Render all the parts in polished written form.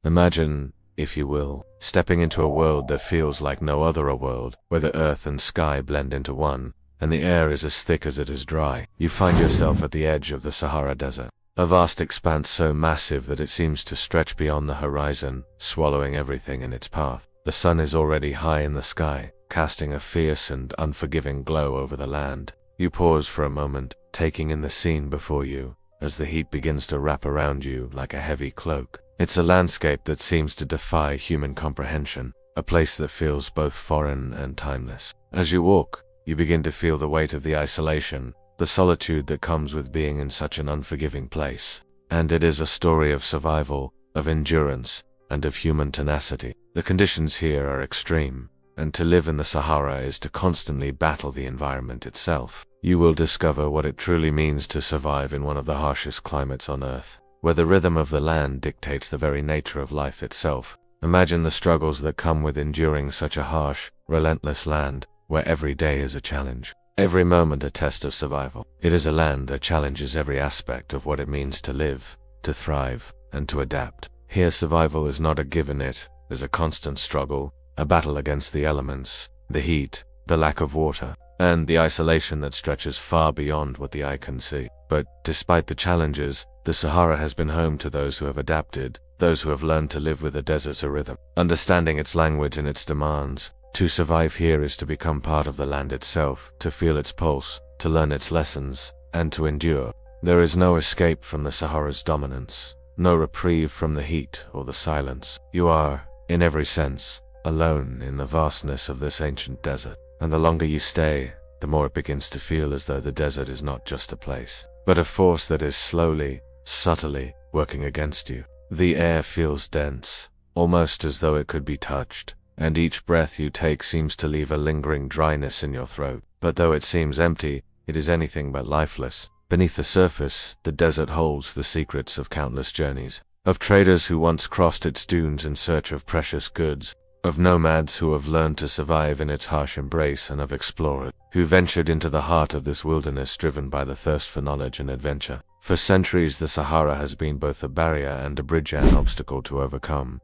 Imagine, if you will, stepping into a world that feels like no other world, where the earth and sky blend into one, and the air is as thick as it is dry. You find yourself at the edge of the Sahara Desert, a vast expanse so massive that it seems to stretch beyond the horizon, swallowing everything in its path. The sun is already high in the sky, casting a fierce and unforgiving glow over the land. You pause for a moment, taking in the scene before you, as the heat begins to wrap around you like a heavy cloak. It's a landscape that seems to defy human comprehension, a place that feels both foreign and timeless. As you walk, you begin to feel the weight of the isolation, the solitude that comes with being in such an unforgiving place. And it is a story of survival, of endurance, and of human tenacity. The conditions here are extreme, and to live in the Sahara is to constantly battle the environment itself. You will discover what it truly means to survive in one of the harshest climates on Earth, where the rhythm of the land dictates the very nature of life itself. Imagine the struggles that come with enduring such a harsh, relentless land, where every day is a challenge, every moment a test of survival. It is a land that challenges every aspect of what it means to live, to thrive, and to adapt. Here survival is not a given, it is a constant struggle, a battle against the elements, the heat, the lack of water, and the isolation that stretches far beyond what the eye can see. But despite the challenges, the Sahara has been home to those who have adapted, those who have learned to live with the desert's rhythm, understanding its language and its demands. To survive here is to become part of the land itself, to feel its pulse, to learn its lessons, and to endure. There is no escape from the Sahara's dominance, no reprieve from the heat or the silence. You are, in every sense, alone in the vastness of this ancient desert. And the longer you stay, the more it begins to feel as though the desert is not just a place, but a force that is slowly, subtly working against you. The air feels dense, almost as though it could be touched, and each breath you take seems to leave a lingering dryness in your throat. But though it seems empty, it is anything but lifeless. Beneath the surface, the desert holds the secrets of countless journeys, of traders who once crossed its dunes in search of precious goods, of nomads who have learned to survive in its harsh embrace, and of explorers who ventured into the heart of this wilderness driven by the thirst for knowledge and adventure. For centuries, the Sahara has been both a barrier and a bridge, an obstacle to overcome,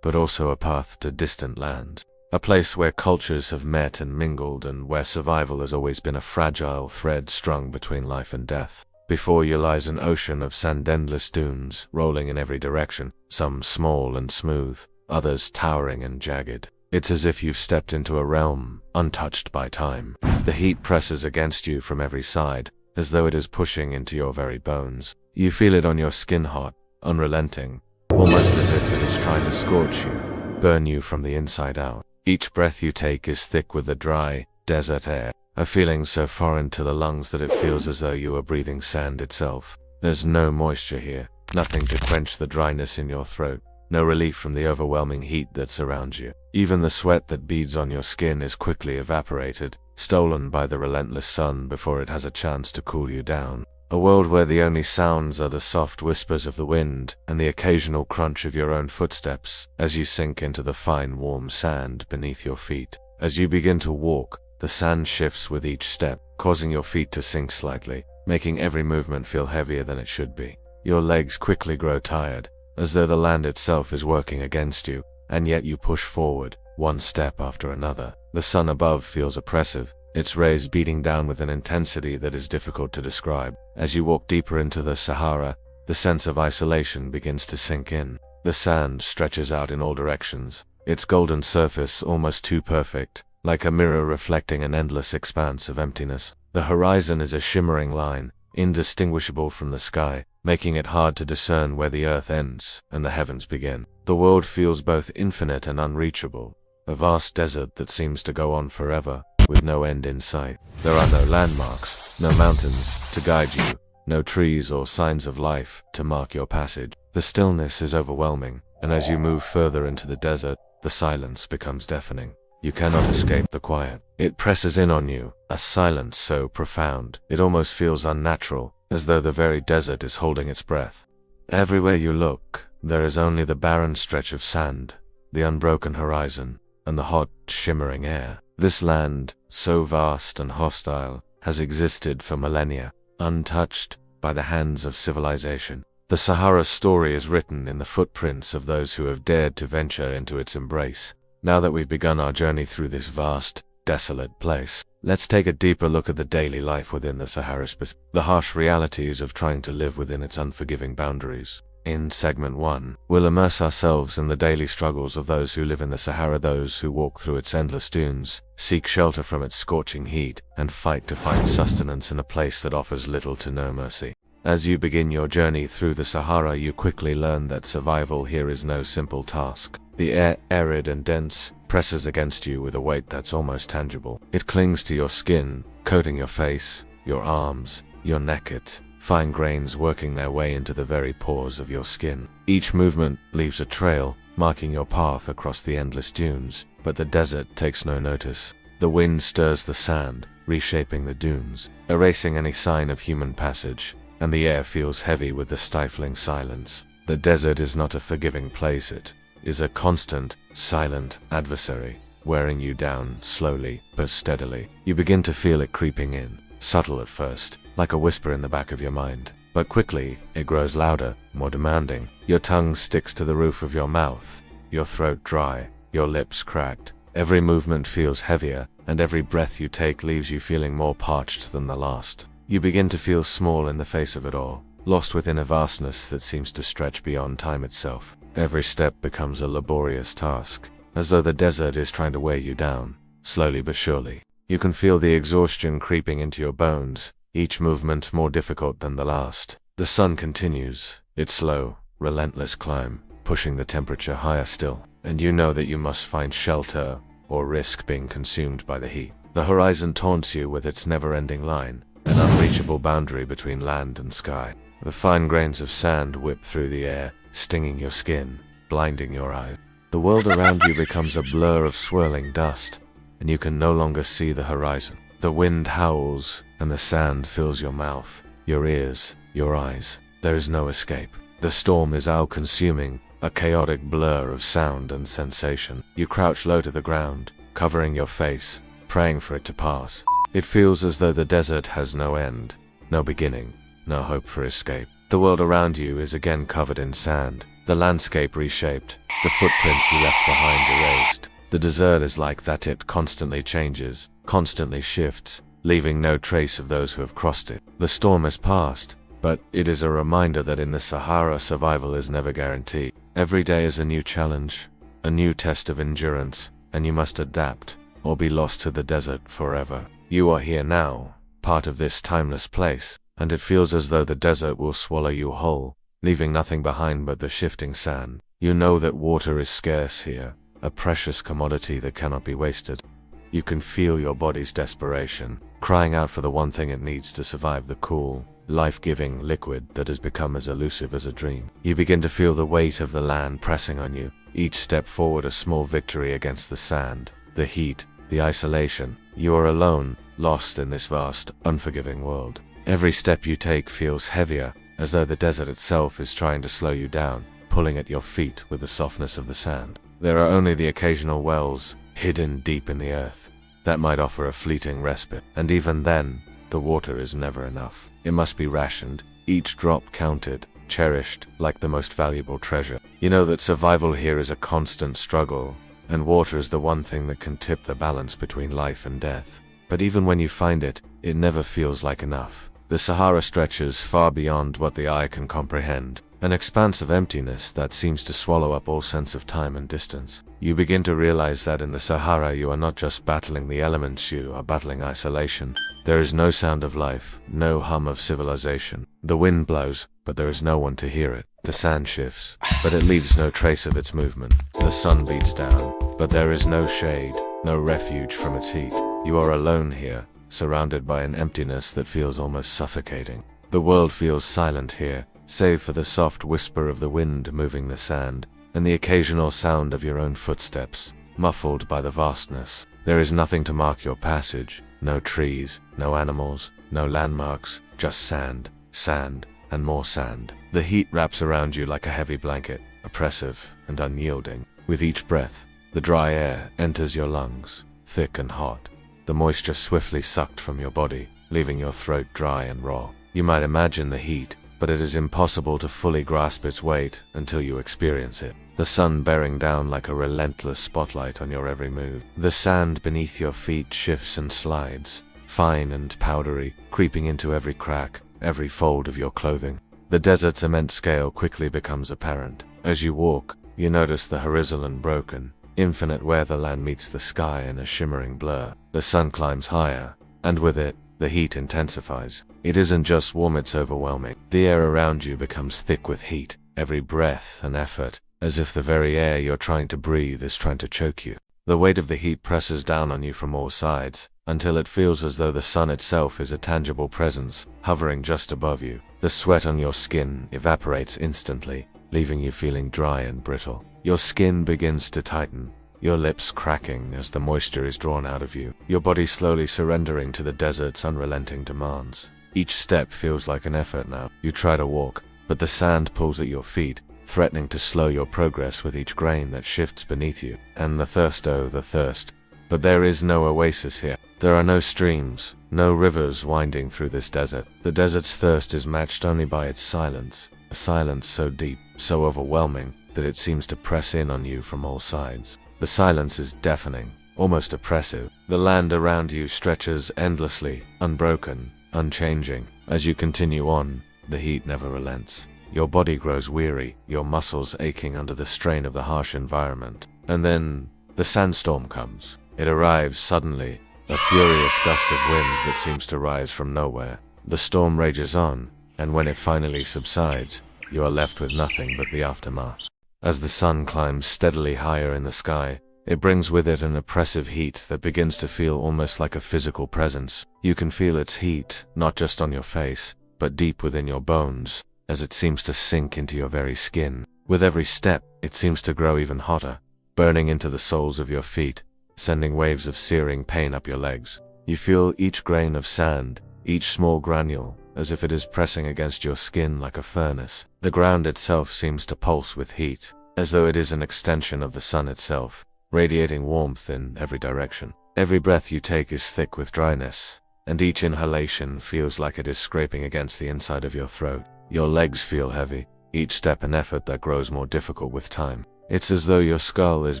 but also a path to distant lands, a place where cultures have met and mingled, and where survival has always been a fragile thread strung between life and death. Before you lies an ocean of sand-endless dunes, rolling in every direction, some small and smooth, others towering and jagged. It's as if you've stepped into a realm untouched by time. The heat presses against you from every side, as though it is pushing into your very bones. You feel it on your skin, hot, unrelenting, almost as if it is trying to scorch you, burn you from the inside out. Each breath you take is thick with the dry, desert air, a feeling so foreign to the lungs that it feels as though you are breathing sand itself. There's no moisture here, nothing to quench the dryness in your throat, no relief from the overwhelming heat that surrounds you. Even the sweat that beads on your skin is quickly evaporated, stolen by the relentless sun before it has a chance to cool you down. A world where the only sounds are the soft whispers of the wind and the occasional crunch of your own footsteps as you sink into the fine warm sand beneath your feet. As you begin to walk, the sand shifts with each step, causing your feet to sink slightly, making every movement feel heavier than it should be. Your legs quickly grow tired, as though the land itself is working against you, and yet you push forward, one step after another. The sun above feels oppressive, its rays beating down with an intensity that is difficult to describe. As you walk deeper into the Sahara, the sense of isolation begins to sink in. The sand stretches out in all directions, its golden surface almost too perfect, like a mirror reflecting an endless expanse of emptiness. The horizon is a shimmering line, indistinguishable from the sky, making it hard to discern where the earth ends and the heavens begin. The world feels both infinite and unreachable, a vast desert that seems to go on forever, with no end in sight. There are no landmarks, no mountains to guide you, no trees or signs of life to mark your passage. The stillness is overwhelming, and as you move further into the desert, the silence becomes deafening. You cannot escape the quiet. It presses in on you, a silence so profound, it almost feels unnatural, as though the very desert is holding its breath. Everywhere you look, there is only the barren stretch of sand, the unbroken horizon, and the hot, shimmering air. This land, so vast and hostile, has existed for millennia, untouched by the hands of civilization. The Sahara's story is written in the footprints of those who have dared to venture into its embrace. Now that we've begun our journey through this vast, desolate place, let's take a deeper look at the daily life within the Sahara, the harsh realities of trying to live within its unforgiving boundaries. In segment 1, we'll immerse ourselves in the daily struggles of those who live in the Sahara, those who walk through its endless dunes, seek shelter from its scorching heat, and fight to find sustenance in a place that offers little to no mercy. As you begin your journey through the Sahara, you quickly learn that survival here is no simple task. The air, arid and dense, presses against you with a weight that's almost tangible. It clings to your skin, coating your face, your arms, your neck, fine grains working their way into the very pores of your skin. Each movement leaves a trail, marking your path across the endless dunes, but the desert takes no notice. The wind stirs the sand, reshaping the dunes, erasing any sign of human passage, and the air feels heavy with the stifling silence. The desert is not a forgiving place, it is a constant, silent adversary, wearing you down slowly but steadily. You begin to feel it creeping in, subtle at first, like a whisper in the back of your mind. But quickly, it grows louder, more demanding. Your tongue sticks to the roof of your mouth, your throat dry, your lips cracked. Every movement feels heavier, and every breath you take leaves you feeling more parched than the last. You begin to feel small in the face of it all, lost within a vastness that seems to stretch beyond time itself. Every step becomes a laborious task, as though the desert is trying to weigh you down, slowly but surely. You can feel the exhaustion creeping into your bones, each movement more difficult than the last. The sun continues its slow, relentless climb, pushing the temperature higher still, and you know that you must find shelter or risk being consumed by the heat. The horizon taunts you with its never-ending line, an unreachable boundary between land and sky. The fine grains of sand whip through the air, stinging your skin, blinding your eyes. The world around you becomes a blur of swirling dust, and you can no longer see the horizon. The wind howls, and the sand fills your mouth, your ears, your eyes. There is no escape. The storm is all-consuming, a chaotic blur of sound and sensation. You crouch low to the ground, covering your face, praying for it to pass. It feels as though the desert has no end, no beginning, no hope for escape. The world around you is again covered in sand, the landscape reshaped, the footprints you left behind erased. The desert is like that, it constantly changes, constantly shifts, leaving no trace of those who have crossed it. The storm has passed, but it is a reminder that in the Sahara survival is never guaranteed. Every day is a new challenge, a new test of endurance, and you must adapt, or be lost to the desert forever. You are here now, part of this timeless place, and it feels as though the desert will swallow you whole, leaving nothing behind but the shifting sand. You know that water is scarce here, a precious commodity that cannot be wasted. You can feel your body's desperation, crying out for the one thing it needs to survive, the cool, life-giving liquid that has become as elusive as a dream. You begin to feel the weight of the land pressing on you, each step forward a small victory against the sand, the heat, the isolation. You are alone, lost in this vast, unforgiving world. Every step you take feels heavier, as though the desert itself is trying to slow you down, pulling at your feet with the softness of the sand. There are only the occasional wells, hidden deep in the earth, that might offer a fleeting respite, and even then, the water is never enough. It must be rationed, each drop counted, cherished like the most valuable treasure. You know that survival here is a constant struggle, and water is the one thing that can tip the balance between life and death. But even when you find it, it never feels like enough. The Sahara stretches far beyond what the eye can comprehend, an expanse of emptiness that seems to swallow up all sense of time and distance. You begin to realize that in the Sahara you are not just battling the elements, you are battling isolation. There is no sound of life, no hum of civilization. The wind blows, but there is no one to hear it. The sand shifts, but it leaves no trace of its movement. The sun beats down, but there is no shade, no refuge from its heat. You are alone here, surrounded by an emptiness that feels almost suffocating. The world feels silent here, save for the soft whisper of the wind moving the sand, and the occasional sound of your own footsteps, muffled by the vastness. There is nothing to mark your passage, no trees, no animals, no landmarks, just sand, sand, and more sand. The heat wraps around you like a heavy blanket, oppressive and unyielding. With each breath, the dry air enters your lungs, thick and hot, the moisture swiftly sucked from your body, leaving your throat dry and raw. You might imagine the heat, but it is impossible to fully grasp its weight until you experience it. The sun bearing down like a relentless spotlight on your every move. The sand beneath your feet shifts and slides, fine and powdery, creeping into every crack, every fold of your clothing. The desert's immense scale quickly becomes apparent. As you walk, you notice the horizon broken, infinite where the land meets the sky in a shimmering blur. The sun climbs higher, and with it, the heat intensifies. It isn't just warm, it's overwhelming. The air around you becomes thick with heat, every breath an effort, as if the very air you're trying to breathe is trying to choke you. The weight of the heat presses down on you from all sides, until it feels as though the sun itself is a tangible presence, hovering just above you. The sweat on your skin evaporates instantly, leaving you feeling dry and brittle. Your skin begins to tighten, your lips cracking as the moisture is drawn out of you, your body slowly surrendering to the desert's unrelenting demands. Each step feels like an effort now. You try to walk, but the sand pulls at your feet, threatening to slow your progress with each grain that shifts beneath you. And the thirst, oh the thirst. But there is no oasis here. There are no streams, no rivers winding through this desert. The desert's thirst is matched only by its silence, a silence so deep, so overwhelming, that it seems to press in on you from all sides. The silence is deafening, almost oppressive. The land around you stretches endlessly, unbroken, unchanging. As you continue on, the heat never relents. Your body grows weary, your muscles aching under the strain of the harsh environment. And then, the sandstorm comes. It arrives suddenly, a furious gust of wind that seems to rise from nowhere. The storm rages on, and when it finally subsides, you are left with nothing but the aftermath. As the sun climbs steadily higher in the sky, it brings with it an oppressive heat that begins to feel almost like a physical presence. You can feel its heat, not just on your face, but deep within your bones, as it seems to sink into your very skin. With every step, it seems to grow even hotter, burning into the soles of your feet, sending waves of searing pain up your legs. You feel each grain of sand, each small granule, as if it is pressing against your skin like a furnace. The ground itself seems to pulse with heat, as though it is an extension of the sun itself, radiating warmth in every direction. Every breath you take is thick with dryness, and each inhalation feels like it is scraping against the inside of your throat. Your legs feel heavy, each step an effort that grows more difficult with time. It's as though your skull is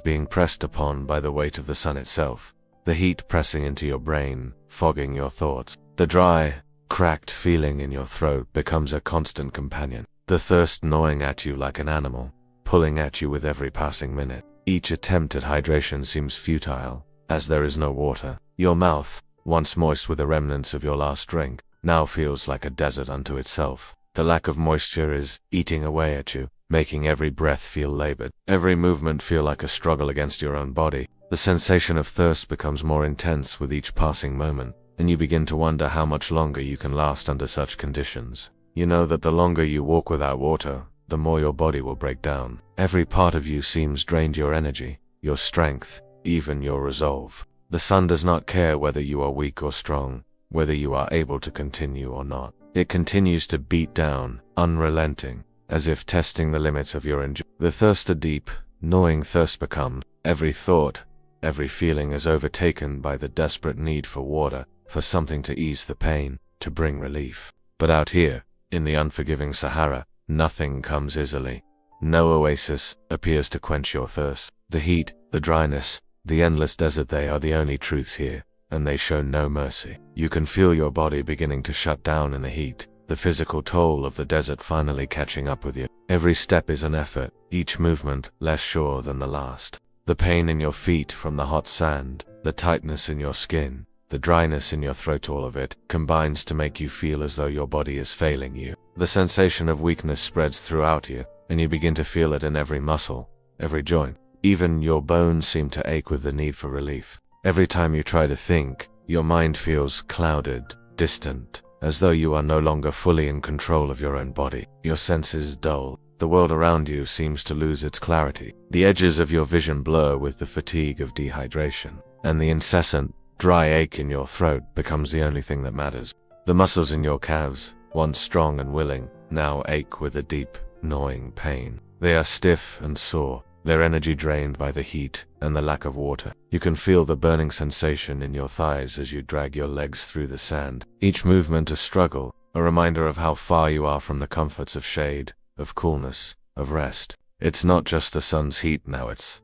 being pressed upon by the weight of the sun itself, the heat pressing into your brain, fogging your thoughts. The dry, cracked feeling in your throat becomes a constant companion, the thirst gnawing at you like an animal, pulling at you with every passing minute. Each attempt at hydration seems futile, as there is no water. Your mouth, once moist with the remnants of your last drink, now feels like a desert unto itself. The lack of moisture is eating away at you, making every breath feel labored, every movement feel like a struggle against your own body. The sensation of thirst becomes more intense with each passing moment, and you begin to wonder how much longer you can last under such conditions. You know that the longer you walk without water, the more your body will break down. Every part of you seems drained, your energy, your strength, even your resolve. The sun does not care whether you are weak or strong, whether you are able to continue or not. It continues to beat down, unrelenting, as if testing the limits of your endurance. The thirst a deep, gnawing thirst becomes. Every thought, every feeling is overtaken by the desperate need for water, for something to ease the pain, to bring relief. But out here, in the unforgiving Sahara, nothing comes easily. No oasis appears to quench your thirst. The heat, the dryness, the endless desert, they are the only truths here, and they show no mercy. You can feel your body beginning to shut down in the heat, the physical toll of the desert finally catching up with you. Every step is an effort, each movement less sure than the last. The pain in your feet from the hot sand, the tightness in your skin, the dryness in your throat, all of it combines to make you feel as though your body is failing you. The sensation of weakness spreads throughout you, and you begin to feel it in every muscle, every joint. Even your bones seem to ache with the need for relief. Every time you try to think, your mind feels clouded, distant, as though you are no longer fully in control of your own body. Your senses dull. The world around you seems to lose its clarity. The edges of your vision blur with the fatigue of dehydration, and the incessant, dry ache in your throat becomes the only thing that matters. The muscles in your calves, once strong and willing, now ache with a deep, gnawing pain. They are stiff and sore, their energy drained by the heat and the lack of water. You can feel the burning sensation in your thighs as you drag your legs through the sand, each movement a struggle, a reminder of how far you are from the comforts of shade, of coolness, of rest. It's not just the sun's heat now, it's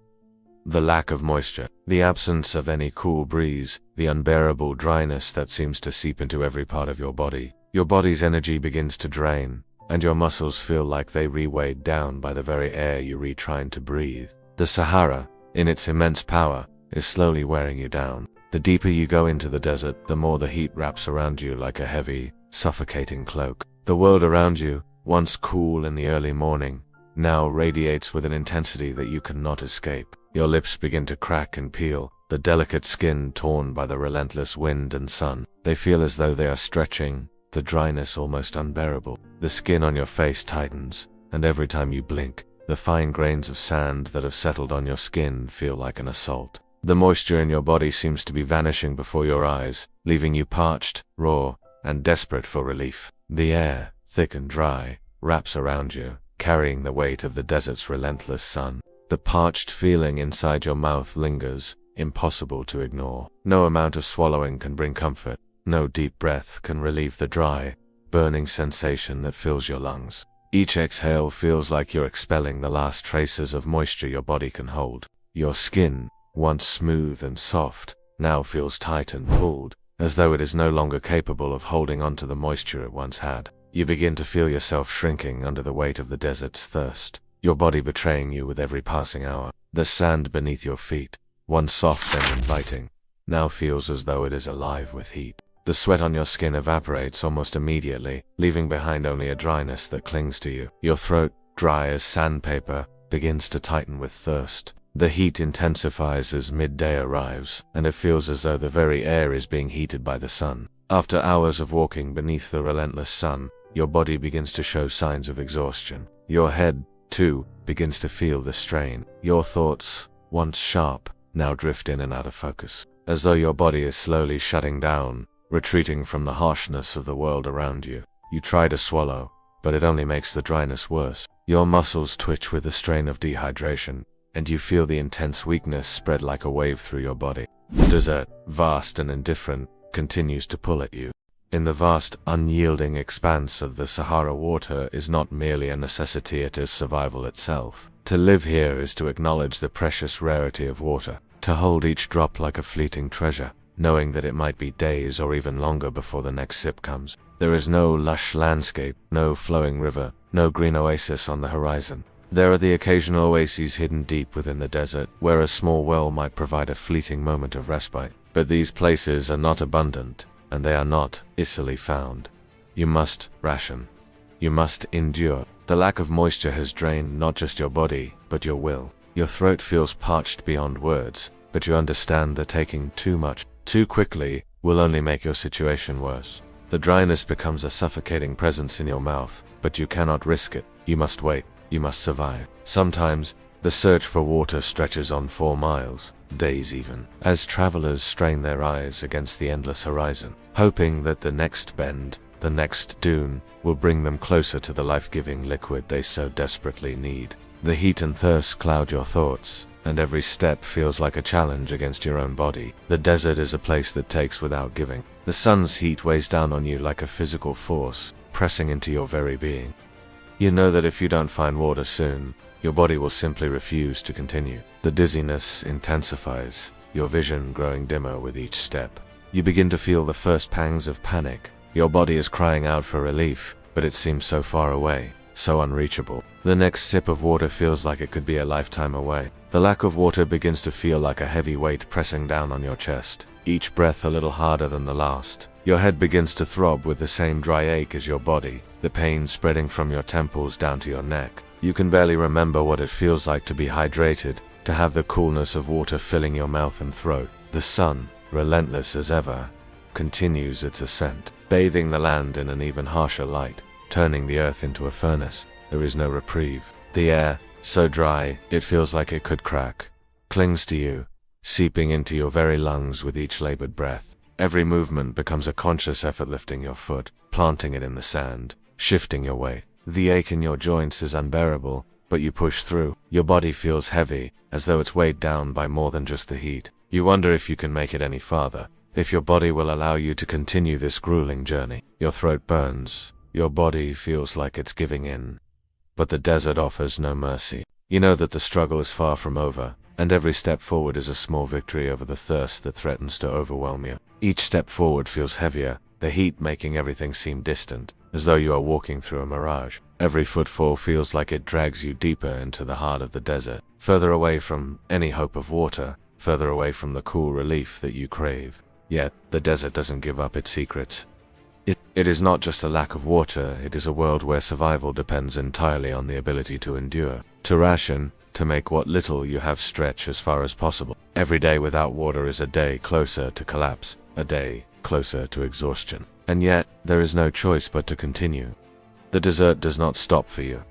the lack of moisture, the absence of any cool breeze, the unbearable dryness that seems to seep into every part of your body. Your body's energy begins to drain, and your muscles feel like they re-weighed down by the very air you re-trying to breathe. The Sahara, in its immense power, is slowly wearing you down. The deeper you go into the desert, the more the heat wraps around you like a heavy, suffocating cloak. The world around you, once cool in the early morning, now radiates with an intensity that you cannot escape. Your lips begin to crack and peel, the delicate skin torn by the relentless wind and sun. They feel as though they are stretching, the dryness almost unbearable. The skin on your face tightens, and every time you blink, the fine grains of sand that have settled on your skin feel like an assault. The moisture in your body seems to be vanishing before your eyes, leaving you parched, raw, and desperate for relief. The air, thick and dry, wraps around you, carrying the weight of the desert's relentless sun. The parched feeling inside your mouth lingers, impossible to ignore. No amount of swallowing can bring comfort. No deep breath can relieve the dry, burning sensation that fills your lungs. Each exhale feels like you're expelling the last traces of moisture your body can hold. Your skin, once smooth and soft, now feels tight and pulled, as though it is no longer capable of holding on to the moisture it once had. You begin to feel yourself shrinking under the weight of the desert's thirst, your body betraying you with every passing hour. The sand beneath your feet, once soft and inviting, now feels as though it is alive with heat. The sweat on your skin evaporates almost immediately, leaving behind only a dryness that clings to you. Your throat, dry as sandpaper, begins to tighten with thirst. The heat intensifies as midday arrives, and it feels as though the very air is being heated by the sun. After hours of walking beneath the relentless sun, your body begins to show signs of exhaustion. Your head, too, begins to feel the strain. Your thoughts, once sharp, now drift in and out of focus, as though your body is slowly shutting down, retreating from the harshness of the world around you. You try to swallow, but it only makes the dryness worse. Your muscles twitch with the strain of dehydration, and you feel the intense weakness spread like a wave through your body. The desert, vast and indifferent, continues to pull at you. In the vast, unyielding expanse of the Sahara, water is not merely a necessity, it is survival itself. To live here is to acknowledge the precious rarity of water, to hold each drop like a fleeting treasure, knowing that it might be days or even longer before the next sip comes. There is no lush landscape, no flowing river, no green oasis on the horizon. There are the occasional oases hidden deep within the desert, where a small well might provide a fleeting moment of respite. But these places are not abundant, and they are not easily found. You must ration. You must endure. The lack of moisture has drained not just your body, but your will. Your throat feels parched beyond words, but you understand that taking too much, too quickly, will only make your situation worse. The dryness becomes a suffocating presence in your mouth, but you cannot risk it. You must wait. You must survive. Sometimes, the search for water stretches on 4 miles, days even, as travelers strain their eyes against the endless horizon, hoping that the next bend, the next dune, will bring them closer to the life-giving liquid they so desperately need. The heat and thirst cloud your thoughts, and every step feels like a challenge against your own body. The desert is a place that takes without giving. The sun's heat weighs down on you like a physical force, pressing into your very being. You know that if you don't find water soon, your body will simply refuse to continue. The dizziness intensifies, your vision growing dimmer with each step. You begin to feel the first pangs of panic. Your body is crying out for relief, but it seems so far away, so unreachable. The next sip of water feels like it could be a lifetime away. The lack of water begins to feel like a heavy weight pressing down on your chest, each breath a little harder than the last. Your head begins to throb with the same dry ache as your body, the pain spreading from your temples down to your neck. You can barely remember what it feels like to be hydrated, to have the coolness of water filling your mouth and throat. The sun, relentless as ever, continues its ascent, bathing the land in an even harsher light, turning the earth into a furnace. There is no reprieve. The air, so dry, it feels like it could crack, clings to you, seeping into your very lungs with each labored breath. Every movement becomes a conscious effort, lifting your foot, planting it in the sand, shifting your weight. The ache in your joints is unbearable, but you push through. Your body feels heavy, as though it's weighed down by more than just the heat. You wonder if you can make it any farther, if your body will allow you to continue this grueling journey. Your throat burns. Your body feels like it's giving in. But the desert offers no mercy. You know that the struggle is far from over, and every step forward is a small victory over the thirst that threatens to overwhelm you. Each step forward feels heavier, the heat making everything seem distant, as though you are walking through a mirage. Every footfall feels like it drags you deeper into the heart of the desert, further away from any hope of water, further away from the cool relief that you crave. Yet, the desert doesn't give up its secrets. It is not just a lack of water, it is a world where survival depends entirely on the ability to endure, to ration, to make what little you have stretch as far as possible. Every day without water is a day closer to collapse, a day closer to exhaustion. And yet, there is no choice but to continue. The desert does not stop for you.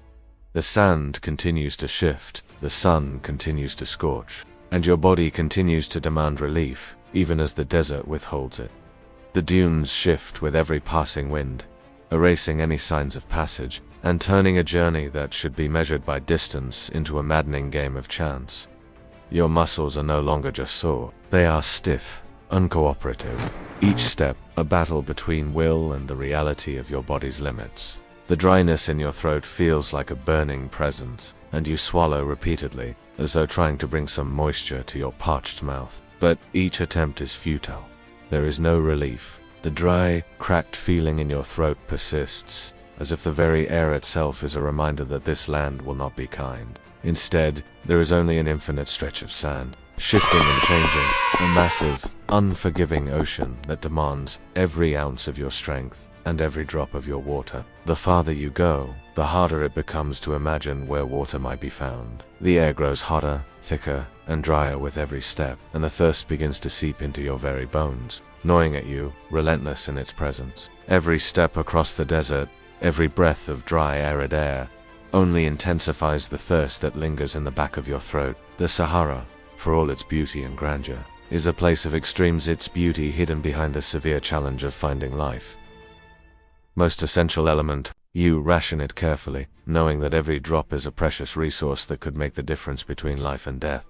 The sand continues to shift, the sun continues to scorch, and your body continues to demand relief, even as the desert withholds it. The dunes shift with every passing wind, erasing any signs of passage, and turning a journey that should be measured by distance into a maddening game of chance. Your muscles are no longer just sore, they are stiff, uncooperative. Each step, a battle between will and the reality of your body's limits. The dryness in your throat feels like a burning presence, and you swallow repeatedly, as though trying to bring some moisture to your parched mouth. But each attempt is futile. There is no relief. The dry, cracked feeling in your throat persists, as if the very air itself is a reminder that this land will not be kind. Instead, there is only an infinite stretch of sand, shifting and changing, a massive, unforgiving ocean that demands every ounce of your strength and every drop of your water. The farther you go, the harder it becomes to imagine where water might be found. The air grows hotter, thicker, and drier with every step, and the thirst begins to seep into your very bones, gnawing at you, relentless in its presence. Every step across the desert, every breath of dry, arid air, only intensifies the thirst that lingers in the back of your throat. The Sahara, for all its beauty and grandeur, is a place of extremes, its beauty hidden behind the severe challenge of finding life. Most essential element, you ration it carefully, knowing that every drop is a precious resource that could make the difference between life and death.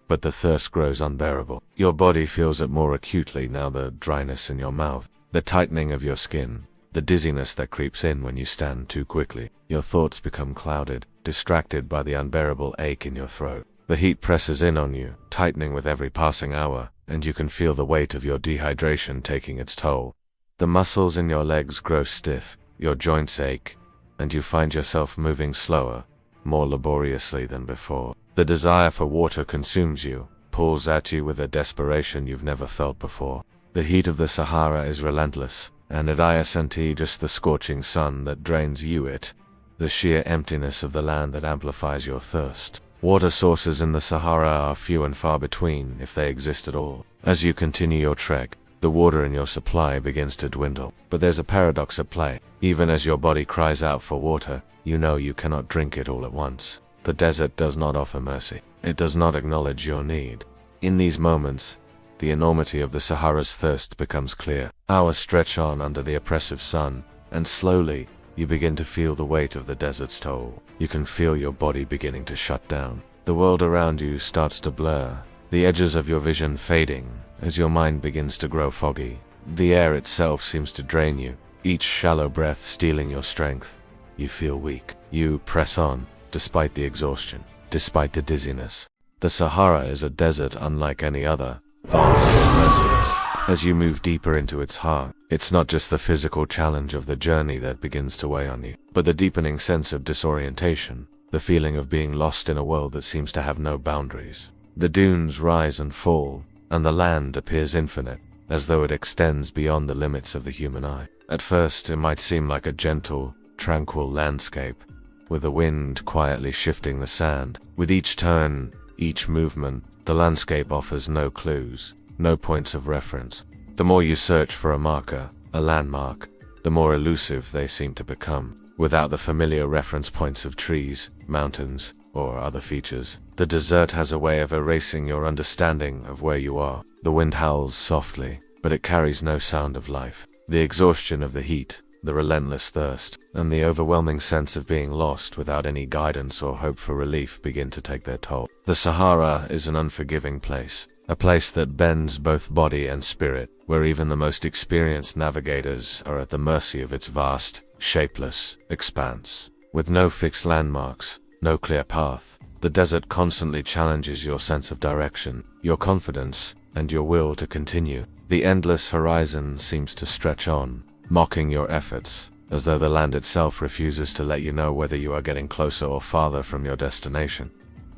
But the thirst grows unbearable. Your body feels it more acutely now, the dryness in your mouth, the tightening of your skin, the dizziness that creeps in when you stand too quickly. Your thoughts become clouded, distracted by the unbearable ache in your throat. The heat presses in on you, tightening with every passing hour, and you can feel the weight of your dehydration taking its toll. The muscles in your legs grow stiff, your joints ache, and you find yourself moving slower, more laboriously than before. The desire for water consumes you, pulls at you with a desperation you've never felt before. The heat of the Sahara is relentless, and at isn't just the scorching sun that drains you, it, the sheer emptiness of the land that amplifies your thirst. Water sources in the Sahara are few and far between, if they exist at all. As you continue your trek, the water in your supply begins to dwindle. But there's a paradox at play. Even as your body cries out for water, you know you cannot drink it all at once. The desert does not offer mercy. It does not acknowledge your need. In these moments, the enormity of the Sahara's thirst becomes clear. Hours stretch on under the oppressive sun, and slowly, you begin to feel the weight of the desert's toll. You can feel your body beginning to shut down. The world around you starts to blur, the edges of your vision fading as your mind begins to grow foggy. The air itself seems to drain you, each shallow breath stealing your strength. You feel weak. You press on, despite the exhaustion, despite the dizziness. The Sahara is a desert unlike any other, vast and merciless. As you move deeper into its heart, it's not just the physical challenge of the journey that begins to weigh on you, but the deepening sense of disorientation, the feeling of being lost in a world that seems to have no boundaries. The dunes rise and fall, and the land appears infinite, as though it extends beyond the limits of the human eye. At first, it might seem like a gentle, tranquil landscape, with the wind quietly shifting the sand. With each turn, each movement, the landscape offers no clues, no points of reference. The more you search for a marker, a landmark, the more elusive they seem to become. Without the familiar reference points of trees, mountains, or other features, the desert has a way of erasing your understanding of where you are. The wind howls softly, but it carries no sound of life. The exhaustion of the heat, the relentless thirst, and the overwhelming sense of being lost without any guidance or hope for relief begin to take their toll. The Sahara is an unforgiving place, a place that bends both body and spirit, where even the most experienced navigators are at the mercy of its vast, shapeless expanse. With no fixed landmarks, no clear path, the desert constantly challenges your sense of direction, your confidence, and your will to continue. The endless horizon seems to stretch on, mocking your efforts, as though the land itself refuses to let you know whether you are getting closer or farther from your destination.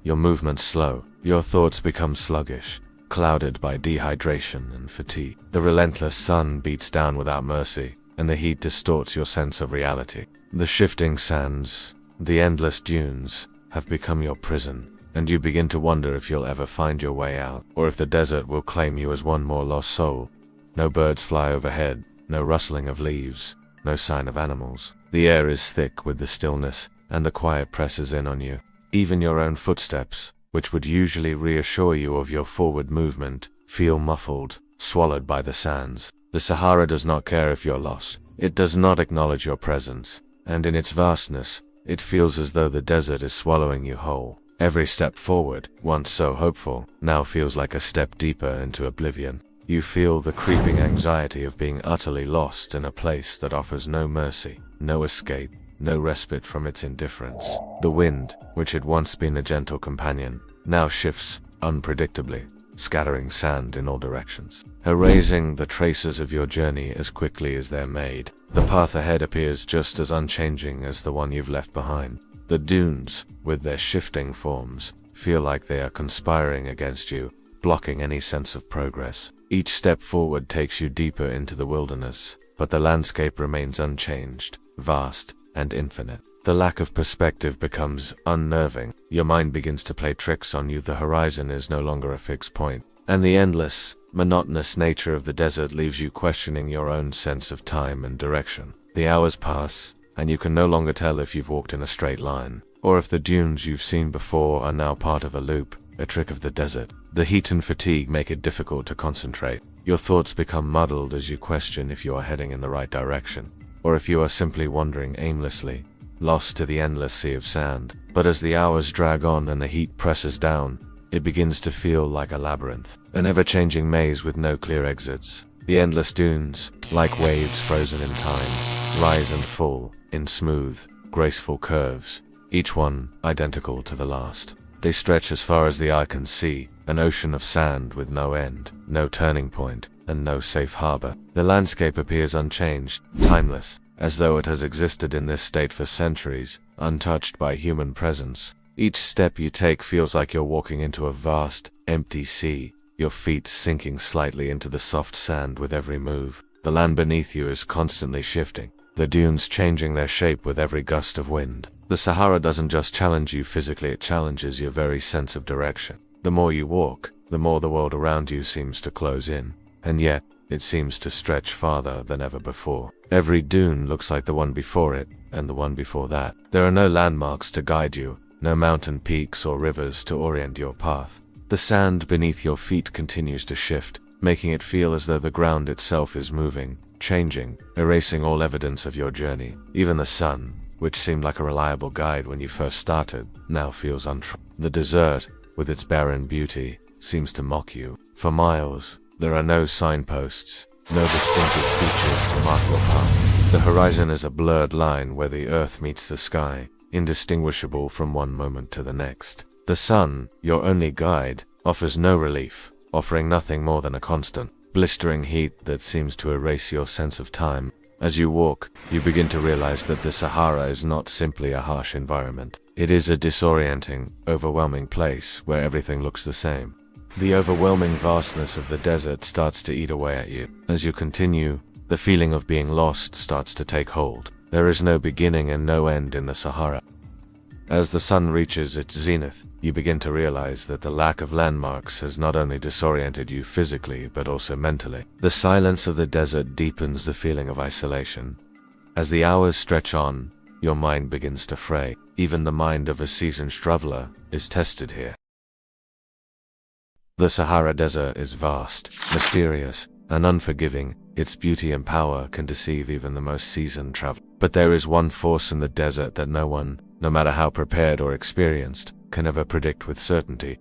Your movements slow, your thoughts become sluggish, clouded by dehydration and fatigue. The relentless sun beats down without mercy, and the heat distorts your sense of reality. The shifting sands, the endless dunes, have become your prison, and you begin to wonder if you'll ever find your way out, or if the desert will claim you as one more lost soul. No birds fly overhead, no rustling of leaves, no sign of animals. The air is thick with the stillness, and the quiet presses in on you. Even your own footsteps, which would usually reassure you of your forward movement, feel muffled, swallowed by the sands. The Sahara does not care if you're lost. It does not acknowledge your presence, and in its vastness, it feels as though the desert is swallowing you whole. Every step forward, once so hopeful, now feels like a step deeper into oblivion. You feel the creeping anxiety of being utterly lost in a place that offers no mercy, no escape, no respite from its indifference. The wind, which had once been a gentle companion, now shifts unpredictably, scattering sand in all directions, erasing the traces of your journey as quickly as they're made. The path ahead appears just as unchanging as the one you've left behind. The dunes, with their shifting forms, feel like they are conspiring against you, blocking any sense of progress. Each step forward takes you deeper into the wilderness, but the landscape remains unchanged, vast, and infinite. The lack of perspective becomes unnerving. Your mind begins to play tricks on you. The horizon is no longer a fixed point, and the endless, monotonous nature of the desert leaves you questioning your own sense of time and direction. The hours pass, and you can no longer tell if you've walked in a straight line, or if the dunes you've seen before are now part of a loop, a trick of the desert. The heat and fatigue make it difficult to concentrate. Your thoughts become muddled as you question if you are heading in the right direction, or if you are simply wandering aimlessly, lost to the endless sea of sand. But as the hours drag on and the heat presses down, it begins to feel like a labyrinth, an ever-changing maze with no clear exits. The endless dunes, like waves frozen in time, rise and fall in smooth, graceful curves, each one identical to the last. They stretch as far as the eye can see, an ocean of sand with no end, no turning point, and no safe harbor. The landscape appears unchanged, timeless, as though it has existed in this state for centuries, untouched by human presence. Each step you take feels like you're walking into a vast, empty sea, your feet sinking slightly into the soft sand with every move. The land beneath you is constantly shifting, the dunes changing their shape with every gust of wind. The Sahara doesn't just challenge you physically, it challenges your very sense of direction. The more you walk, the more the world around you seems to close in, and yet, it seems to stretch farther than ever before. Every dune looks like the one before it, and the one before that. There are no landmarks to guide you, no mountain peaks or rivers to orient your path. The sand beneath your feet continues to shift, making it feel as though the ground itself is moving, changing, erasing all evidence of your journey. Even the sun, which seemed like a reliable guide when you first started, now feels untrue. The desert, with its barren beauty, seems to mock you. For miles, there are no signposts, no distinctive features to mark your path. The horizon is a blurred line where the earth meets the sky, indistinguishable from one moment to the next. The sun, your only guide, offers no relief, offering nothing more than a constant, blistering heat that seems to erase your sense of time. As you walk, you begin to realize that the Sahara is not simply a harsh environment. It is a disorienting, overwhelming place where everything looks the same. The overwhelming vastness of the desert starts to eat away at you. As you continue, the feeling of being lost starts to take hold. There is no beginning and no end in the Sahara. As the sun reaches its zenith, you begin to realize that the lack of landmarks has not only disoriented you physically but also mentally. The silence of the desert deepens the feeling of isolation. As the hours stretch on, your mind begins to fray. Even the mind of a seasoned traveler is tested here. The Sahara Desert is vast, mysterious, and unforgiving. Its beauty and power can deceive even the most seasoned traveler. But there is one force in the desert that no one, no matter how prepared or experienced, can ever predict with certainty.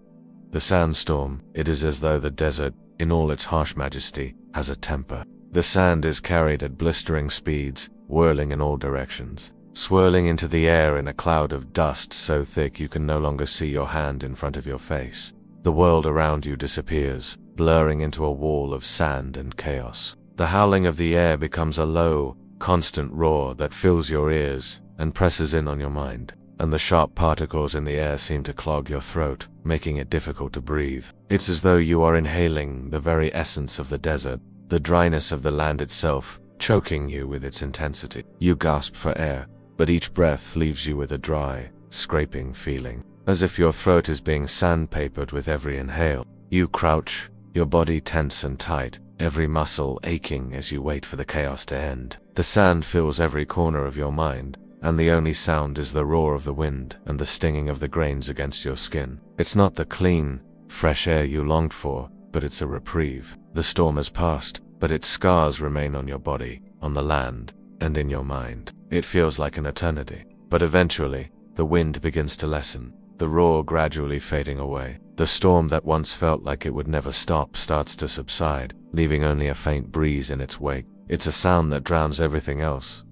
The sandstorm, it is as though the desert, in all its harsh majesty, has a temper. The sand is carried at blistering speeds, whirling in all directions, swirling into the air in a cloud of dust so thick you can no longer see your hand in front of your face. The world around you disappears, blurring into a wall of sand and chaos. The howling of the air becomes a low, constant roar that fills your ears and presses in on your mind, and the sharp particles in the air seem to clog your throat, making it difficult to breathe. It's as though you are inhaling the very essence of the desert, the dryness of the land itself, choking you with its intensity. You gasp for air, but each breath leaves you with a dry, scraping feeling, as if your throat is being sandpapered with every inhale. You crouch, your body tense and tight, every muscle aching as you wait for the chaos to end. The sand fills every corner of your mind, and the only sound is the roar of the wind and the stinging of the grains against your skin. It's not the clean, fresh air you longed for, but it's a reprieve. The storm has passed, but its scars remain on your body, on the land, and in your mind. It feels like an eternity. But eventually, the wind begins to lessen, the roar gradually fading away. The storm that once felt like it would never stop starts to subside, leaving only a faint breeze in its wake. It's a sound that drowns everything else.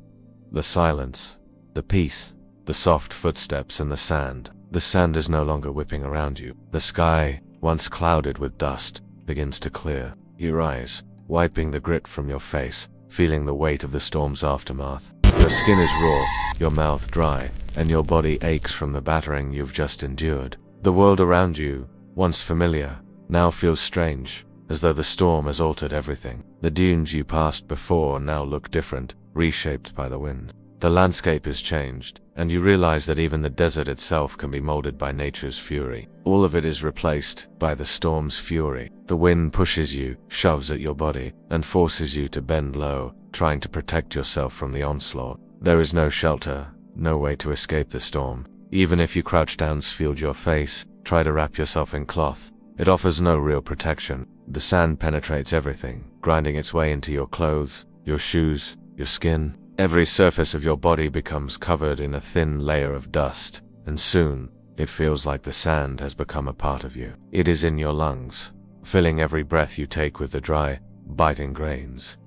The silence, the peace, the soft footsteps in the sand. The sand is no longer whipping around you. The sky, once clouded with dust, begins to clear. You rise, wiping the grit from your face, feeling the weight of the storm's aftermath. Your skin is raw, your mouth dry, and your body aches from the battering you've just endured. The world around you, once familiar, now feels strange, as though the storm has altered everything. The dunes you passed before now look different, reshaped by the wind. The landscape is changed, and you realize that even the desert itself can be molded by nature's fury. All of it is replaced by the storm's fury. The wind pushes you, shoves at your body, and forces you to bend low, trying to protect yourself from the onslaught. There is no shelter, no way to escape the storm. Even if you crouch down, shield your face, try to wrap yourself in cloth, it offers no real protection. The sand penetrates everything, grinding its way into your clothes, your shoes, your skin. Every surface of your body becomes covered in a thin layer of dust, and soon, it feels like the sand has become a part of you. It is in your lungs, filling every breath you take with the dry, biting grains.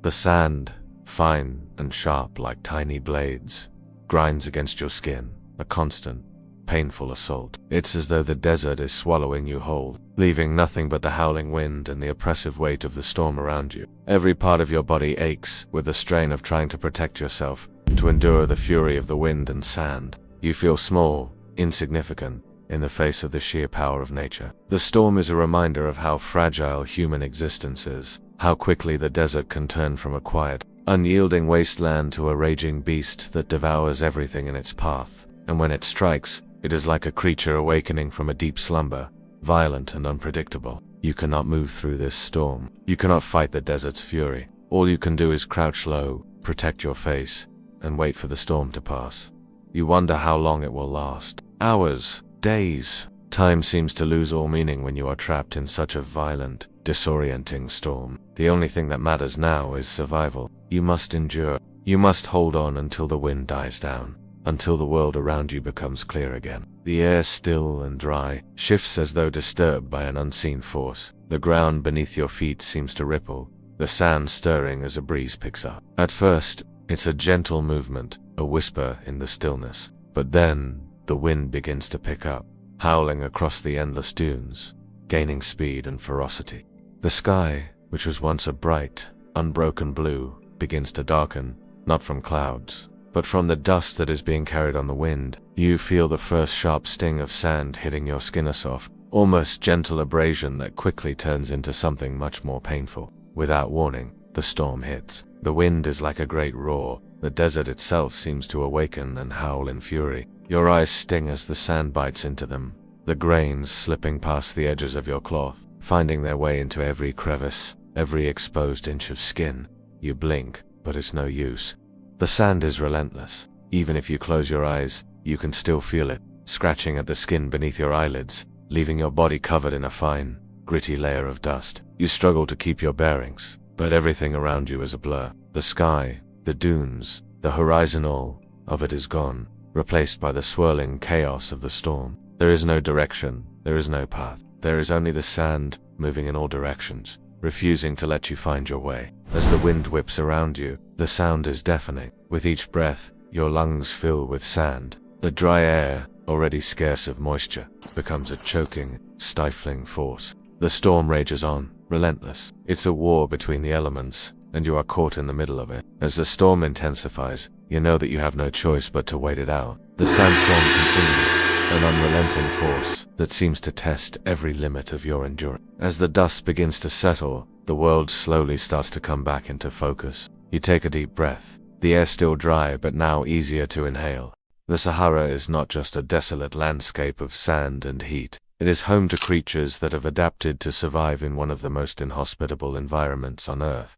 The sand, fine and sharp like tiny blades, grinds against your skin, a constant, painful assault. It's as though the desert is swallowing you whole, leaving nothing but the howling wind and the oppressive weight of the storm around you. Every part of your body aches with the strain of trying to protect yourself, to endure the fury of the wind and sand. You feel small, insignificant, in the face of the sheer power of nature. The storm is a reminder of how fragile human existence is, how quickly the desert can turn from a quiet, unyielding wasteland to a raging beast that devours everything in its path. And when it strikes, it is like a creature awakening from a deep slumber, violent and unpredictable. You cannot move through this storm. You cannot fight the desert's fury. All you can do is crouch low, protect your face, and wait for the storm to pass. You wonder how long it will last. Hours, days. Time seems to lose all meaning when you are trapped in such a violent, disorienting storm. The only thing that matters now is survival. You must endure. You must hold on until the wind dies down, until the world around you becomes clear again. The air, still and dry, shifts as though disturbed by an unseen force. The ground beneath your feet seems to ripple, the sand stirring as a breeze picks up. At first, it's a gentle movement, a whisper in the stillness. But then, the wind begins to pick up, howling across the endless dunes, gaining speed and ferocity. The sky, which was once a bright, unbroken blue, begins to darken, not from clouds, but from the dust that is being carried on the wind. You feel the first sharp sting of sand hitting your skin, a soft, almost gentle abrasion that quickly turns into something much more painful. Without warning, the storm hits. The wind is like a great roar. The desert itself seems to awaken and howl in fury. Your eyes sting as the sand bites into them, the grains slipping past the edges of your cloth, finding their way into every crevice, every exposed inch of skin. You blink, but it's no use. The sand is relentless. Even if you close your eyes, you can still feel it, scratching at the skin beneath your eyelids, leaving your body covered in a fine, gritty layer of dust. You struggle to keep your bearings, but everything around you is a blur. The sky, the dunes, the horizon, all of it is gone, replaced by the swirling chaos of the storm. There is no direction, there is no path. There is only the sand, moving in all directions, refusing to let you find your way. As the wind whips around you, the sound is deafening. With each breath, your lungs fill with sand. The dry air, already scarce of moisture, becomes a choking, stifling force. The storm rages on, relentless. It's a war between the elements, and you are caught in the middle of it. As the storm intensifies, you know that you have no choice but to wait it out. The sandstorm continues, an unrelenting force that seems to test every limit of your endurance. As the dust begins to settle, the world slowly starts to come back into focus. You take a deep breath, the air still dry but now easier to inhale. The Sahara is not just a desolate landscape of sand and heat. It is home to creatures that have adapted to survive in one of the most inhospitable environments on Earth.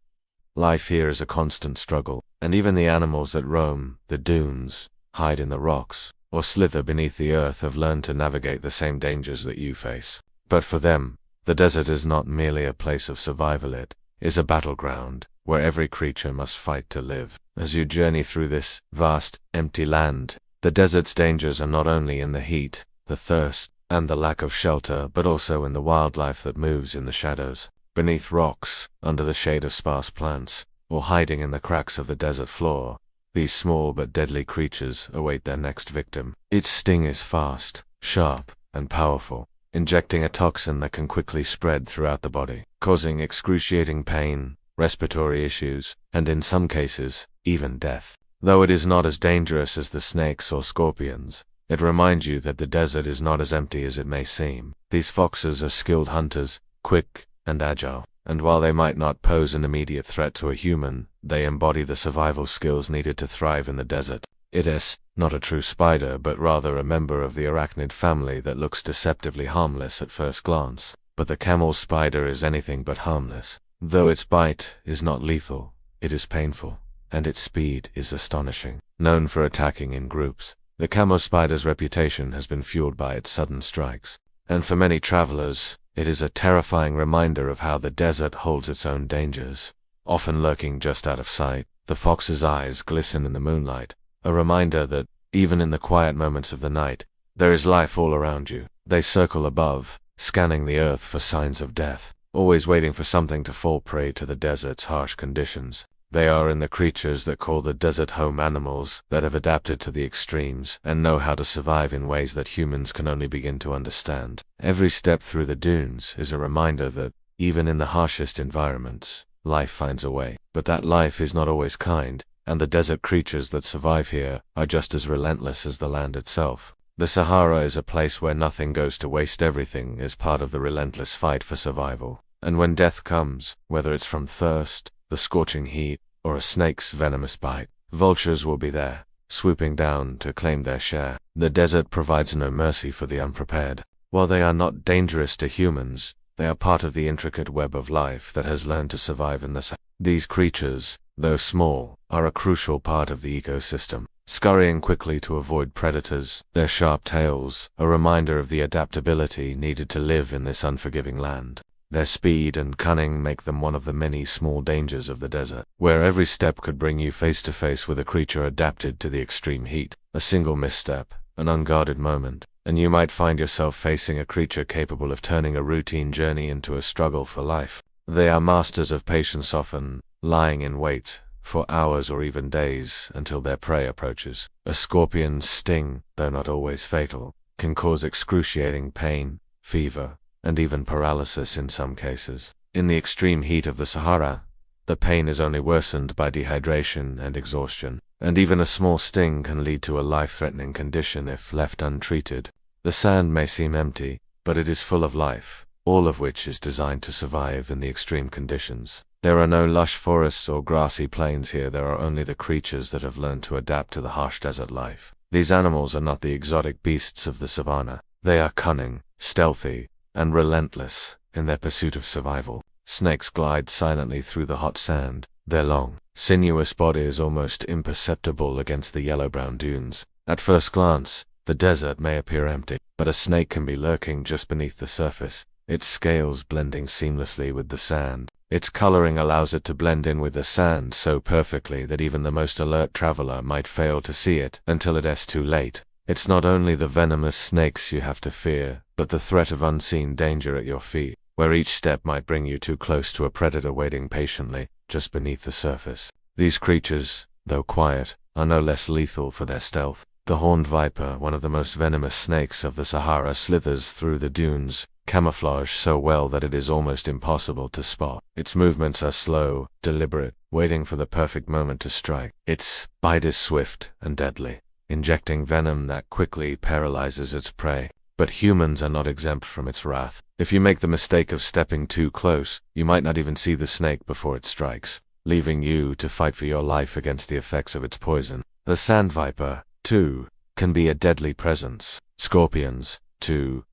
Life here is a constant struggle, and even the animals that roam the dunes, hide in the rocks, or slither beneath the earth have learned to navigate the same dangers that you face. But for them, the desert is not merely a place of survival, it is a battleground where every creature must fight to live. As you journey through this vast, empty land, the desert's dangers are not only in the heat, the thirst, and the lack of shelter, but also in the wildlife that moves in the shadows, beneath rocks, under the shade of sparse plants, or hiding in the cracks of the desert floor. These small but deadly creatures await their next victim. Its sting is fast, sharp, and powerful, injecting a toxin that can quickly spread throughout the body, causing excruciating pain, respiratory issues, and in some cases, even death. Though it is not as dangerous as the snakes or scorpions, it reminds you that the desert is not as empty as it may seem. These foxes are skilled hunters, quick and agile, and while they might not pose an immediate threat to a human, they embody the survival skills needed to thrive in the desert. It is not a true spider, but rather a member of the arachnid family that looks deceptively harmless at first glance. But the camel spider is anything but harmless. Though its bite is not lethal, it is painful, and its speed is astonishing. Known for attacking in groups, the camel spider's reputation has been fueled by its sudden strikes. And for many travelers, it is a terrifying reminder of how the desert holds its own dangers. Often lurking just out of sight, the fox's eyes glisten in the moonlight, a reminder that, even in the quiet moments of the night, there is life all around you. They circle above, scanning the earth for signs of death, always waiting for something to fall prey to the desert's harsh conditions. They are in the creatures that call the desert home, animals that have adapted to the extremes and know how to survive in ways that humans can only begin to understand. Every step through the dunes is a reminder that, even in the harshest environments, life finds a way. But that life is not always kind, and the desert creatures that survive here are just as relentless as the land itself. The Sahara is a place where nothing goes to waste. Everything is part of the relentless fight for survival. And when death comes, whether it's from thirst, the scorching heat, or a snake's venomous bite, vultures will be there, swooping down to claim their share. The desert provides no mercy for the unprepared. While they are not dangerous to humans, they are part of the intricate web of life that has learned to survive in the Sahara. These creatures, though small, are a crucial part of the ecosystem, scurrying quickly to avoid predators. Their sharp tails, a reminder of the adaptability needed to live in this unforgiving land. Their speed and cunning make them one of the many small dangers of the desert, where every step could bring you face to face with a creature adapted to the extreme heat. A single misstep, an unguarded moment, and you might find yourself facing a creature capable of turning a routine journey into a struggle for life. They are masters of patience, often lying in wait for hours or even days until their prey approaches. A scorpion's sting, though not always fatal, can cause excruciating pain, fever, and even paralysis in some cases. In the extreme heat of the Sahara, the pain is only worsened by dehydration and exhaustion, and even a small sting can lead to a life-threatening condition if left untreated. The sand may seem empty, but it is full of life, all of which is designed to survive in the extreme conditions. There are no lush forests or grassy plains here. There are only the creatures that have learned to adapt to the harsh desert life. These animals are not the exotic beasts of the savanna. They are cunning, stealthy, and relentless in their pursuit of survival. Snakes glide silently through the hot sand, their long, sinuous bodies almost imperceptible against the yellow-brown dunes. At first glance, the desert may appear empty, but a snake can be lurking just beneath the surface, its scales blending seamlessly with the sand. Its coloring allows it to blend in with the sand so perfectly that even the most alert traveler might fail to see it until it is too late. It's not only the venomous snakes you have to fear, but the threat of unseen danger at your feet, where each step might bring you too close to a predator waiting patiently just beneath the surface. These creatures, though quiet, are no less lethal for their stealth. The horned viper, one of the most venomous snakes of the Sahara, slithers through the dunes, camouflaged so well that it is almost impossible to spot. Its movements are slow, deliberate, waiting for the perfect moment to strike. Its bite is swift and deadly, injecting venom that quickly paralyzes its prey. But humans are not exempt from its wrath. If you make the mistake of stepping too close, you might not even see the snake before it strikes, leaving you to fight for your life against the effects of its poison. The sand viper, too, can be a deadly presence. Scorpions, too,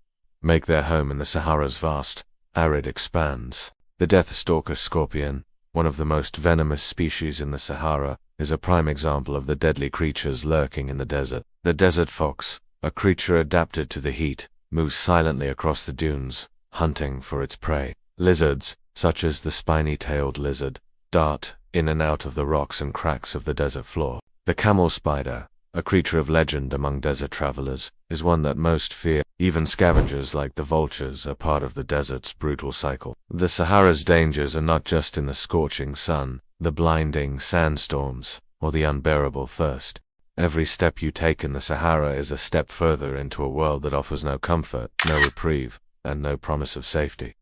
make their home in the Sahara's vast, arid expanse. The deathstalker scorpion, one of the most venomous species in the Sahara, is a prime example of the deadly creatures lurking in the desert. The desert fox, a creature adapted to the heat, moves silently across the dunes, hunting for its prey. Lizards, such as the spiny-tailed lizard, dart in and out of the rocks and cracks of the desert floor. The camel spider, a creature of legend among desert travelers, is one that most fear. Even scavengers like the vultures are part of the desert's brutal cycle. The Sahara's dangers are not just in the scorching sun, the blinding sandstorms, or the unbearable thirst. Every step you take in the Sahara is a step further into a world that offers no comfort, no reprieve, and no promise of safety.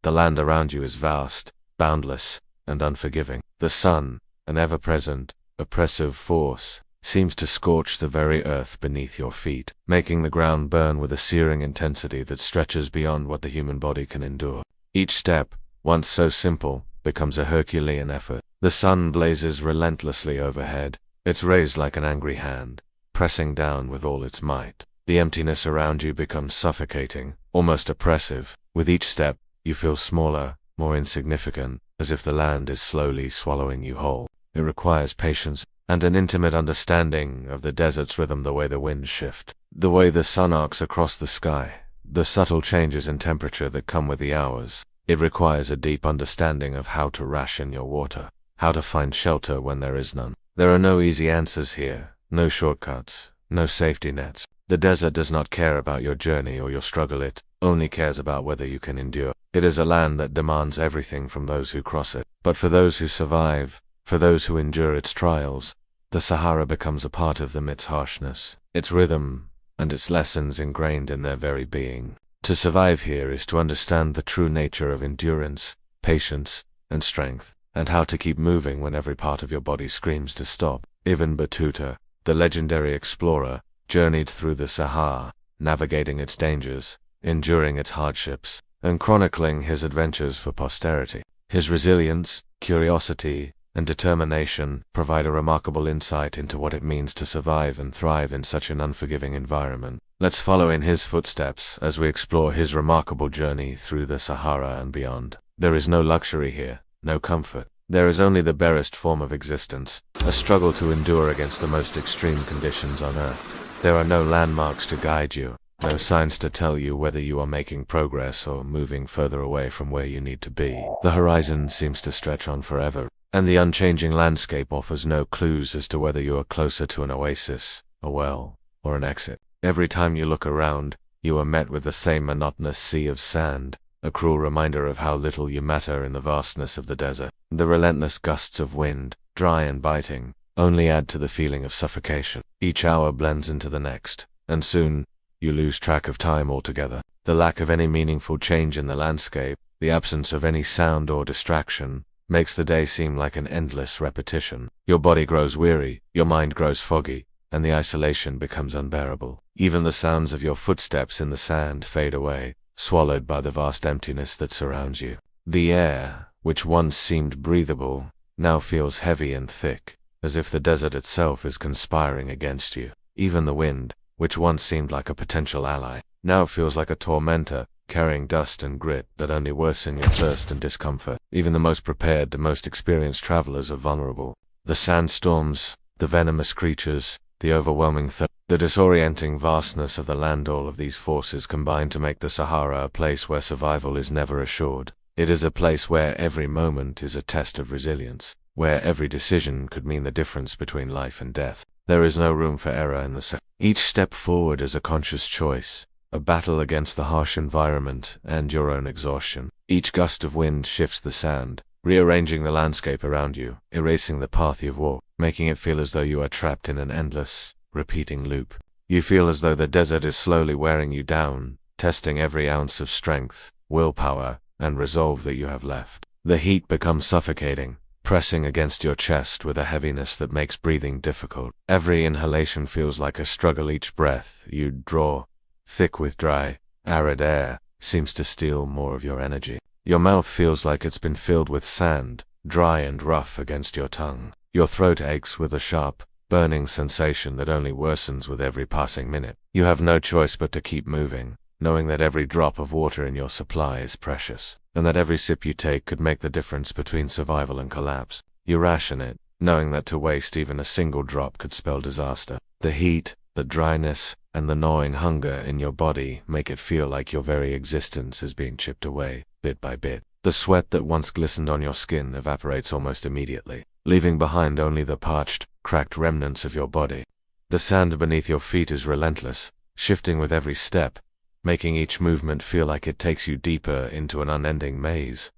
The land around you is vast, boundless, and unforgiving. The sun, an ever-present, oppressive force, seems to scorch the very earth beneath your feet, making the ground burn with a searing intensity that stretches beyond what the human body can endure. Each step, once so simple, becomes a Herculean effort. The sun blazes relentlessly overhead, its rays like an angry hand, pressing down with all its might. The emptiness around you becomes suffocating, almost oppressive. With each step, you feel smaller, more insignificant, as if the land is slowly swallowing you whole. It requires patience and an intimate understanding of the desert's rhythm, the way the winds shift, the way the sun arcs across the sky, the subtle changes in temperature that come with the hours. It requires a deep understanding of how to ration your water, how to find shelter when there is none. There are no easy answers here, no shortcuts, no safety nets. The desert does not care about your journey or your struggle, it only cares about whether you can endure. It is a land that demands everything from those who cross it. But for those who survive, for those who endure its trials, the Sahara becomes a part of them, its harshness, its rhythm, and its lessons ingrained in their very being. To survive here is to understand the true nature of endurance, patience, and strength, and how to keep moving when every part of your body screams to stop. Ibn Battuta, the legendary explorer, journeyed through the Sahara, navigating its dangers, enduring its hardships, and chronicling his adventures for posterity. His resilience, curiosity, and determination provide a remarkable insight into what it means to survive and thrive in such an unforgiving environment. Let's follow in his footsteps as we explore his remarkable journey through the Sahara and beyond. There is no luxury here, no comfort. There is only the barest form of existence, a struggle to endure against the most extreme conditions on Earth. There are no landmarks to guide you, no signs to tell you whether you are making progress or moving further away from where you need to be. The horizon seems to stretch on forever, and the unchanging landscape offers no clues as to whether you are closer to an oasis, a well, or an exit. Every time you look around, you are met with the same monotonous sea of sand, a cruel reminder of how little you matter in the vastness of the desert. The relentless gusts of wind, dry and biting, only add to the feeling of suffocation. Each hour blends into the next, and soon, you lose track of time altogether. The lack of any meaningful change in the landscape, the absence of any sound or distraction, makes the day seem like an endless repetition. Your body grows weary, your mind grows foggy, and the isolation becomes unbearable. Even the sounds of your footsteps in the sand fade away, swallowed by the vast emptiness that surrounds you. The air, which once seemed breathable, now feels heavy and thick, as if the desert itself is conspiring against you. Even the wind, which once seemed like a potential ally, now feels like a tormentor, carrying dust and grit that only worsen your thirst and discomfort. Even the most prepared, the most experienced travelers are vulnerable. The sandstorms, the venomous creatures, the overwhelming thirst, the disorienting vastness of the land, all of these forces combine to make the Sahara a place where survival is never assured. It is a place where every moment is a test of resilience, where every decision could mean the difference between life and death. There is no room for error in the Sahara. Each step forward is a conscious choice, a battle against the harsh environment and your own exhaustion. Each gust of wind shifts the sand, rearranging the landscape around you, erasing the path you've walked, making it feel as though you are trapped in an endless, repeating loop. You feel as though the desert is slowly wearing you down, testing every ounce of strength, willpower, and resolve that you have left. The heat becomes suffocating, pressing against your chest with a heaviness that makes breathing difficult. Every inhalation feels like a struggle. Each breath you draw, thick with dry, arid air, seems to steal more of your energy. Your mouth feels like it's been filled with sand, dry and rough against your tongue. Your throat aches with a sharp, burning sensation that only worsens with every passing minute. You have no choice but to keep moving, knowing that every drop of water in your supply is precious, and that every sip you take could make the difference between survival and collapse. You ration it, knowing that to waste even a single drop could spell disaster. The heat, the dryness, and the gnawing hunger in your body make it feel like your very existence is being chipped away, bit by bit. The sweat that once glistened on your skin evaporates almost immediately, leaving behind only the parched, cracked remnants of your body. The sand beneath your feet is relentless, shifting with every step, making each movement feel like it takes you deeper into an unending maze.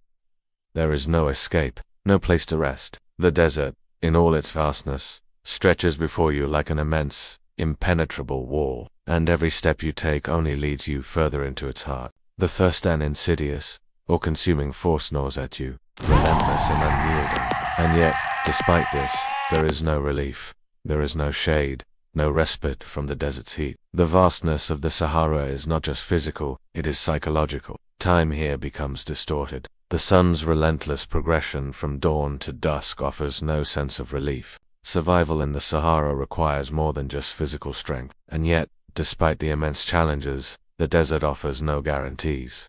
There is no escape, no place to rest. The desert, in all its vastness, stretches before you like an immense, impenetrable wall, and every step you take only leads you further into its heart. The thirst and insidious, or consuming force gnaws at you, relentless and unyielding. And yet, despite this, there is no relief. There is no shade, no respite from the desert's heat. The vastness of the Sahara is not just physical, it is psychological. Time here becomes distorted. The sun's relentless progression from dawn to dusk offers no sense of relief. Survival in the Sahara requires more than just physical strength. And yet, despite the immense challenges, the desert offers no guarantees.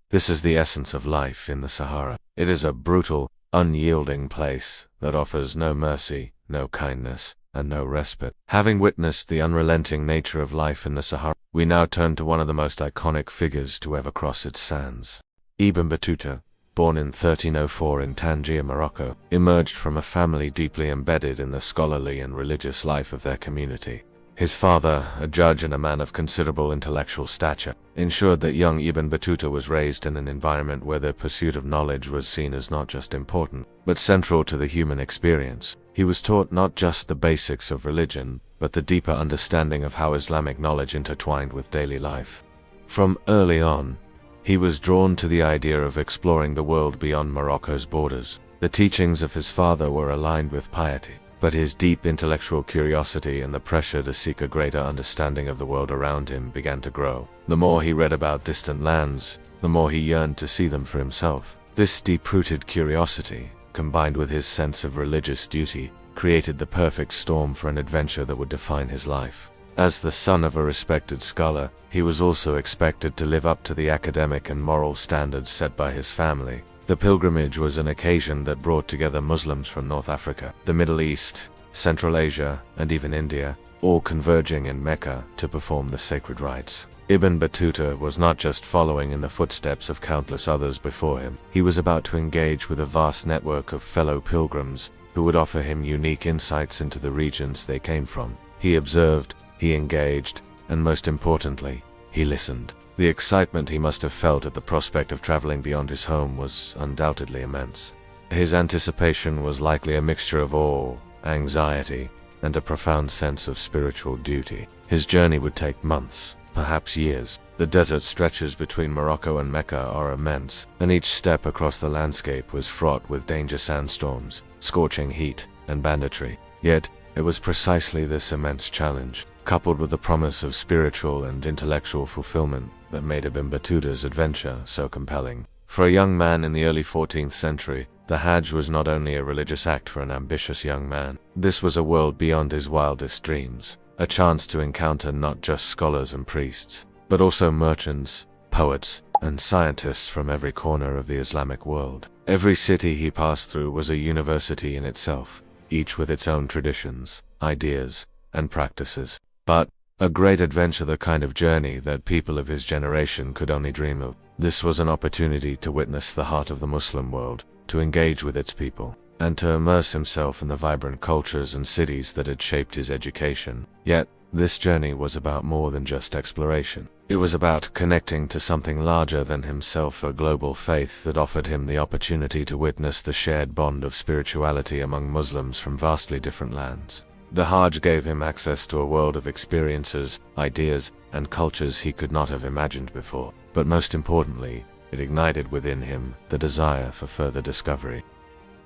This is the essence of life in the Sahara. It is a brutal, unyielding place that offers no mercy, no kindness, and no respite. Having witnessed the unrelenting nature of life in the Sahara, we now turn to one of the most iconic figures to ever cross its sands. Ibn Battuta, born in 1304 in Tangier, Morocco, emerged from a family deeply embedded in the scholarly and religious life of their community. His father, a judge and a man of considerable intellectual stature, ensured that young Ibn Battuta was raised in an environment where the pursuit of knowledge was seen as not just important, but central to the human experience. He was taught not just the basics of religion, but the deeper understanding of how Islamic knowledge intertwined with daily life. From early on, he was drawn to the idea of exploring the world beyond Morocco's borders. The teachings of his father were aligned with piety, but his deep intellectual curiosity and the pressure to seek a greater understanding of the world around him began to grow. The more he read about distant lands, the more he yearned to see them for himself. This deep-rooted curiosity, combined with his sense of religious duty, created the perfect storm for an adventure that would define his life. As the son of a respected scholar, he was also expected to live up to the academic and moral standards set by his family. The pilgrimage was an occasion that brought together Muslims from North Africa, the Middle East, Central Asia, and even India, all converging in Mecca to perform the sacred rites. Ibn Battuta was not just following in the footsteps of countless others before him. He was about to engage with a vast network of fellow pilgrims who would offer him unique insights into the regions they came from. He observed, he engaged, and most importantly, he listened. The excitement he must have felt at the prospect of traveling beyond his home was undoubtedly immense. His anticipation was likely a mixture of awe, anxiety, and a profound sense of spiritual duty. His journey would take months, perhaps years. The desert stretches between Morocco and Mecca are immense, and each step across the landscape was fraught with dangerous sandstorms, scorching heat, and banditry. Yet, it was precisely this immense challenge, coupled with the promise of spiritual and intellectual fulfillment, that made Ibn Battuta's adventure so compelling. For a young man in the early 14th century, the Hajj was not only a religious act for an ambitious young man. This was a world beyond his wildest dreams, a chance to encounter not just scholars and priests, but also merchants, poets, and scientists from every corner of the Islamic world. Every city he passed through was a university in itself, each with its own traditions, ideas, and practices. But a great adventure, the kind of journey that people of his generation could only dream of. This was an opportunity to witness the heart of the Muslim world, to engage with its people. and to immerse himself in the vibrant cultures and cities that had shaped his education. Yet, this journey was about more than just exploration. It was about connecting to something larger than himself, a global faith that offered him the opportunity to witness the shared bond of spirituality among Muslims from vastly different lands. The Hajj gave him access to a world of experiences, ideas, and cultures he could not have imagined before. But most importantly, it ignited within him the desire for further discovery,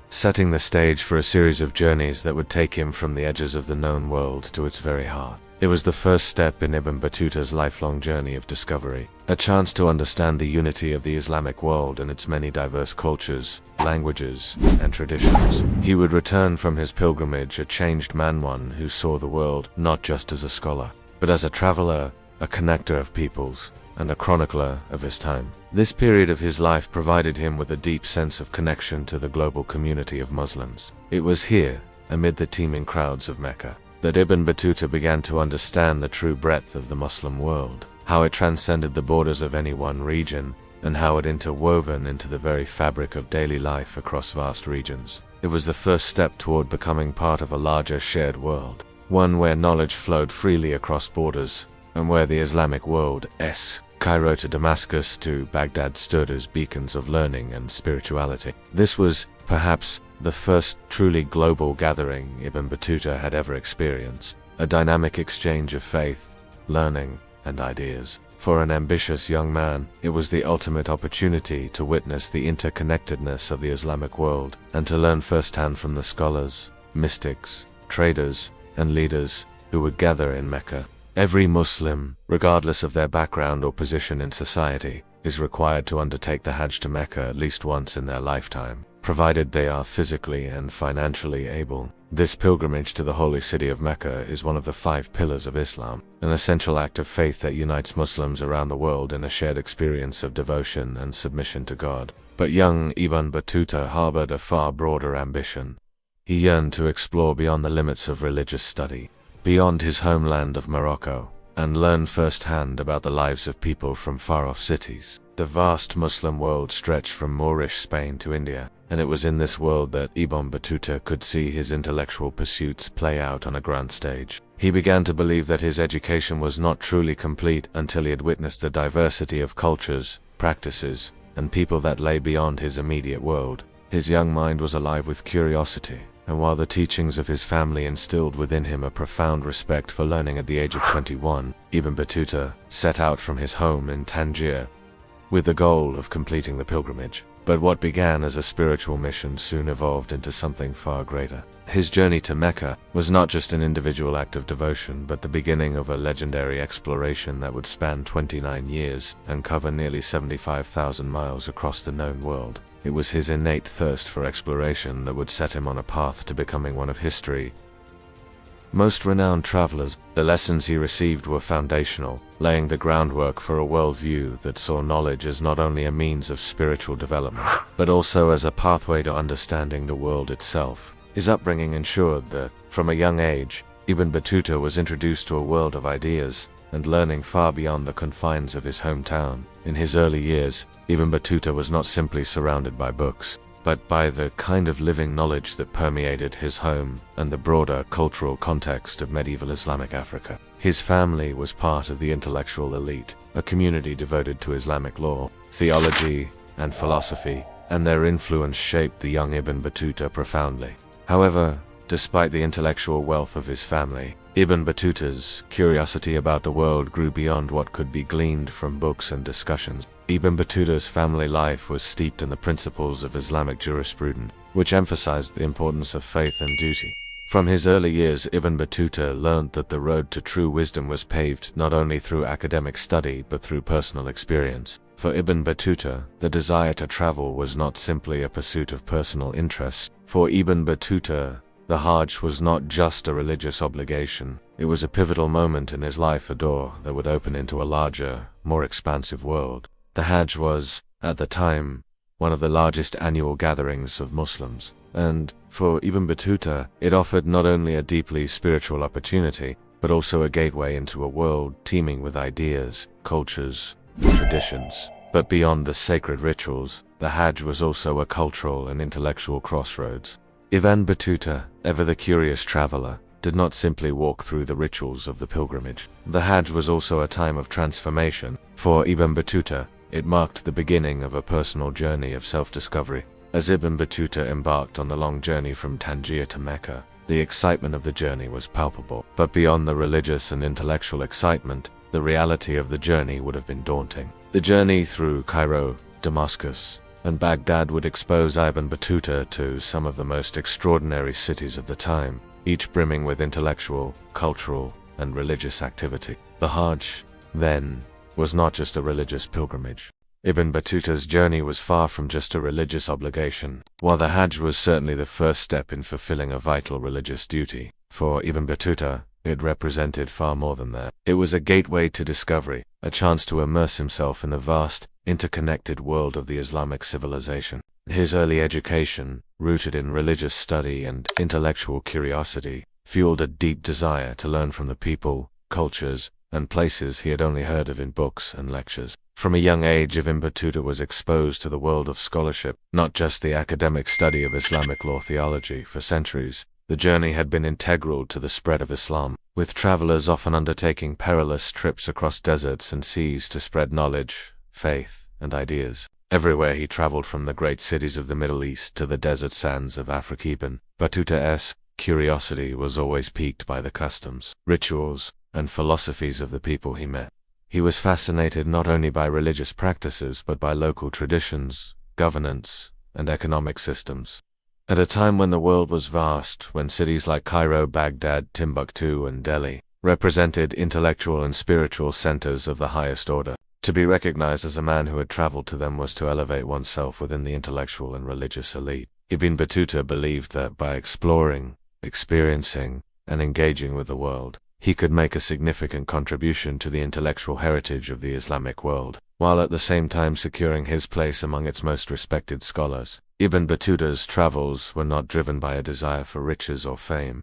setting the stage for a series of journeys that would take him from the edges of the known world to its very heart. It was the first step in Ibn Battuta's lifelong journey of discovery, a chance to understand the unity of the Islamic world and its many diverse cultures, languages, and traditions. He would return from his pilgrimage a changed man, one who saw the world not just as a scholar, but as a traveler, a connector of peoples, and a chronicler of his time. This period of his life provided him with a deep sense of connection to the global community of Muslims. It was here, amid the teeming crowds of Mecca, that Ibn Battuta began to understand the true breadth of the Muslim world, how it transcended the borders of any one region, and how it interwoven into the very fabric of daily life across vast regions. It was the first step toward becoming part of a larger shared world, one where knowledge flowed freely across borders, and where the Islamic world's Cairo to Damascus to Baghdad stood as beacons of learning and spirituality. This was, perhaps, the first truly global gathering Ibn Battuta had ever experienced, a dynamic exchange of faith, learning, and ideas. For an ambitious young man, it was the ultimate opportunity to witness the interconnectedness of the Islamic world and to learn firsthand from the scholars, mystics, traders, and leaders who would gather in Mecca. Every Muslim, regardless of their background or position in society, is required to undertake the Hajj to Mecca at least once in their lifetime, provided they are physically and financially able. This pilgrimage to the holy city of Mecca is one of the 5 pillars of Islam, an essential act of faith that unites Muslims around the world in a shared experience of devotion and submission to God. But young Ibn Battuta harbored a far broader ambition. He yearned to explore beyond the limits of religious study, beyond his homeland of Morocco, and learn firsthand about the lives of people from far-off cities. The vast Muslim world stretched from Moorish Spain to India, and it was in this world that Ibn Battuta could see his intellectual pursuits play out on a grand stage. He began to believe that his education was not truly complete until he had witnessed the diversity of cultures, practices, and people that lay beyond his immediate world. His young mind was alive with curiosity, and while the teachings of his family instilled within him a profound respect for learning at the age of 21, Ibn Battuta set out from his home in Tangier with the goal of completing the pilgrimage. But what began as a spiritual mission soon evolved into something far greater. His journey to Mecca was not just an individual act of devotion, but the beginning of a legendary exploration that would span 29 years and cover nearly 75,000 miles across the known world. It was his innate thirst for exploration that would set him on a path to becoming one of history's most renowned travelers. The lessons he received were foundational, laying the groundwork for a worldview that saw knowledge as not only a means of spiritual development, but also as a pathway to understanding the world itself. His upbringing ensured that, from a young age, Ibn Battuta was introduced to a world of ideas and learning far beyond the confines of his hometown. In his early years, Ibn Battuta was not simply surrounded by books, but by the kind of living knowledge that permeated his home and the broader cultural context of medieval Islamic Africa. His family was part of the intellectual elite, a community devoted to Islamic law, theology, and philosophy, and their influence shaped the young Ibn Battuta profoundly. However, despite the intellectual wealth of his family, Ibn Battuta's curiosity about the world grew beyond what could be gleaned from books and discussions. Ibn Battuta's family life was steeped in the principles of Islamic jurisprudence, which emphasized the importance of faith and duty. From his early years, Ibn Battuta learned that the road to true wisdom was paved not only through academic study but through personal experience. For Ibn Battuta, the desire to travel was not simply a pursuit of personal interest. For Ibn Battuta, the Hajj was not just a religious obligation. It was a pivotal moment in his life, a door that would open into a larger, more expansive world. The Hajj was, at the time, one of the largest annual gatherings of Muslims, and, for Ibn Battuta, it offered not only a deeply spiritual opportunity, but also a gateway into a world teeming with ideas, cultures, and traditions. But beyond the sacred rituals, the Hajj was also a cultural and intellectual crossroads. Ibn Battuta, ever the curious traveler, did not simply walk through the rituals of the pilgrimage. The Hajj was also a time of transformation. For Ibn Battuta, it marked the beginning of a personal journey of self-discovery. As Ibn Battuta embarked on the long journey from Tangier to Mecca, the excitement of the journey was palpable. But beyond the religious and intellectual excitement, the reality of the journey would have been daunting. The journey through Cairo, Damascus, and Baghdad would expose Ibn Battuta to some of the most extraordinary cities of the time, each brimming with intellectual, cultural, and religious activity. The Hajj, then, was not just a religious pilgrimage. Ibn Battuta's journey was far from just a religious obligation. While the Hajj was certainly the first step in fulfilling a vital religious duty, for Ibn Battuta, it represented far more than that. It was a gateway to discovery, a chance to immerse himself in the vast, interconnected world of the Islamic civilization. His early education, rooted in religious study and intellectual curiosity, fueled a deep desire to learn from the people, cultures, and places he had only heard of in books and lectures. From a young age, Ibn Battuta was exposed to the world of scholarship, not just the academic study of Islamic law theology. For centuries, the journey had been integral to the spread of Islam, with travelers often undertaking perilous trips across deserts and seas to spread knowledge, faith, and ideas. Everywhere he traveled, from the great cities of the Middle East to the desert sands of Africa, Ibn Battuta's curiosity was always piqued by the customs, rituals, and philosophies of the people he met. He was fascinated not only by religious practices but by local traditions, governance, and economic systems. At a time when the world was vast, when cities like Cairo, Baghdad, Timbuktu, and Delhi represented intellectual and spiritual centers of the highest order, to be recognized as a man who had traveled to them was to elevate oneself within the intellectual and religious elite. Ibn Battuta believed that by exploring, experiencing, and engaging with the world, he could make a significant contribution to the intellectual heritage of the Islamic world, while at the same time securing his place among its most respected scholars. Ibn Battuta's travels were not driven by a desire for riches or fame,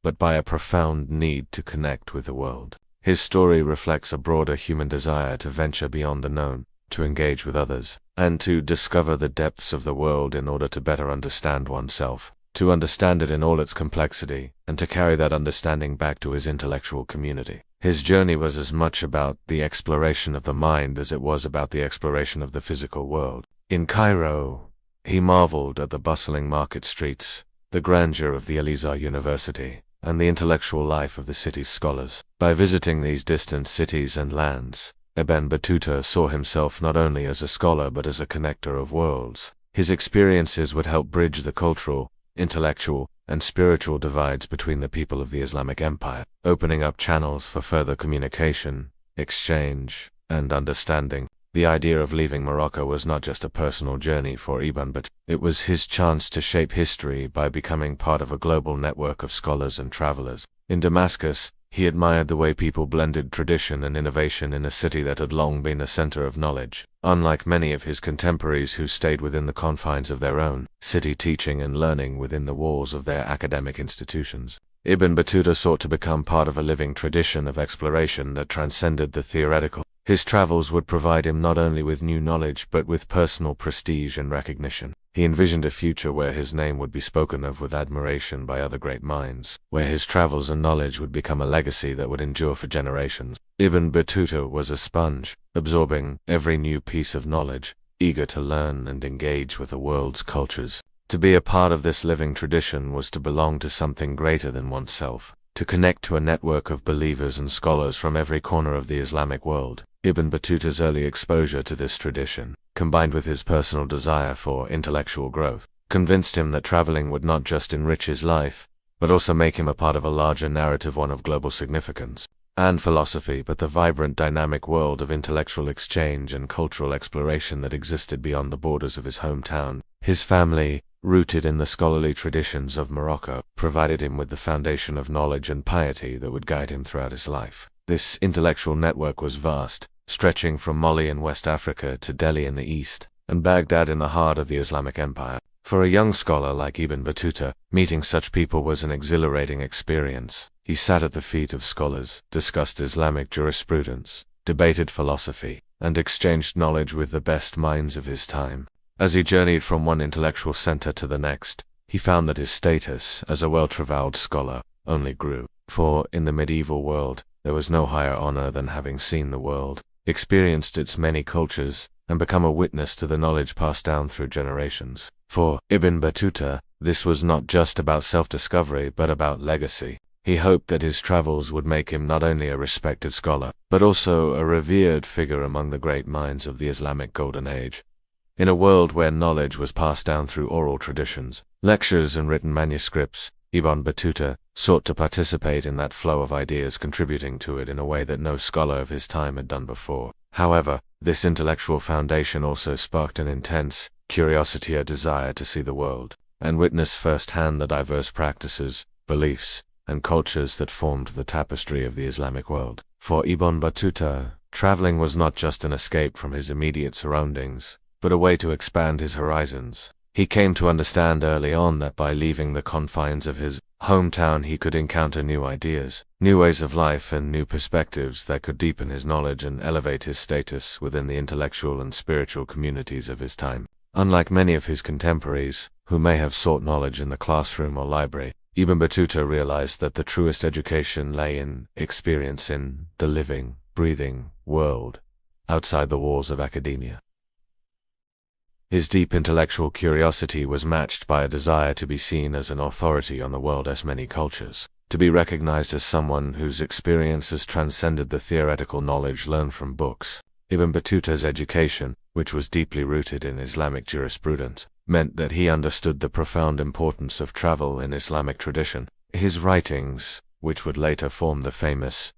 but by a profound need to connect with the world. His story reflects a broader human desire to venture beyond the known, to engage with others, and to discover the depths of the world in order to better understand oneself, to understand it in all its complexity, and to carry that understanding back to his intellectual community. His journey was as much about the exploration of the mind as it was about the exploration of the physical world. In Cairo, he marveled at the bustling market streets, the grandeur of the Al-Azhar University, and the intellectual life of the city's scholars. By visiting these distant cities and lands, Ibn Battuta saw himself not only as a scholar but as a connector of worlds. His experiences would help bridge the cultural, intellectual, and spiritual divides between the people of the Islamic Empire, opening up channels for further communication, exchange, and understanding. The idea of leaving Morocco was not just a personal journey for Ibn Battuta, it was his chance to shape history by becoming part of a global network of scholars and travelers. In Damascus, he admired the way people blended tradition and innovation in a city that had long been a center of knowledge. Unlike many of his contemporaries who stayed within the confines of their own city, teaching and learning within the walls of their academic institutions, Ibn Battuta sought to become part of a living tradition of exploration that transcended the theoretical. His travels would provide him not only with new knowledge but with personal prestige and recognition. He envisioned a future where his name would be spoken of with admiration by other great minds, where his travels and knowledge would become a legacy that would endure for generations. Ibn Battuta was a sponge, absorbing every new piece of knowledge, eager to learn and engage with the world's cultures. To be a part of this living tradition was to belong to something greater than oneself, to connect to a network of believers and scholars from every corner of the Islamic world. Ibn Battuta's early exposure to this tradition, combined with his personal desire for intellectual growth, convinced him that traveling would not just enrich his life, but also make him a part of a larger narrative, one of global significance and philosophy, but the vibrant, dynamic world of intellectual exchange and cultural exploration that existed beyond the borders of his hometown. His family, rooted in the scholarly traditions of Morocco, provided him with the foundation of knowledge and piety that would guide him throughout his life. This intellectual network was vast, stretching from Mali in West Africa to Delhi in the east, and Baghdad in the heart of the Islamic Empire. For a young scholar like Ibn Battuta, meeting such people was an exhilarating experience. He sat at the feet of scholars, discussed Islamic jurisprudence, debated philosophy, and exchanged knowledge with the best minds of his time. As he journeyed from one intellectual center to the next, he found that his status as a well-traveled scholar only grew. For in the medieval world, there was no higher honor than having seen the world, experienced its many cultures, and become a witness to the knowledge passed down through generations. For Ibn Battuta, this was not just about self-discovery, but about legacy. He hoped that his travels would make him not only a respected scholar, but also a revered figure among the great minds of the Islamic Golden Age. In a world where knowledge was passed down through oral traditions, lectures and written manuscripts, Ibn Battuta sought to participate in that flow of ideas, contributing to it in a way that no scholar of his time had done before. However, this intellectual foundation also sparked an intense curiosity, a desire to see the world, and witness firsthand the diverse practices, beliefs, and cultures that formed the tapestry of the Islamic world. For Ibn Battuta, traveling was not just an escape from his immediate surroundings, but a way to expand his horizons. He came to understand early on that by leaving the confines of his hometown he could encounter new ideas, new ways of life, and new perspectives that could deepen his knowledge and elevate his status within the intellectual and spiritual communities of his time. Unlike many of his contemporaries, who may have sought knowledge in the classroom or library, Ibn Battuta realized that the truest education lay in experience in the living, breathing world outside the walls of academia. His deep intellectual curiosity was matched by a desire to be seen as an authority on the world's many cultures, to be recognized as someone whose experiences transcended the theoretical knowledge learned from books. Ibn Battuta's education, which was deeply rooted in Islamic jurisprudence, meant that he understood the profound importance of travel in Islamic tradition. His writings, which would later form the famous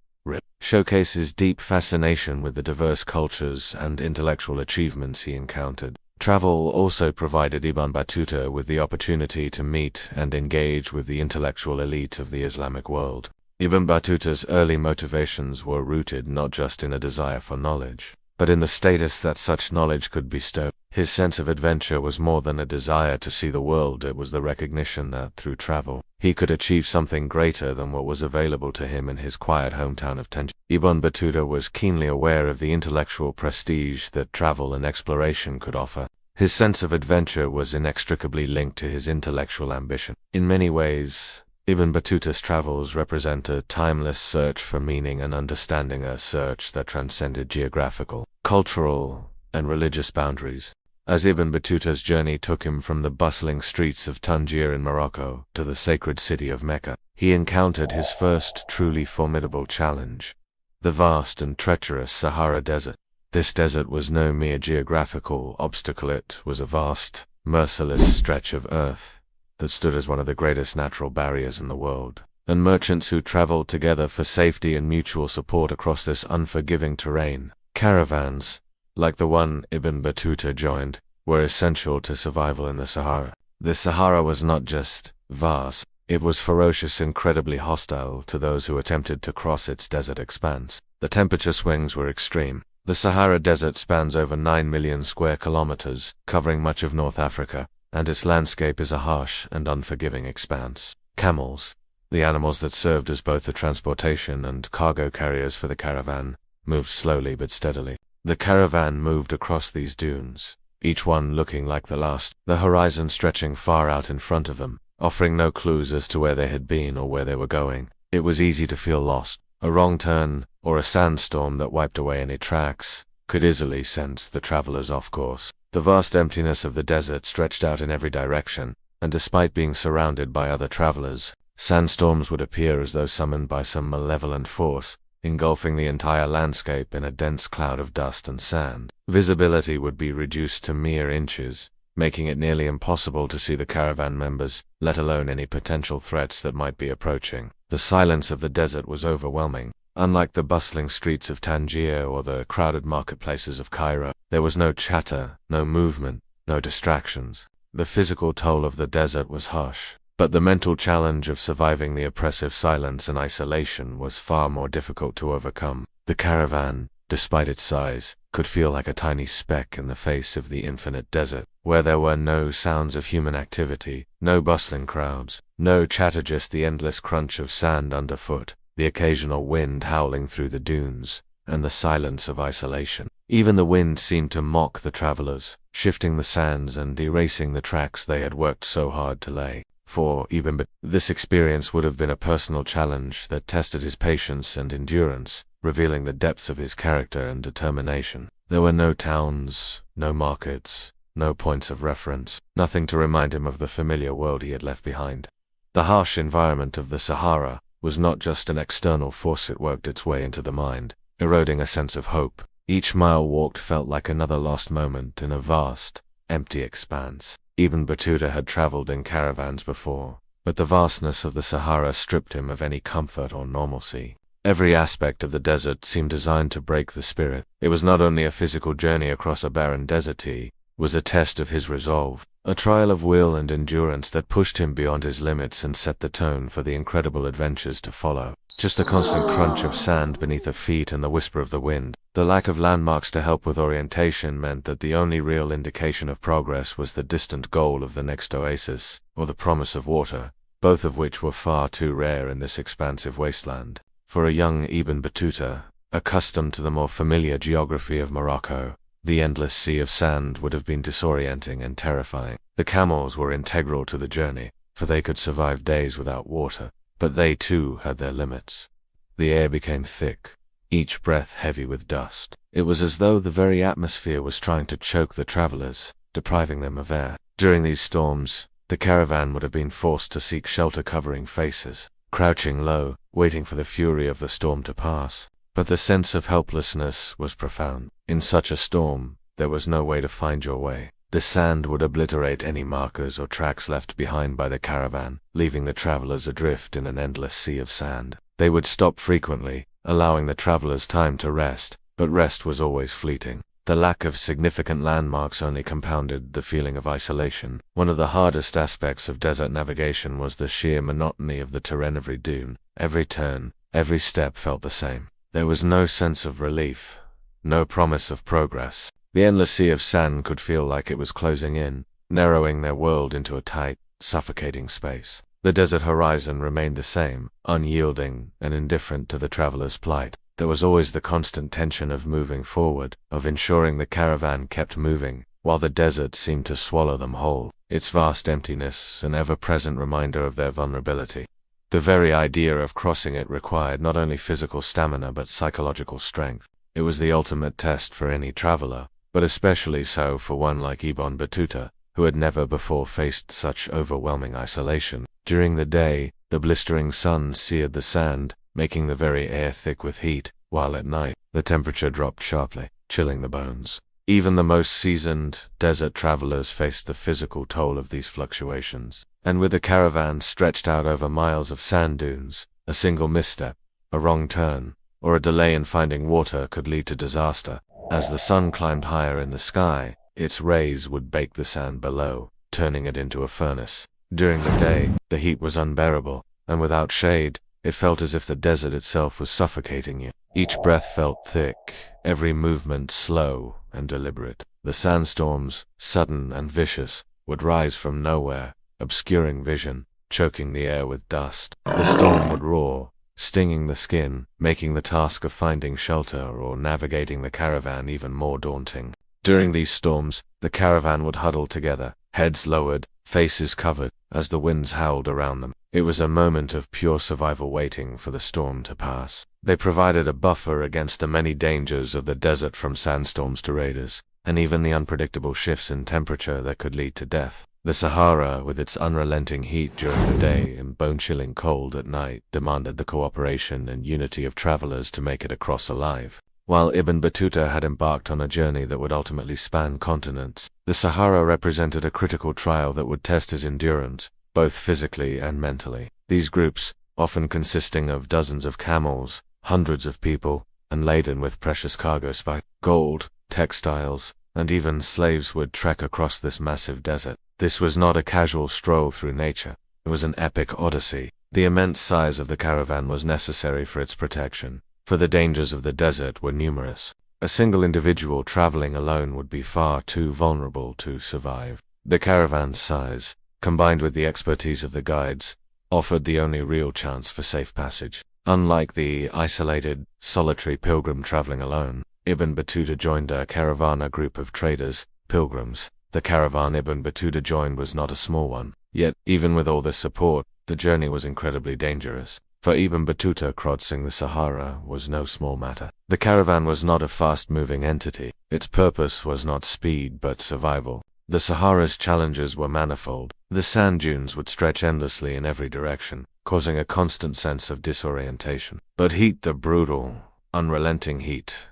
showcase his deep fascination with the diverse cultures and intellectual achievements he encountered. Travel also provided Ibn Battuta with the opportunity to meet and engage with the intellectual elite of the Islamic world. Ibn Battuta's early motivations were rooted not just in a desire for knowledge, but in the status that such knowledge could bestow. His sense of adventure was more than a desire to see the world, it was the recognition that through travel, he could achieve something greater than what was available to him in his quiet hometown of Tangier. Ibn Battuta was keenly aware of the intellectual prestige that travel and exploration could offer. His sense of adventure was inextricably linked to his intellectual ambition. In many ways, Ibn Battuta's travels represent a timeless search for meaning and understanding, a search that transcended geographical, cultural, and religious boundaries. As Ibn Battuta's journey took him from the bustling streets of Tangier in Morocco to the sacred city of Mecca, he encountered his first truly formidable challenge: the vast and treacherous Sahara Desert. This desert was no mere geographical obstacle, it was a vast, merciless stretch of earth that stood as one of the greatest natural barriers in the world, and merchants who traveled together for safety and mutual support across this unforgiving terrain. Caravans, like the one Ibn Battuta joined, were essential to survival in the Sahara. The Sahara was not just vast, it was ferocious, incredibly hostile to those who attempted to cross its desert expanse. The temperature swings were extreme. The Sahara Desert spans over 9 million square kilometers, covering much of North Africa, and its landscape is a harsh and unforgiving expanse. Camels, the animals that served as both the transportation and cargo carriers for the caravan, moved slowly but steadily. The caravan moved across these dunes, each one looking like the last, the horizon stretching far out in front of them, offering no clues as to where they had been or where they were going. It was easy to feel lost. A wrong turn, or a sandstorm that wiped away any tracks, could easily send the travelers off course. The vast emptiness of the desert stretched out in every direction, and despite being surrounded by other travelers, sandstorms would appear as though summoned by some malevolent force, engulfing the entire landscape in a dense cloud of dust and sand. Visibility would be reduced to mere inches, making it nearly impossible to see the caravan members, let alone any potential threats that might be approaching. The silence of the desert was overwhelming. Unlike the bustling streets of Tangier or the crowded marketplaces of Cairo, there was no chatter, no movement, no distractions. The physical toll of the desert was harsh, but the mental challenge of surviving the oppressive silence and isolation was far more difficult to overcome. The caravan, despite its size, could feel like a tiny speck in the face of the infinite desert, where there were no sounds of human activity, no bustling crowds, no chatter, just the endless crunch of sand underfoot, the occasional wind howling through the dunes, and the silence of isolation. Even the wind seemed to mock the travelers, shifting the sands and erasing the tracks they had worked so hard to lay. For Ibn this experience would have been a personal challenge that tested his patience and endurance, revealing the depths of his character and determination. There were no towns, no markets, no points of reference, nothing to remind him of the familiar world he had left behind. The harsh environment of the Sahara was not just an external force, it worked its way into the mind, eroding a sense of hope. Each mile walked felt like another lost moment in a vast, empty expanse. Ibn Battuta had traveled in caravans before, but the vastness of the Sahara stripped him of any comfort or normalcy. Every aspect of the desert seemed designed to break the spirit. It was not only a physical journey across a barren desert, it was a test of his resolve, a trial of will and endurance that pushed him beyond his limits and set the tone for the incredible adventures to follow. Just a constant crunch of sand beneath her feet and the whisper of the wind. The lack of landmarks to help with orientation meant that the only real indication of progress was the distant goal of the next oasis, or the promise of water, both of which were far too rare in this expansive wasteland. For a young Ibn Battuta, accustomed to the more familiar geography of Morocco, the endless sea of sand would have been disorienting and terrifying. The camels were integral to the journey, for they could survive days without water, but they too had their limits. The air became thick, each breath heavy with dust. It was as though the very atmosphere was trying to choke the travelers, depriving them of air. During these storms, the caravan would have been forced to seek shelter covering faces, crouching low, waiting for the fury of the storm to pass. But the sense of helplessness was profound. In such a storm, there was no way to find your way. The sand would obliterate any markers or tracks left behind by the caravan, leaving the travelers adrift in an endless sea of sand. They would stop frequently, allowing the travelers time to rest, but rest was always fleeting. The lack of significant landmarks only compounded the feeling of isolation. One of the hardest aspects of desert navigation was the sheer monotony of the terrain. Every dune, every turn, every step felt the same. There was no sense of relief, no promise of progress. The endless sea of sand could feel like it was closing in, narrowing their world into a tight, suffocating space. The desert horizon remained the same, unyielding and indifferent to the traveler's plight. There was always the constant tension of moving forward, of ensuring the caravan kept moving, while the desert seemed to swallow them whole, its vast emptiness an ever-present reminder of their vulnerability. The very idea of crossing it required not only physical stamina but psychological strength. It was the ultimate test for any traveler, but especially so for one like Ibn Battuta, who had never before faced such overwhelming isolation. During the day, the blistering sun seared the sand, making the very air thick with heat, while at night, the temperature dropped sharply, chilling the bones. Even the most seasoned desert travelers faced the physical toll of these fluctuations. And with the caravan stretched out over miles of sand dunes, a single misstep, a wrong turn, or a delay in finding water could lead to disaster. As the sun climbed higher in the sky, its rays would bake the sand below, turning it into a furnace. During the day, the heat was unbearable, and without shade, it felt as if the desert itself was suffocating you. Each breath felt thick, every movement slow and deliberate. The sandstorms, sudden and vicious, would rise from nowhere, obscuring vision, choking the air with dust. The storm would roar, stinging the skin, making the task of finding shelter or navigating the caravan even more daunting. During these storms, the caravan would huddle together, heads lowered, faces covered, as the winds howled around them. It was a moment of pure survival waiting for the storm to pass. They provided a buffer against the many dangers of the desert, from sandstorms to raiders, and even the unpredictable shifts in temperature that could lead to death. The Sahara, with its unrelenting heat during the day and bone-chilling cold at night, demanded the cooperation and unity of travelers to make it across alive. While Ibn Battuta had embarked on a journey that would ultimately span continents, the Sahara represented a critical trial that would test his endurance, both physically and mentally. These groups, often consisting of dozens of camels, hundreds of people, and laden with precious cargo spices, gold, textiles, and even slaves, would trek across this massive desert. This was not a casual stroll through nature. It was an epic odyssey. The immense size of the caravan was necessary for its protection, for the dangers of the desert were numerous. A single individual traveling alone would be far too vulnerable to survive. The caravan's size, combined with the expertise of the guides, offered the only real chance for safe passage. Unlike the isolated, solitary pilgrim traveling alone, Ibn Battuta joined a caravana group of traders, pilgrims. The caravan Ibn Battuta joined was not a small one. Yet, even with all this support, the journey was incredibly dangerous. For Ibn Battuta, crossing the Sahara was no small matter. The caravan was not a fast-moving entity. Its purpose was not speed but survival. The Sahara's challenges were manifold. The sand dunes would stretch endlessly in every direction, causing a constant sense of disorientation. But heat, the brutal, unrelenting heat,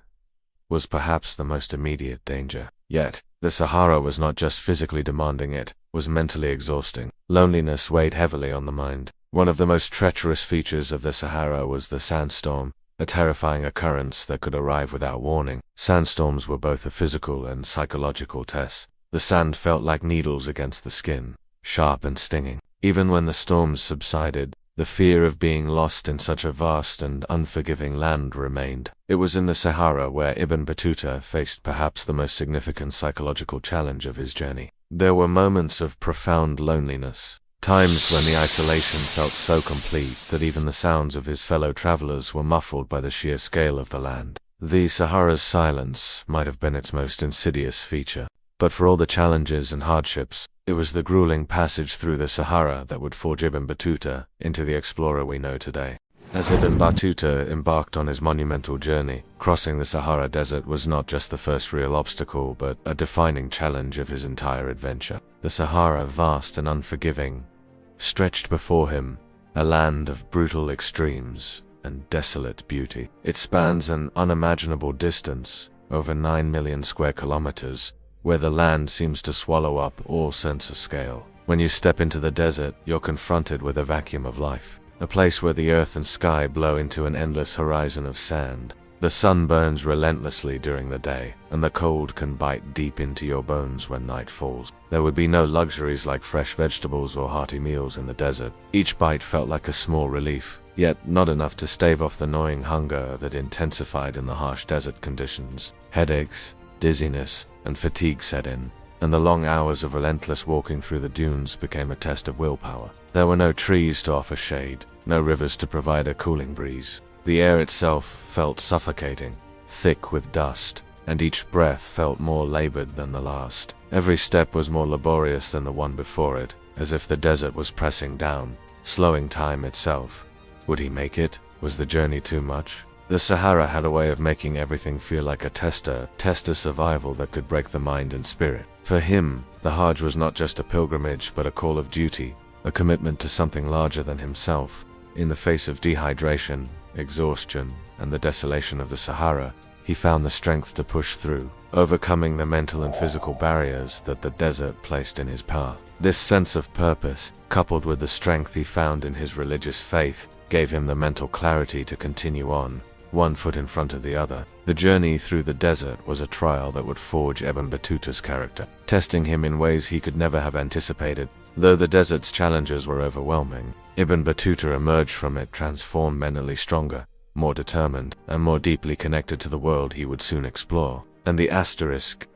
was perhaps the most immediate danger. Yet, the Sahara was not just physically demanding, it was mentally exhausting. Loneliness weighed heavily on the mind. One of the most treacherous features of the Sahara was the sandstorm, a terrifying occurrence that could arrive without warning. Sandstorms were both a physical and psychological test. The sand felt like needles against the skin, sharp and stinging. Even when the storms subsided, the fear of being lost in such a vast and unforgiving land remained. It was in the Sahara where Ibn Battuta faced perhaps the most significant psychological challenge of his journey. There were moments of profound loneliness, times when the isolation felt so complete that even the sounds of his fellow travelers were muffled by the sheer scale of the land. The Sahara's silence might have been its most insidious feature, but for all the challenges and hardships, it was the grueling passage through the Sahara that would forge Ibn Battuta into the explorer we know today. As Ibn Battuta embarked on his monumental journey, crossing the Sahara Desert was not just the first real obstacle, but a defining challenge of his entire adventure. The Sahara, vast and unforgiving, stretched before him, a land of brutal extremes and desolate beauty. It spans an unimaginable distance, over 9 million square kilometers, where the land seems to swallow up all sense of scale. When you step into the desert, you're confronted with a vacuum of life, a place where the earth and sky blow into an endless horizon of sand. The sun burns relentlessly during the day, and the cold can bite deep into your bones when night falls. There would be no luxuries like fresh vegetables or hearty meals in the desert. Each bite felt like a small relief, yet not enough to stave off the gnawing hunger that intensified in the harsh desert conditions. Headaches, dizziness, and fatigue set in, and the long hours of relentless walking through the dunes became a test of willpower. There were no trees to offer shade, no rivers to provide a cooling breeze. The air itself felt suffocating, thick with dust, and each breath felt more labored than the last. Every step was more laborious than the one before it, as if the desert was pressing down, slowing time itself. Would he make it? Was the journey too much? The Sahara had a way of making everything feel like a test of survival that could break the mind and spirit. For him, the Hajj was not just a pilgrimage but a call of duty, a commitment to something larger than himself. In the face of dehydration, exhaustion, and the desolation of the Sahara, he found the strength to push through, overcoming the mental and physical barriers that the desert placed in his path. This sense of purpose, coupled with the strength he found in his religious faith, gave him the mental clarity to continue on, one foot in front of the other. The journey through the desert was a trial that would forge Ibn Battuta's character, testing him in ways he could never have anticipated. Though the desert's challenges were overwhelming, Ibn Battuta emerged from it transformed, mentally stronger, more determined, and more deeply connected to the world he would soon explore. And the asterisk,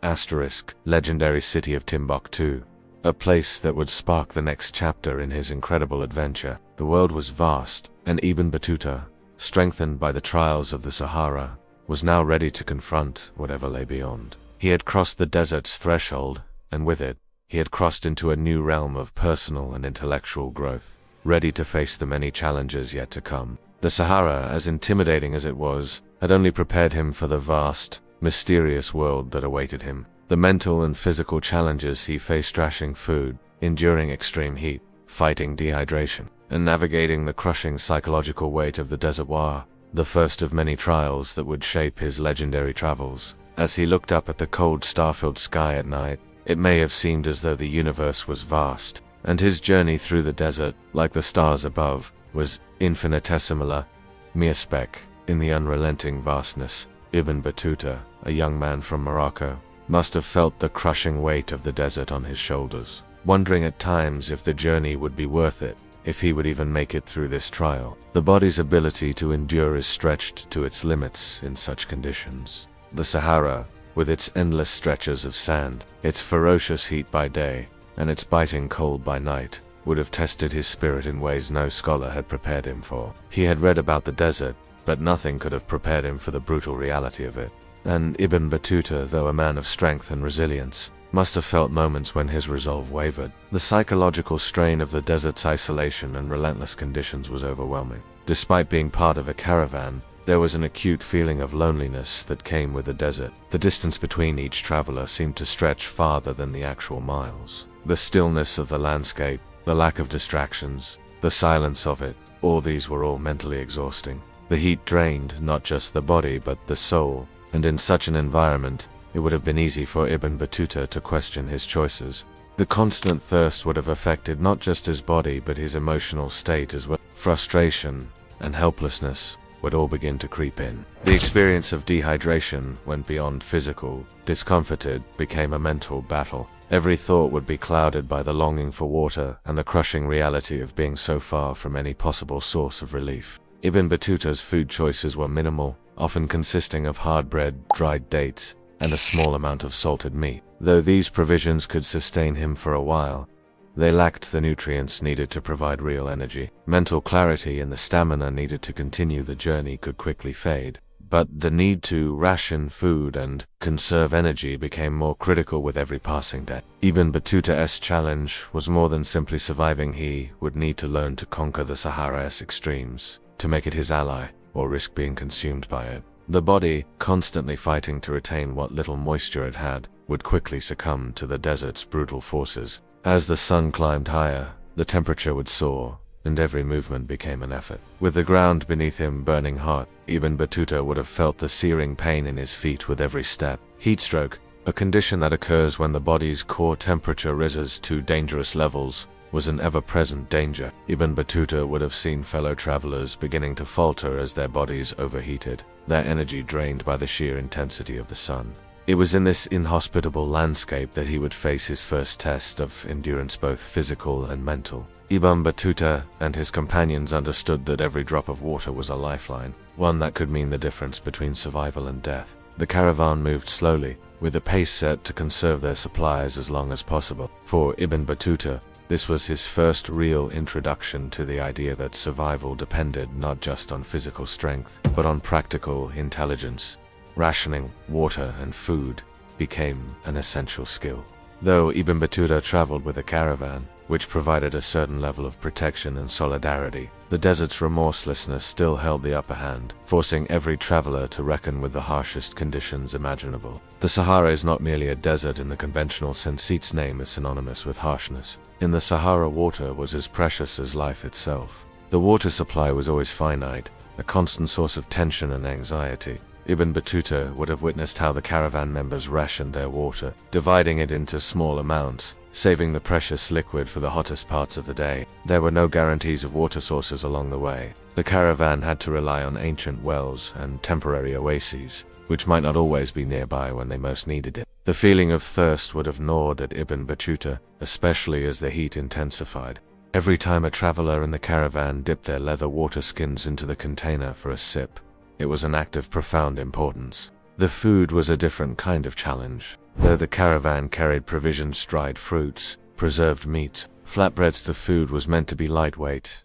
legendary city of Timbuktu, a place that would spark the next chapter in his incredible adventure. The world was vast, and Ibn Battuta, strengthened by the trials of the Sahara, was now ready to confront whatever lay beyond. He had crossed the desert's threshold, and with it, he had crossed into a new realm of personal and intellectual growth, ready to face the many challenges yet to come. The Sahara, as intimidating as it was, had only prepared him for the vast, mysterious world that awaited him. The mental and physical challenges he faced, rationing food, enduring extreme heat, fighting dehydration, and navigating the crushing psychological weight of the desert were the first of many trials that would shape his legendary travels. As he looked up at the cold, star-filled sky at night, it may have seemed as though the universe was vast, and his journey through the desert, like the stars above, was infinitesimal, mere speck in the unrelenting vastness. Ibn Battuta, a young man from Morocco, must have felt the crushing weight of the desert on his shoulders, wondering at times if the journey would be worth it, if he would even make it through this trial. The body's ability to endure is stretched to its limits in such conditions. The Sahara, with its endless stretches of sand, its ferocious heat by day, and its biting cold by night, would have tested his spirit in ways no scholar had prepared him for. He had read about the desert, but nothing could have prepared him for the brutal reality of it. And Ibn Battuta, though a man of strength and resilience, must have felt moments when his resolve wavered. The psychological strain of the desert's isolation and relentless conditions was overwhelming. Despite being part of a caravan, there was an acute feeling of loneliness that came with the desert. The distance between each traveler seemed to stretch farther than the actual miles. The stillness of the landscape, the lack of distractions, the silence of it, all these were all mentally exhausting. The heat drained not just the body but the soul, and in such an environment, it would have been easy for Ibn Battuta to question his choices. The constant thirst would have affected not just his body but his emotional state as well. Frustration and helplessness would all begin to creep in. The experience of dehydration went beyond physical discomfort. It became a mental battle. Every thought would be clouded by the longing for water and the crushing reality of being so far from any possible source of relief. Ibn Battuta's food choices were minimal, often consisting of hard bread, dried dates, and a small amount of salted meat. Though these provisions could sustain him for a while, they lacked the nutrients needed to provide real energy. Mental clarity and the stamina needed to continue the journey could quickly fade. But the need to ration food and conserve energy became more critical with every passing day. Ibn Battuta's challenge was more than simply surviving. He would need to learn to conquer the Sahara's extremes, to make it his ally, or risk being consumed by it. The body, constantly fighting to retain what little moisture it had, would quickly succumb to the desert's brutal forces. As the sun climbed higher, the temperature would soar, and every movement became an effort. With the ground beneath him burning hot, Ibn Battuta would have felt the searing pain in his feet with every step. Heatstroke, a condition that occurs when the body's core temperature rises to dangerous levels, was an ever-present danger. Ibn Battuta would have seen fellow travelers beginning to falter as their bodies overheated, their energy drained by the sheer intensity of the sun. It was in this inhospitable landscape that he would face his first test of endurance, both physical and mental. Ibn Battuta and his companions understood that every drop of water was a lifeline, one that could mean the difference between survival and death. The caravan moved slowly, with a pace set to conserve their supplies as long as possible. For Ibn Battuta, this was his first real introduction to the idea that survival depended not just on physical strength, but on practical intelligence. Rationing water and food became an essential skill. Though Ibn Battuta traveled with a caravan, which provided a certain level of protection and solidarity, the desert's remorselessness still held the upper hand, forcing every traveler to reckon with the harshest conditions imaginable. The Sahara is not merely a desert in the conventional sense. Its name is synonymous with harshness. In the Sahara, water was as precious as life itself. The water supply was always finite, a constant source of tension and anxiety. Ibn Battuta would have witnessed how the caravan members rationed their water, dividing it into small amounts, saving the precious liquid for the hottest parts of the day. There were no guarantees of water sources along the way. The caravan had to rely on ancient wells and temporary oases, which might not always be nearby when they most needed it. The feeling of thirst would have gnawed at Ibn Battuta, especially as the heat intensified. Every time a traveler in the caravan dipped their leather water skins into the container for a sip, it was an act of profound importance. The food was a different kind of challenge. Though the caravan carried provisions, dried fruits, preserved meat, flatbreads, the food was meant to be lightweight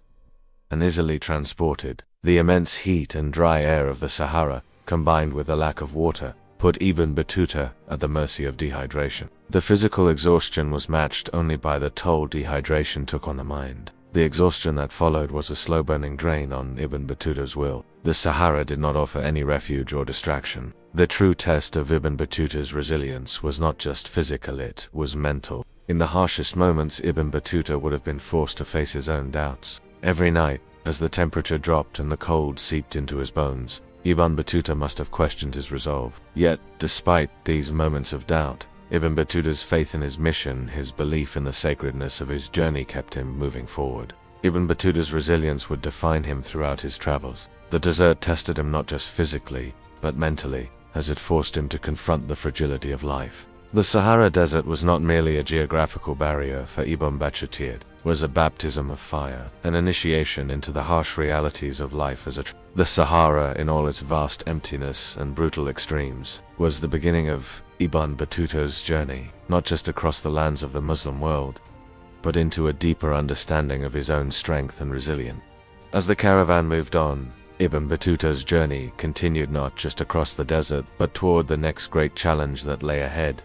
and easily transported. The immense heat and dry air of the Sahara, combined with the lack of water, put Ibn Battuta at the mercy of dehydration. The physical exhaustion was matched only by the toll dehydration took on the mind. The exhaustion that followed was a slow-burning drain on Ibn Battuta's will. The Sahara did not offer any refuge or distraction. The true test of Ibn Battuta's resilience was not just physical, it was mental. In the harshest moments, Ibn Battuta would have been forced to face his own doubts. Every night, as the temperature dropped and the cold seeped into his bones, Ibn Battuta must have questioned his resolve. Yet, despite these moments of doubt, Ibn Battuta's faith in his mission, his belief in the sacredness of his journey kept him moving forward. Ibn Battuta's resilience would define him throughout his travels. The desert tested him not just physically, but mentally, as it forced him to confront the fragility of life. The Sahara Desert was not merely a geographical barrier for Ibn Battuta, it was a baptism of fire, an initiation into the harsh realities of life as a The Sahara, in all its vast emptiness and brutal extremes, was the beginning of Ibn Battuta's journey, not just across the lands of the Muslim world, but into a deeper understanding of his own strength and resilience. As the caravan moved on, Ibn Battuta's journey continued not just across the desert, but toward the next great challenge that lay ahead.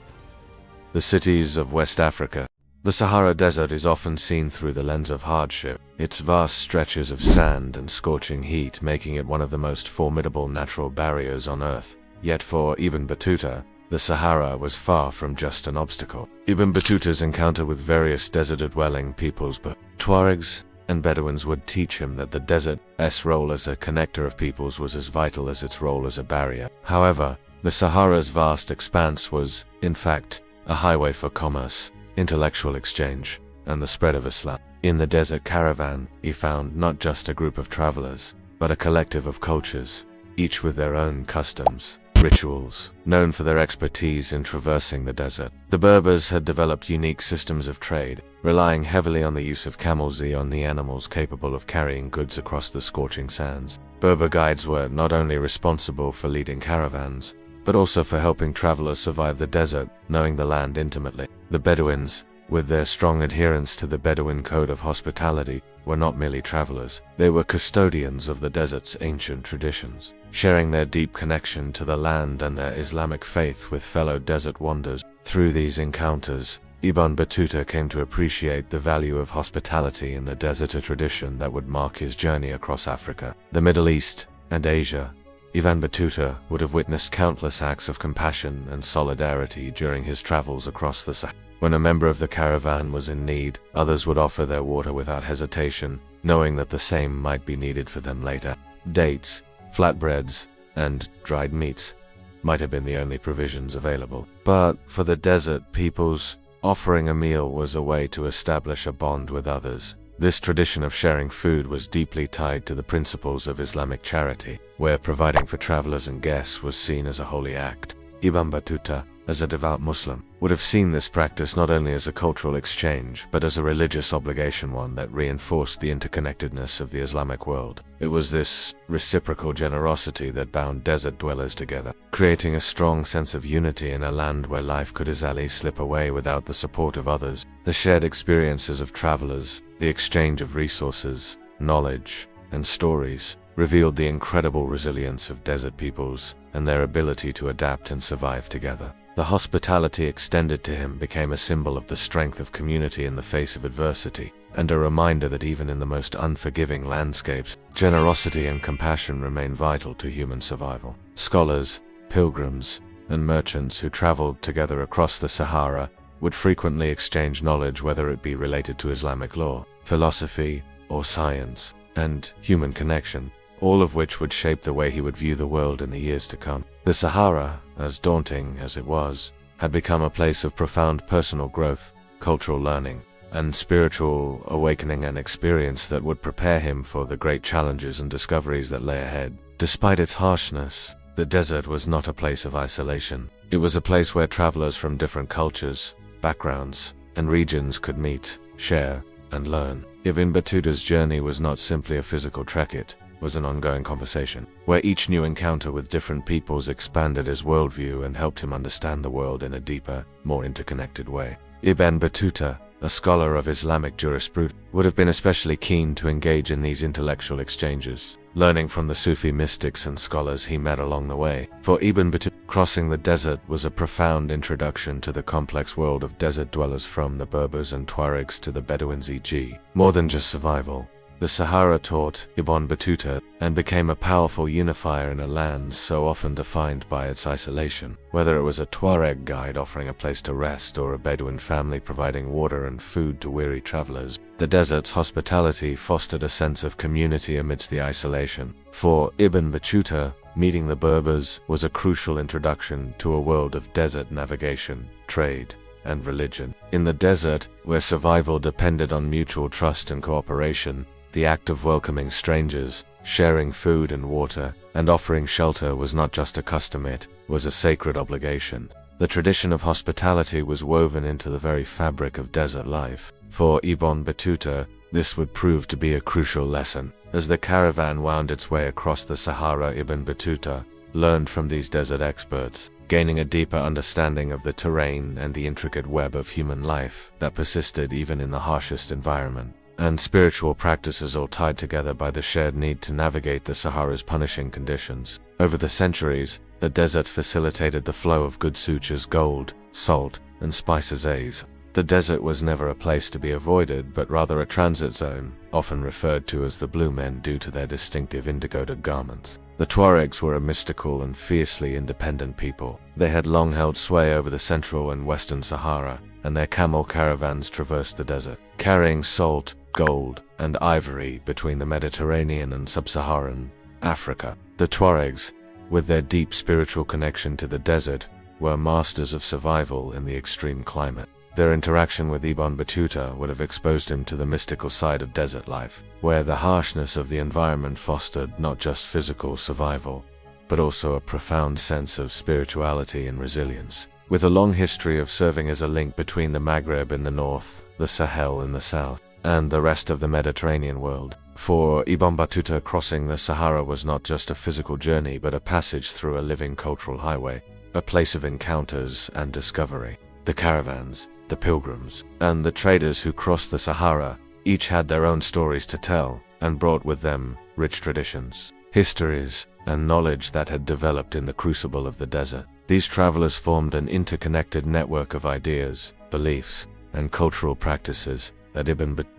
The cities of West Africa. The Sahara Desert is often seen through the lens of hardship, its vast stretches of sand and scorching heat making it one of the most formidable natural barriers on Earth. Yet for Ibn Battuta, the Sahara was far from just an obstacle. Ibn Battuta's encounter with various desert-dwelling peoples, Tuaregs and Bedouins, would teach him that the desert's role as a connector of peoples was as vital as its role as a barrier. However, the Sahara's vast expanse was, in fact, a highway for commerce, intellectual exchange, and the spread of Islam. In the desert caravan, he found not just a group of travelers, but a collective of cultures, each with their own customs, rituals, known for their expertise in traversing the desert. The Berbers had developed unique systems of trade, relying heavily on the use of camels on the animals capable of carrying goods across the scorching sands. Berber guides were not only responsible for leading caravans, but also for helping travelers survive the desert, knowing the land intimately. The Bedouins, with their strong adherence to the Bedouin code of hospitality, were not merely travelers. They were custodians of the desert's ancient traditions, sharing their deep connection to the land and their Islamic faith with fellow desert wanderers. Through these encounters, Ibn Battuta came to appreciate the value of hospitality in the desert, a tradition that would mark his journey across Africa, the Middle East, and Asia. Ibn Battuta would have witnessed countless acts of compassion and solidarity during his travels across the Sahara. When a member of the caravan was in need, others would offer their water without hesitation, knowing that the same might be needed for them later. Dates, flatbreads, and dried meats might have been the only provisions available. But for the desert peoples, offering a meal was a way to establish a bond with others. This tradition of sharing food was deeply tied to the principles of Islamic charity, where providing for travelers and guests was seen as a holy act. Ibn Battuta, as a devout Muslim, would have seen this practice not only as a cultural exchange, but as a religious obligation, one that reinforced the interconnectedness of the Islamic world. It was this reciprocal generosity that bound desert dwellers together, creating a strong sense of unity in a land where life could easily slip away without the support of others. The shared experiences of travelers, the exchange of resources, knowledge, and stories revealed the incredible resilience of desert peoples and their ability to adapt and survive together. The hospitality extended to him became a symbol of the strength of community in the face of adversity, and a reminder that even in the most unforgiving landscapes, generosity and compassion remain vital to human survival. Scholars, pilgrims, and merchants who traveled together across the Sahara would frequently exchange knowledge, whether it be related to Islamic law, philosophy, or science, and human connection, all of which would shape the way he would view the world in the years to come. The Sahara, as daunting as it was, had become a place of profound personal growth, cultural learning, and spiritual awakening, an experience that would prepare him for the great challenges and discoveries that lay ahead. Despite its harshness, the desert was not a place of isolation. It was a place where travelers from different cultures, backgrounds, and regions could meet, share, and learn. Ibn Battuta's journey was not simply a physical trek, it was an ongoing conversation, where each new encounter with different peoples expanded his worldview and helped him understand the world in a deeper, more interconnected way. Ibn Battuta, a scholar of Islamic jurisprudence, would have been especially keen to engage in these intellectual exchanges, learning from the Sufi mystics and scholars he met along the way. For Ibn Battuta, crossing the desert was a profound introduction to the complex world of desert dwellers, from the Berbers and Tuaregs to the Bedouins, e.g. More than just survival, the Sahara taught Ibn Battuta and became a powerful unifier in a land so often defined by its isolation. Whether it was a Tuareg guide offering a place to rest or a Bedouin family providing water and food to weary travelers, the desert's hospitality fostered a sense of community amidst the isolation. For Ibn Battuta, meeting the Berbers was a crucial introduction to a world of desert navigation, trade, and religion. In the desert, where survival depended on mutual trust and cooperation, the act of welcoming strangers, sharing food and water, and offering shelter was not just a custom, it was a sacred obligation. The tradition of hospitality was woven into the very fabric of desert life. For Ibn Battuta, this would prove to be a crucial lesson. As the caravan wound its way across the Sahara, Ibn Battuta learned from these desert experts, gaining a deeper understanding of the terrain and the intricate web of human life that persisted even in the harshest environment, and spiritual practices, all tied together by the shared need to navigate the Sahara's punishing conditions. Over the centuries, the desert facilitated the flow of goods such as gold, salt, and spices. The desert was never a place to be avoided, but rather a transit zone, often referred to as the Blue Men due to their distinctive indigo-dyed garments. The Tuaregs were a mystical and fiercely independent people. They had long held sway over the central and western Sahara, and their camel caravans traversed the desert, carrying salt, gold, and ivory between the Mediterranean and sub-Saharan Africa. The Tuaregs, with their deep spiritual connection to the desert, were masters of survival in the extreme climate. Their interaction with Ibn Battuta would have exposed him to the mystical side of desert life, where the harshness of the environment fostered not just physical survival, but also a profound sense of spirituality and resilience. With a long history of serving as a link between the Maghreb in the north, the Sahel in the south, and the rest of the Mediterranean world, for Ibn Battuta, crossing the Sahara was not just a physical journey but a passage through a living cultural highway, a place of encounters and discovery. The caravans, the pilgrims, and the traders who crossed the Sahara each had their own stories to tell and brought with them rich traditions, histories, and knowledge that had developed in the crucible of the desert. These travelers formed an interconnected network of ideas, beliefs, and cultural practices that Ibn Battuta,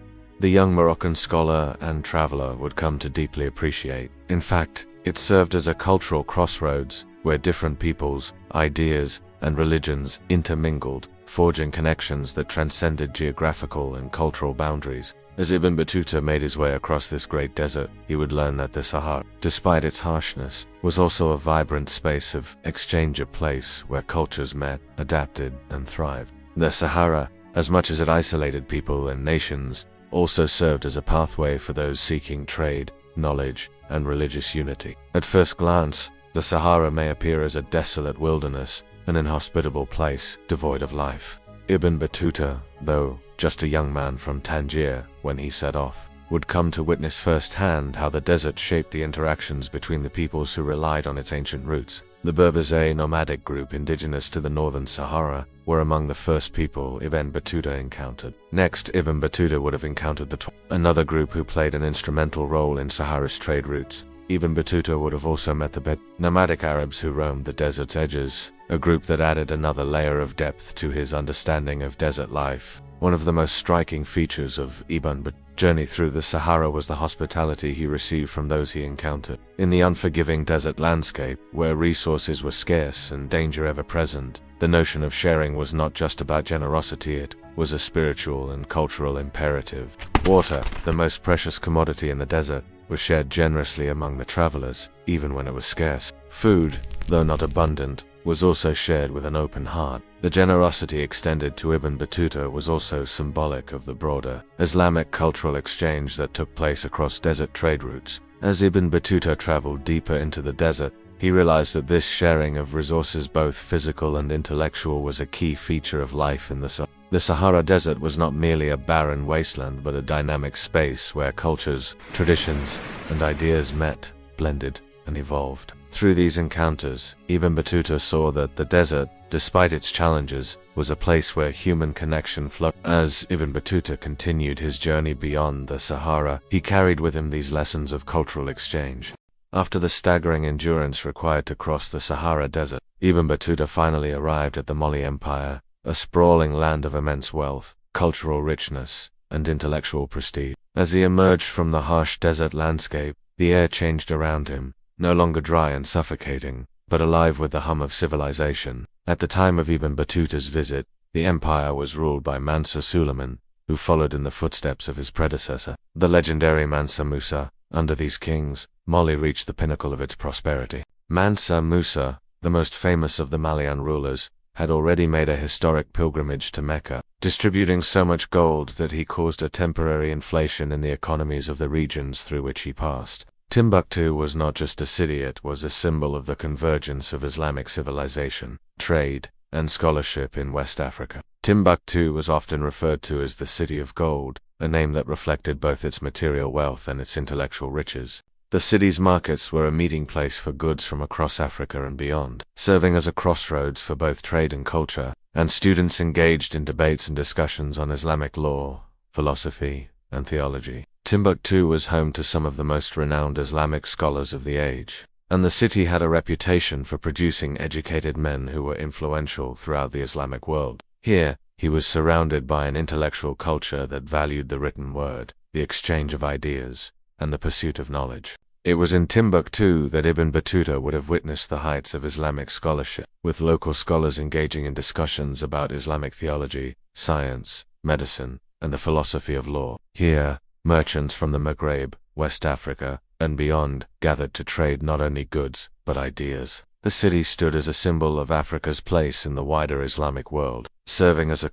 the young Moroccan scholar and traveler, would come to deeply appreciate. In fact, it served as a cultural crossroads where different peoples, ideas, and religions intermingled, forging connections that transcended geographical and cultural boundaries. As Ibn Battuta made his way across this great desert, he would learn that the Sahara, despite its harshness, was also a vibrant space of exchange, a place where cultures met, adapted, and thrived. The Sahara, as much as it isolated people and nations, also served as a pathway for those seeking trade, knowledge, and religious unity. At first glance, the Sahara may appear as a desolate wilderness, an inhospitable place devoid of life. Ibn Battuta, though just a young man from Tangier when he set off, would come to witness firsthand how the desert shaped the interactions between the peoples who relied on its ancient roots. The Berbers, a nomadic group indigenous to the northern Sahara, were among the first people Ibn Battuta encountered. Next, Ibn Battuta would have encountered the another group who played an instrumental role in Sahara's trade routes. Ibn Battuta would have also met the nomadic Arabs who roamed the desert's edges, a group that added another layer of depth to his understanding of desert life. One of the most striking features of Ibn Battuta journey through the Sahara was the hospitality he received from those he encountered. In the unforgiving desert landscape, where resources were scarce and danger ever present, the notion of sharing was not just about generosity, it was a spiritual and cultural imperative. Water, the most precious commodity in the desert, was shared generously among the travelers, even when it was scarce. Food, though not abundant, was also shared with an open heart. The generosity extended to Ibn Battuta was also symbolic of the broader Islamic cultural exchange that took place across desert trade routes. As Ibn Battuta traveled deeper into the desert, he realized that this sharing of resources, both physical and intellectual, was a key feature of life in the Sahara. The Sahara Desert was not merely a barren wasteland, but a dynamic space where cultures, traditions, and ideas met, blended, and evolved. Through these encounters, Ibn Battuta saw that the desert, despite its challenges, was a place where human connection flourished. As Ibn Battuta continued his journey beyond the Sahara, he carried with him these lessons of cultural exchange. After the staggering endurance required to cross the Sahara Desert, Ibn Battuta finally arrived at the Mali Empire, a sprawling land of immense wealth, cultural richness, and intellectual prestige. As he emerged from the harsh desert landscape, the air changed around him, no longer dry and suffocating, but alive with the hum of civilization. At the time of Ibn Battuta's visit, the empire was ruled by Mansa Suleiman, who followed in the footsteps of his predecessor, the legendary Mansa Musa. Under these kings, Mali reached the pinnacle of its prosperity. Mansa Musa, the most famous of the Malian rulers, had already made a historic pilgrimage to Mecca, distributing so much gold that he caused a temporary inflation in the economies of the regions through which he passed. Timbuktu was not just a city, it was a symbol of the convergence of Islamic civilization, trade, and scholarship in West Africa. Timbuktu was often referred to as the City of Gold, a name that reflected both its material wealth and its intellectual riches. The city's markets were a meeting place for goods from across Africa and beyond, serving as a crossroads for both trade and culture, and students engaged in debates and discussions on Islamic law, philosophy, and theology. Timbuktu was home to some of the most renowned Islamic scholars of the age, and the city had a reputation for producing educated men who were influential throughout the Islamic world. Here, he was surrounded by an intellectual culture that valued the written word, the exchange of ideas, and the pursuit of knowledge. It was in Timbuktu that Ibn Battuta would have witnessed the heights of Islamic scholarship, with local scholars engaging in discussions about Islamic theology, science, medicine, and the philosophy of law. Here, merchants from the Maghreb, West Africa, and beyond gathered to trade not only goods, but ideas. The city stood as a symbol of Africa's place in the wider Islamic world, serving as a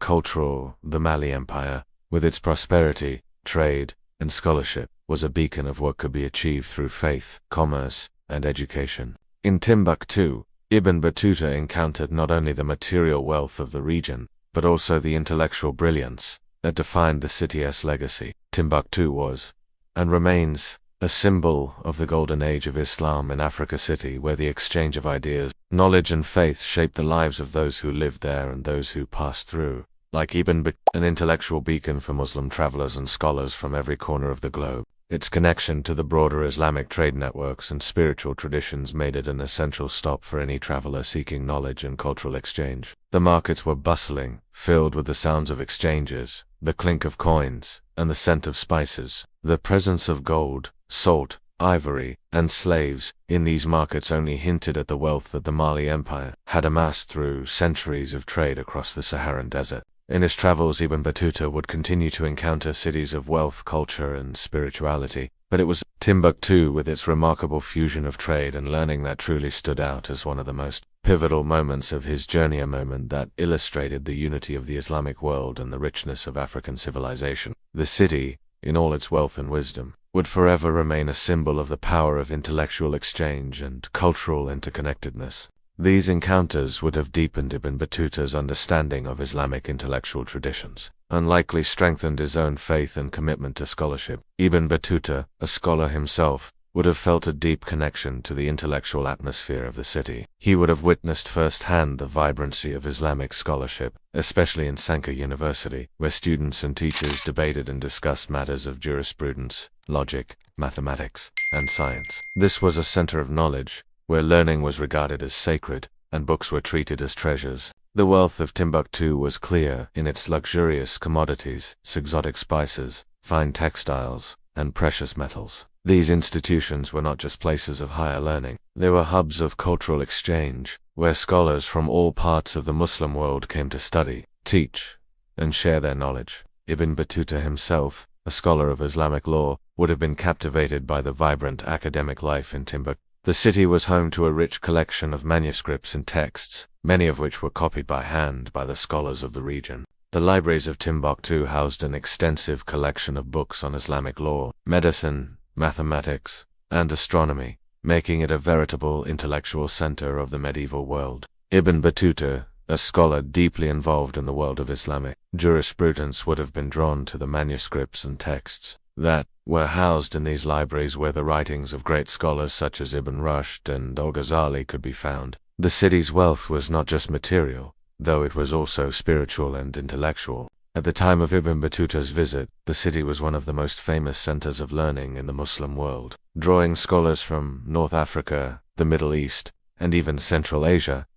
the Mali Empire, with its prosperity, trade, and scholarship, was a beacon of what could be achieved through faith, commerce, and education. In Timbuktu, Ibn Battuta encountered not only the material wealth of the region, but also the intellectual brilliance that defined the city's legacy. Timbuktu was, and remains, a symbol of the golden age of Islam in Africa City, where the exchange of ideas, knowledge and faith shaped the lives of those who lived there and those who passed through. Like Ibn Battuta, an intellectual beacon for Muslim travelers and scholars from every corner of the globe. Its connection to the broader Islamic trade networks and spiritual traditions made it an essential stop for any traveler seeking knowledge and cultural exchange. The markets were bustling, filled with the sounds of exchanges, the clink of coins, and the scent of spices. The presence of gold, salt, ivory, and slaves in these markets only hinted at the wealth that the Mali Empire had amassed through centuries of trade across the Saharan desert. In his travels, Ibn Battuta would continue to encounter cities of wealth, culture, and spirituality, but it was Timbuktu, with its remarkable fusion of trade and learning, that truly stood out as one of the most pivotal moments of his journey, a moment that illustrated the unity of the Islamic world and the richness of African civilization. The city, in all its wealth and wisdom, would forever remain a symbol of the power of intellectual exchange and cultural interconnectedness. These encounters would have deepened Ibn Battuta's understanding of Islamic intellectual traditions, and likely strengthened his own faith and commitment to scholarship. Ibn Battuta, a scholar himself, would have felt a deep connection to the intellectual atmosphere of the city. He would have witnessed firsthand the vibrancy of Islamic scholarship, especially in Sankha University, where students and teachers debated and discussed matters of jurisprudence, logic, mathematics, and science. This was a center of knowledge, where learning was regarded as sacred, and books were treated as treasures. The wealth of Timbuktu was clear in its luxurious commodities, exotic spices, fine textiles, and precious metals. These institutions were not just places of higher learning, they were hubs of cultural exchange, where scholars from all parts of the Muslim world came to study, teach, and share their knowledge. Ibn Battuta himself, a scholar of Islamic law, would have been captivated by the vibrant academic life in Timbuktu. The city was home to a rich collection of manuscripts and texts, many of which were copied by hand by the scholars of the region. The libraries of Timbuktu housed an extensive collection of books on Islamic law, medicine, mathematics, and astronomy, making it a veritable intellectual center of the medieval world. Ibn Battuta, a scholar deeply involved in the world of Islamic jurisprudence, would have been drawn to the manuscripts and texts that were housed in these libraries, where the writings of great scholars such as Ibn Rushd and Al-Ghazali could be found. The city's wealth was not just material, though it was also spiritual and intellectual. At the time of Ibn Battuta's visit, the city was one of the most famous centers of learning in the Muslim world, drawing scholars from North Africa, the Middle East, and even Central Asia.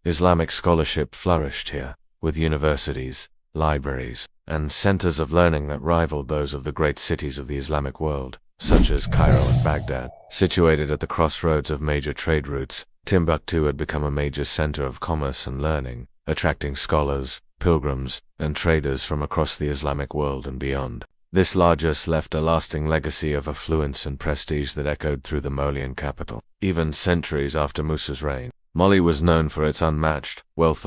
Islamic scholarship flourished here, with universities, libraries, and centers of learning that rivaled those of the great cities of the Islamic world, such as Cairo and Baghdad. Situated at the crossroads of major trade routes, Timbuktu had become a major center of commerce and learning, attracting scholars, pilgrims, and traders from across the Islamic world and beyond. This largesse left a lasting legacy of affluence and prestige that echoed through the Malian capital. Even centuries after Musa's reign, Mali was known for its unmatched wealth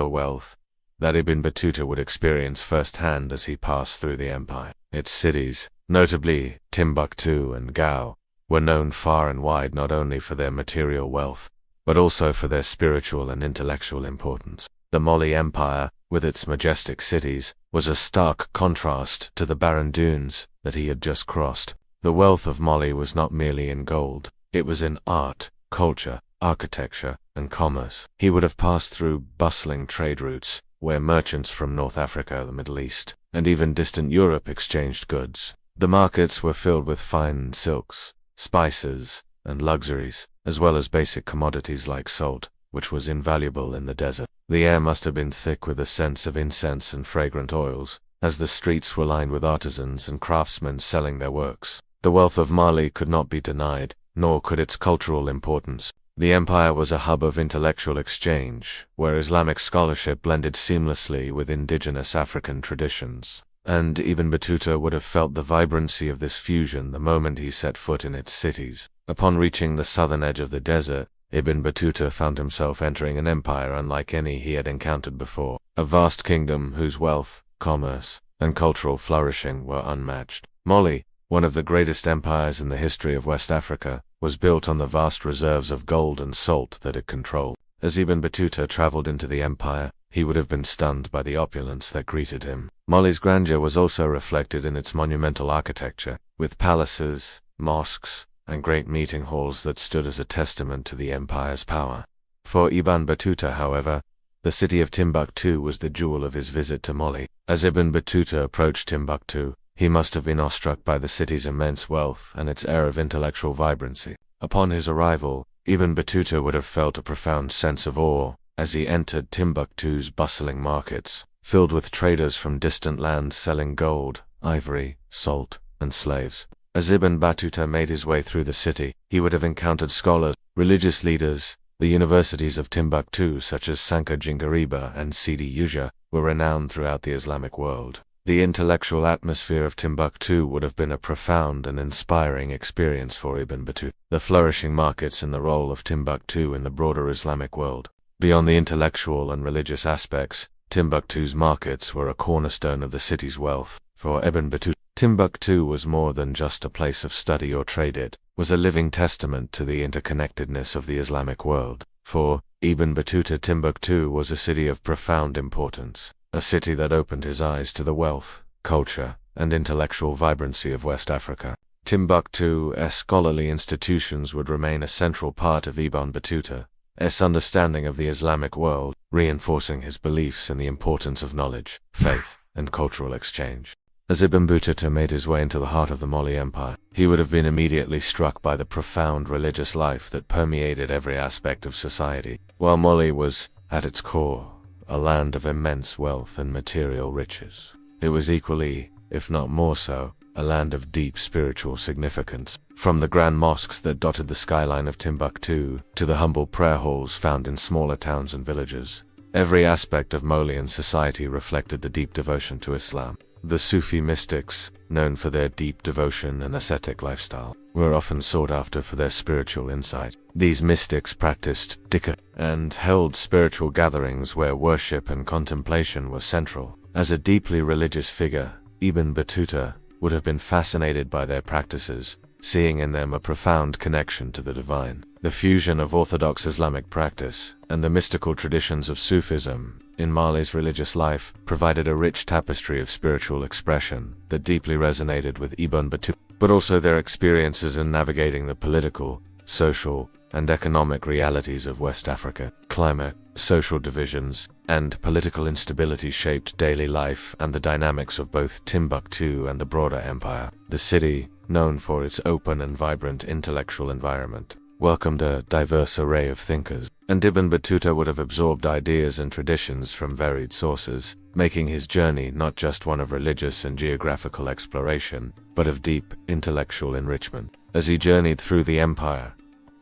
that Ibn Battuta would experience firsthand as he passed through the empire. Its cities, notably Timbuktu and Gao, were known far and wide not only for their material wealth, but also for their spiritual and intellectual importance. The Mali Empire, with its majestic cities, was a stark contrast to the barren dunes that he had just crossed. The wealth of Mali was not merely in gold, it was in art, culture, architecture, and commerce. He would have passed through bustling trade routes, where merchants from North Africa, the Middle East, and even distant Europe exchanged goods. The markets were filled with fine silks, spices, and luxuries, as well as basic commodities like salt, which was invaluable in the desert. The air must have been thick with a sense of incense and fragrant oils, as the streets were lined with artisans and craftsmen selling their works. The wealth of Mali could not be denied, nor could its cultural importance. The empire was a hub of intellectual exchange, where Islamic scholarship blended seamlessly with indigenous African traditions. And Ibn Battuta would have felt the vibrancy of this fusion the moment he set foot in its cities. Upon reaching the southern edge of the desert, Ibn Battuta found himself entering an empire unlike any he had encountered before, a vast kingdom whose wealth, commerce, and cultural flourishing were unmatched. Mali, one of the greatest empires in the history of West Africa, was built on the vast reserves of gold and salt that it controlled. As Ibn Battuta traveled into the empire, he would have been stunned by the opulence that greeted him. Mali's grandeur was also reflected in its monumental architecture, with palaces, mosques, and great meeting halls that stood as a testament to the empire's power. For Ibn Battuta, however, the city of Timbuktu was the jewel of his visit to Mali. As Ibn Battuta approached Timbuktu, he must have been awestruck by the city's immense wealth and its air of intellectual vibrancy. Upon his arrival, Ibn Battuta would have felt a profound sense of awe as he entered Timbuktu's bustling markets, filled with traders from distant lands selling gold, ivory, salt, and slaves. As Ibn Battuta made his way through the city, he would have encountered scholars, religious leaders. The universities of Timbuktu, such as Sanka Jingariba and Sidi Yuja, were renowned throughout the Islamic world. The intellectual atmosphere of Timbuktu would have been a profound and inspiring experience for Ibn Battuta. The flourishing markets and the role of Timbuktu in the broader Islamic world. Beyond the intellectual and religious aspects, Timbuktu's markets were a cornerstone of the city's wealth. For Ibn Battuta, Timbuktu was more than just a place of study or trade. It was a living testament to the interconnectedness of the Islamic world. For Ibn Battuta, Timbuktu was a city of profound importance, a city that opened his eyes to the wealth, culture, and intellectual vibrancy of West Africa. Timbuktu's scholarly institutions would remain a central part of Ibn Battuta's understanding of the Islamic world, reinforcing his beliefs in the importance of knowledge, faith, and cultural exchange. As Ibn Battuta made his way into the heart of the Mali Empire, he would have been immediately struck by the profound religious life that permeated every aspect of society. While Mali was, at its core, a land of immense wealth and material riches, it was equally, if not more so, a land of deep spiritual significance. From the grand mosques that dotted the skyline of Timbuktu to the humble prayer halls found in smaller towns and villages, every aspect of Malian society reflected the deep devotion to Islam. The Sufi mystics, known for their deep devotion and ascetic lifestyle, were often sought after for their spiritual insight. These mystics practiced dhikr and held spiritual gatherings where worship and contemplation were central. As a deeply religious figure, Ibn Battuta would have been fascinated by their practices, seeing in them a profound connection to the divine. The fusion of orthodox Islamic practice and the mystical traditions of Sufism in Mali's religious life provided a rich tapestry of spiritual expression that deeply resonated with Ibn Battuta, but also their experiences in navigating the political, social, and economic realities of West Africa. Climate, social divisions, and political instability shaped daily life and the dynamics of both Timbuktu and the broader empire. The city, known for its open and vibrant intellectual environment, welcomed a diverse array of thinkers, and Ibn Battuta would have absorbed ideas and traditions from varied sources, making his journey not just one of religious and geographical exploration, but of deep intellectual enrichment. As he journeyed through the empire,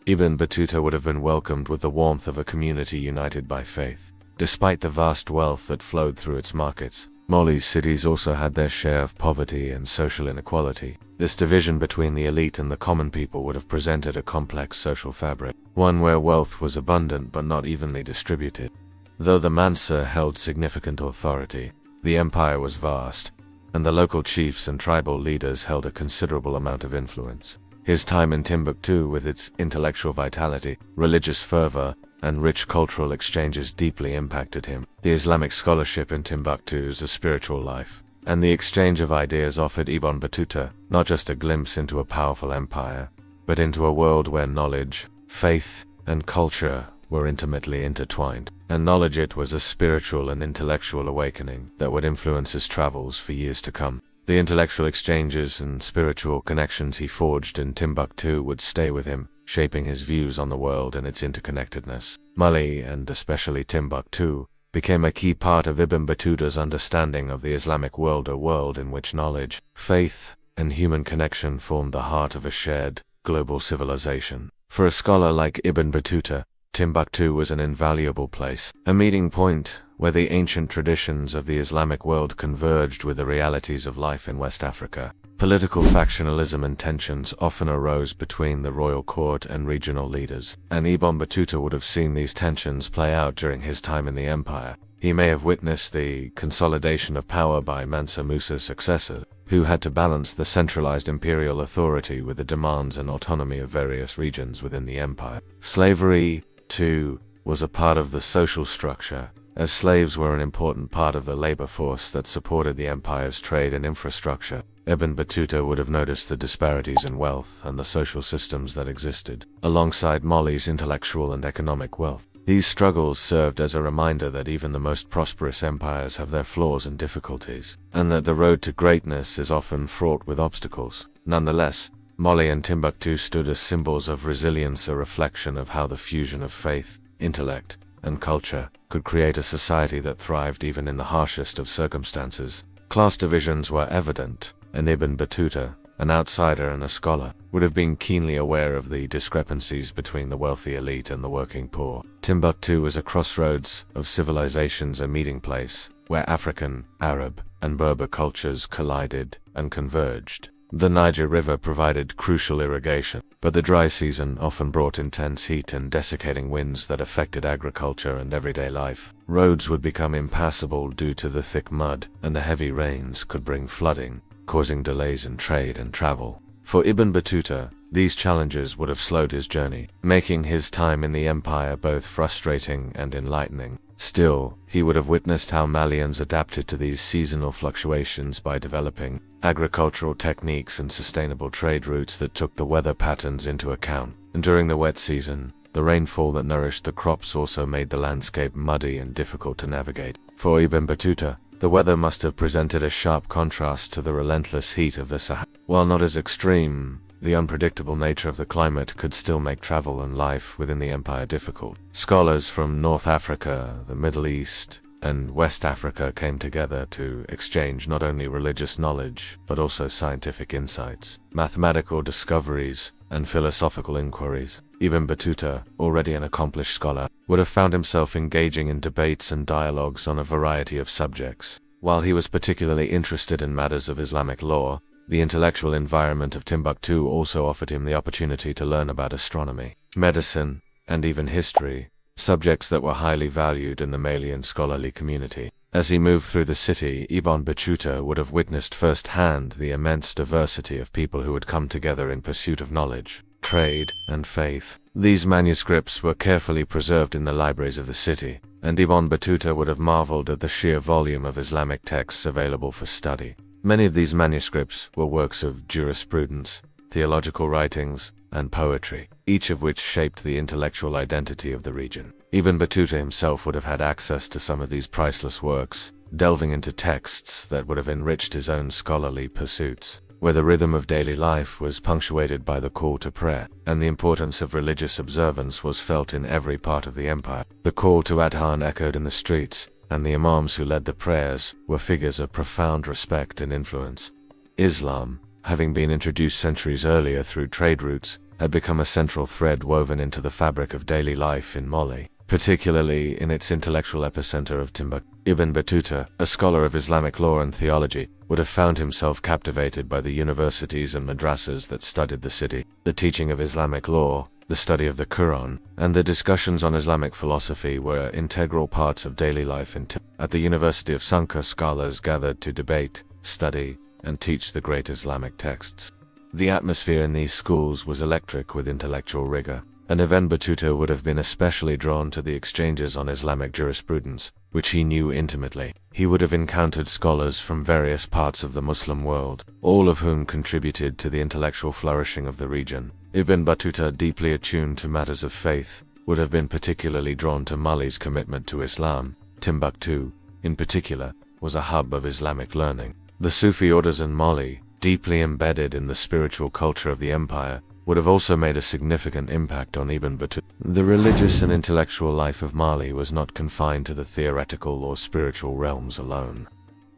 Ibn Battuta would have been welcomed with the warmth of a community united by faith. Despite the vast wealth that flowed through its markets, Mali's cities also had their share of poverty and social inequality. This division between the elite and the common people would have presented a complex social fabric, one where wealth was abundant but not evenly distributed. Though the Mansa held significant authority, the empire was vast, and the local chiefs and tribal leaders held a considerable amount of influence. His time in Timbuktu, with its intellectual vitality, religious fervor, and rich cultural exchanges deeply impacted him. The Islamic scholarship in Timbuktu's a spiritual life, and the exchange of ideas offered Ibn Battuta not just a glimpse into a powerful empire, but into a world where knowledge, faith, and culture were intimately intertwined. And knowledge, it was a spiritual and intellectual awakening that would influence his travels for years to come. The intellectual exchanges and spiritual connections he forged in Timbuktu would stay with him, shaping his views on the world and its interconnectedness. Mali, and especially Timbuktu, became a key part of Ibn Battuta's understanding of the Islamic world, a world in which knowledge, faith, and human connection formed the heart of a shared, global civilization. For a scholar like Ibn Battuta, Timbuktu was an invaluable place, a meeting point where the ancient traditions of the Islamic world converged with the realities of life in West Africa. Political factionalism and tensions often arose between the royal court and regional leaders, and Ibn Battuta would have seen these tensions play out during his time in the empire. He may have witnessed the consolidation of power by Mansa Musa's successor, who had to balance the centralized imperial authority with the demands and autonomy of various regions within the empire. Slavery, too, was a part of the social structure, as slaves were an important part of the labor force that supported the empire's trade and infrastructure. Ibn Battuta would have noticed the disparities in wealth and the social systems that existed, alongside Mali's intellectual and economic wealth. These struggles served as a reminder that even the most prosperous empires have their flaws and difficulties, and that the road to greatness is often fraught with obstacles. Nonetheless, Mali and Timbuktu stood as symbols of resilience, a reflection of how the fusion of faith, intellect, and culture could create a society that thrived even in the harshest of circumstances. Class divisions were evident, and Ibn Battuta, an outsider and a scholar, would have been keenly aware of the discrepancies between the wealthy elite and the working poor. Timbuktu was a crossroads of civilizations, a meeting place where African, Arab, and Berber cultures collided and converged. The Niger River provided crucial irrigation, but the dry season often brought intense heat and desiccating winds that affected agriculture and everyday life. Roads would become impassable due to the thick mud, and the heavy rains could bring flooding, causing delays in trade and travel. For Ibn Battuta, these challenges would have slowed his journey, making his time in the empire both frustrating and enlightening. Still, he would have witnessed how Malians adapted to these seasonal fluctuations by developing agricultural techniques and sustainable trade routes that took the weather patterns into account. And during the wet season, the rainfall that nourished the crops also made the landscape muddy and difficult to navigate. For Ibn Battuta, the weather must have presented a sharp contrast to the relentless heat of the Sahara. While not as extreme, the unpredictable nature of the climate could still make travel and life within the empire difficult. Scholars from North Africa, the Middle East, and West Africa came together to exchange not only religious knowledge, but also scientific insights, mathematical discoveries, and philosophical inquiries. Ibn Battuta, already an accomplished scholar, would have found himself engaging in debates and dialogues on a variety of subjects. While he was particularly interested in matters of Islamic law, the intellectual environment of Timbuktu also offered him the opportunity to learn about astronomy, medicine, and even history, subjects that were highly valued in the Malian scholarly community. As he moved through the city, Ibn Battuta would have witnessed firsthand the immense diversity of people who had come together in pursuit of knowledge, trade, and faith. These manuscripts were carefully preserved in the libraries of the city, and Ibn Battuta would have marveled at the sheer volume of Islamic texts available for study. Many of these manuscripts were works of jurisprudence, theological writings, and poetry, each of which shaped the intellectual identity of the region. Ibn Battuta himself would have had access to some of these priceless works, delving into texts that would have enriched his own scholarly pursuits, where the rhythm of daily life was punctuated by the call to prayer, and the importance of religious observance was felt in every part of the empire. The call to Adhan echoed in the streets, and the imams who led the prayers were figures of profound respect and influence. Islam, having been introduced centuries earlier through trade routes, had become a central thread woven into the fabric of daily life in Mali, particularly in its intellectual epicenter of Timbuktu. Ibn Battuta, a scholar of Islamic law and theology, would have found himself captivated by the universities and madrasas that studied the city. The teaching of Islamic law, the study of the Quran, and the discussions on Islamic philosophy were integral parts of daily life in Timbuktu. At the University of Sanka, scholars gathered to debate, study, and teach the great Islamic texts. The atmosphere in these schools was electric with intellectual rigor, and Ibn Battuta would have been especially drawn to the exchanges on Islamic jurisprudence, which he knew intimately. He would have encountered scholars from various parts of the Muslim world, all of whom contributed to the intellectual flourishing of the region. Ibn Battuta, deeply attuned to matters of faith, would have been particularly drawn to Mali's commitment to Islam. Timbuktu, in particular, was a hub of Islamic learning. The Sufi orders in Mali, deeply embedded in the spiritual culture of the empire, would have also made a significant impact on Ibn Battuta. The religious and intellectual life of Mali was not confined to the theoretical or spiritual realms alone.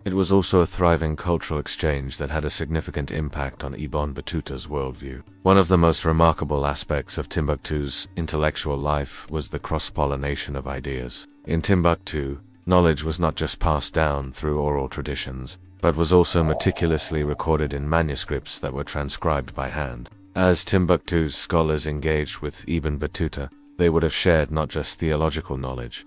It was also a thriving cultural exchange that had a significant impact on Ibn Battuta's worldview. One of the most remarkable aspects of Timbuktu's intellectual life was the cross-pollination of ideas. In Timbuktu, knowledge was not just passed down through oral traditions, but was also meticulously recorded in manuscripts that were transcribed by hand. As Timbuktu's scholars engaged with Ibn Battuta, they would have shared not just theological knowledge.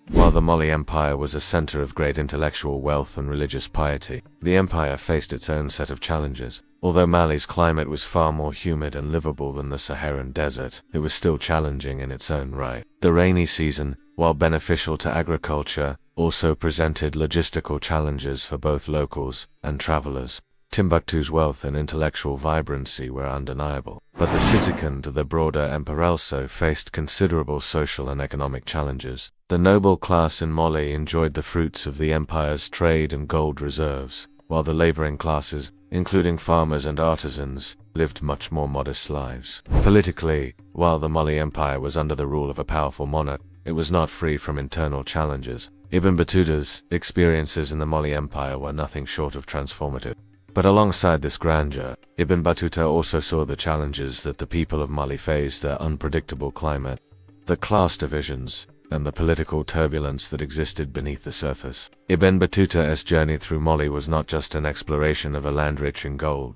While the Mali Empire was a center of great intellectual wealth and religious piety, the empire faced its own set of challenges. Although Mali's climate was far more humid and livable than the Saharan desert, it was still challenging in its own right. The rainy season, while beneficial to agriculture, also presented logistical challenges for both locals and travelers. Timbuktu's wealth and intellectual vibrancy were undeniable, but the city and the broader empire also faced considerable social and economic challenges. The noble class in Mali enjoyed the fruits of the empire's trade and gold reserves, while the laboring classes, including farmers and artisans, lived much more modest lives. Politically, while the Mali Empire was under the rule of a powerful monarch, it was not free from internal challenges. Ibn Battuta's experiences in the Mali Empire were nothing short of transformative. But alongside this grandeur, Ibn Battuta also saw the challenges that the people of Mali faced: their unpredictable climate, the class divisions, and the political turbulence that existed beneath the surface. Ibn Battuta's journey through Mali was not just an exploration of a land rich in gold.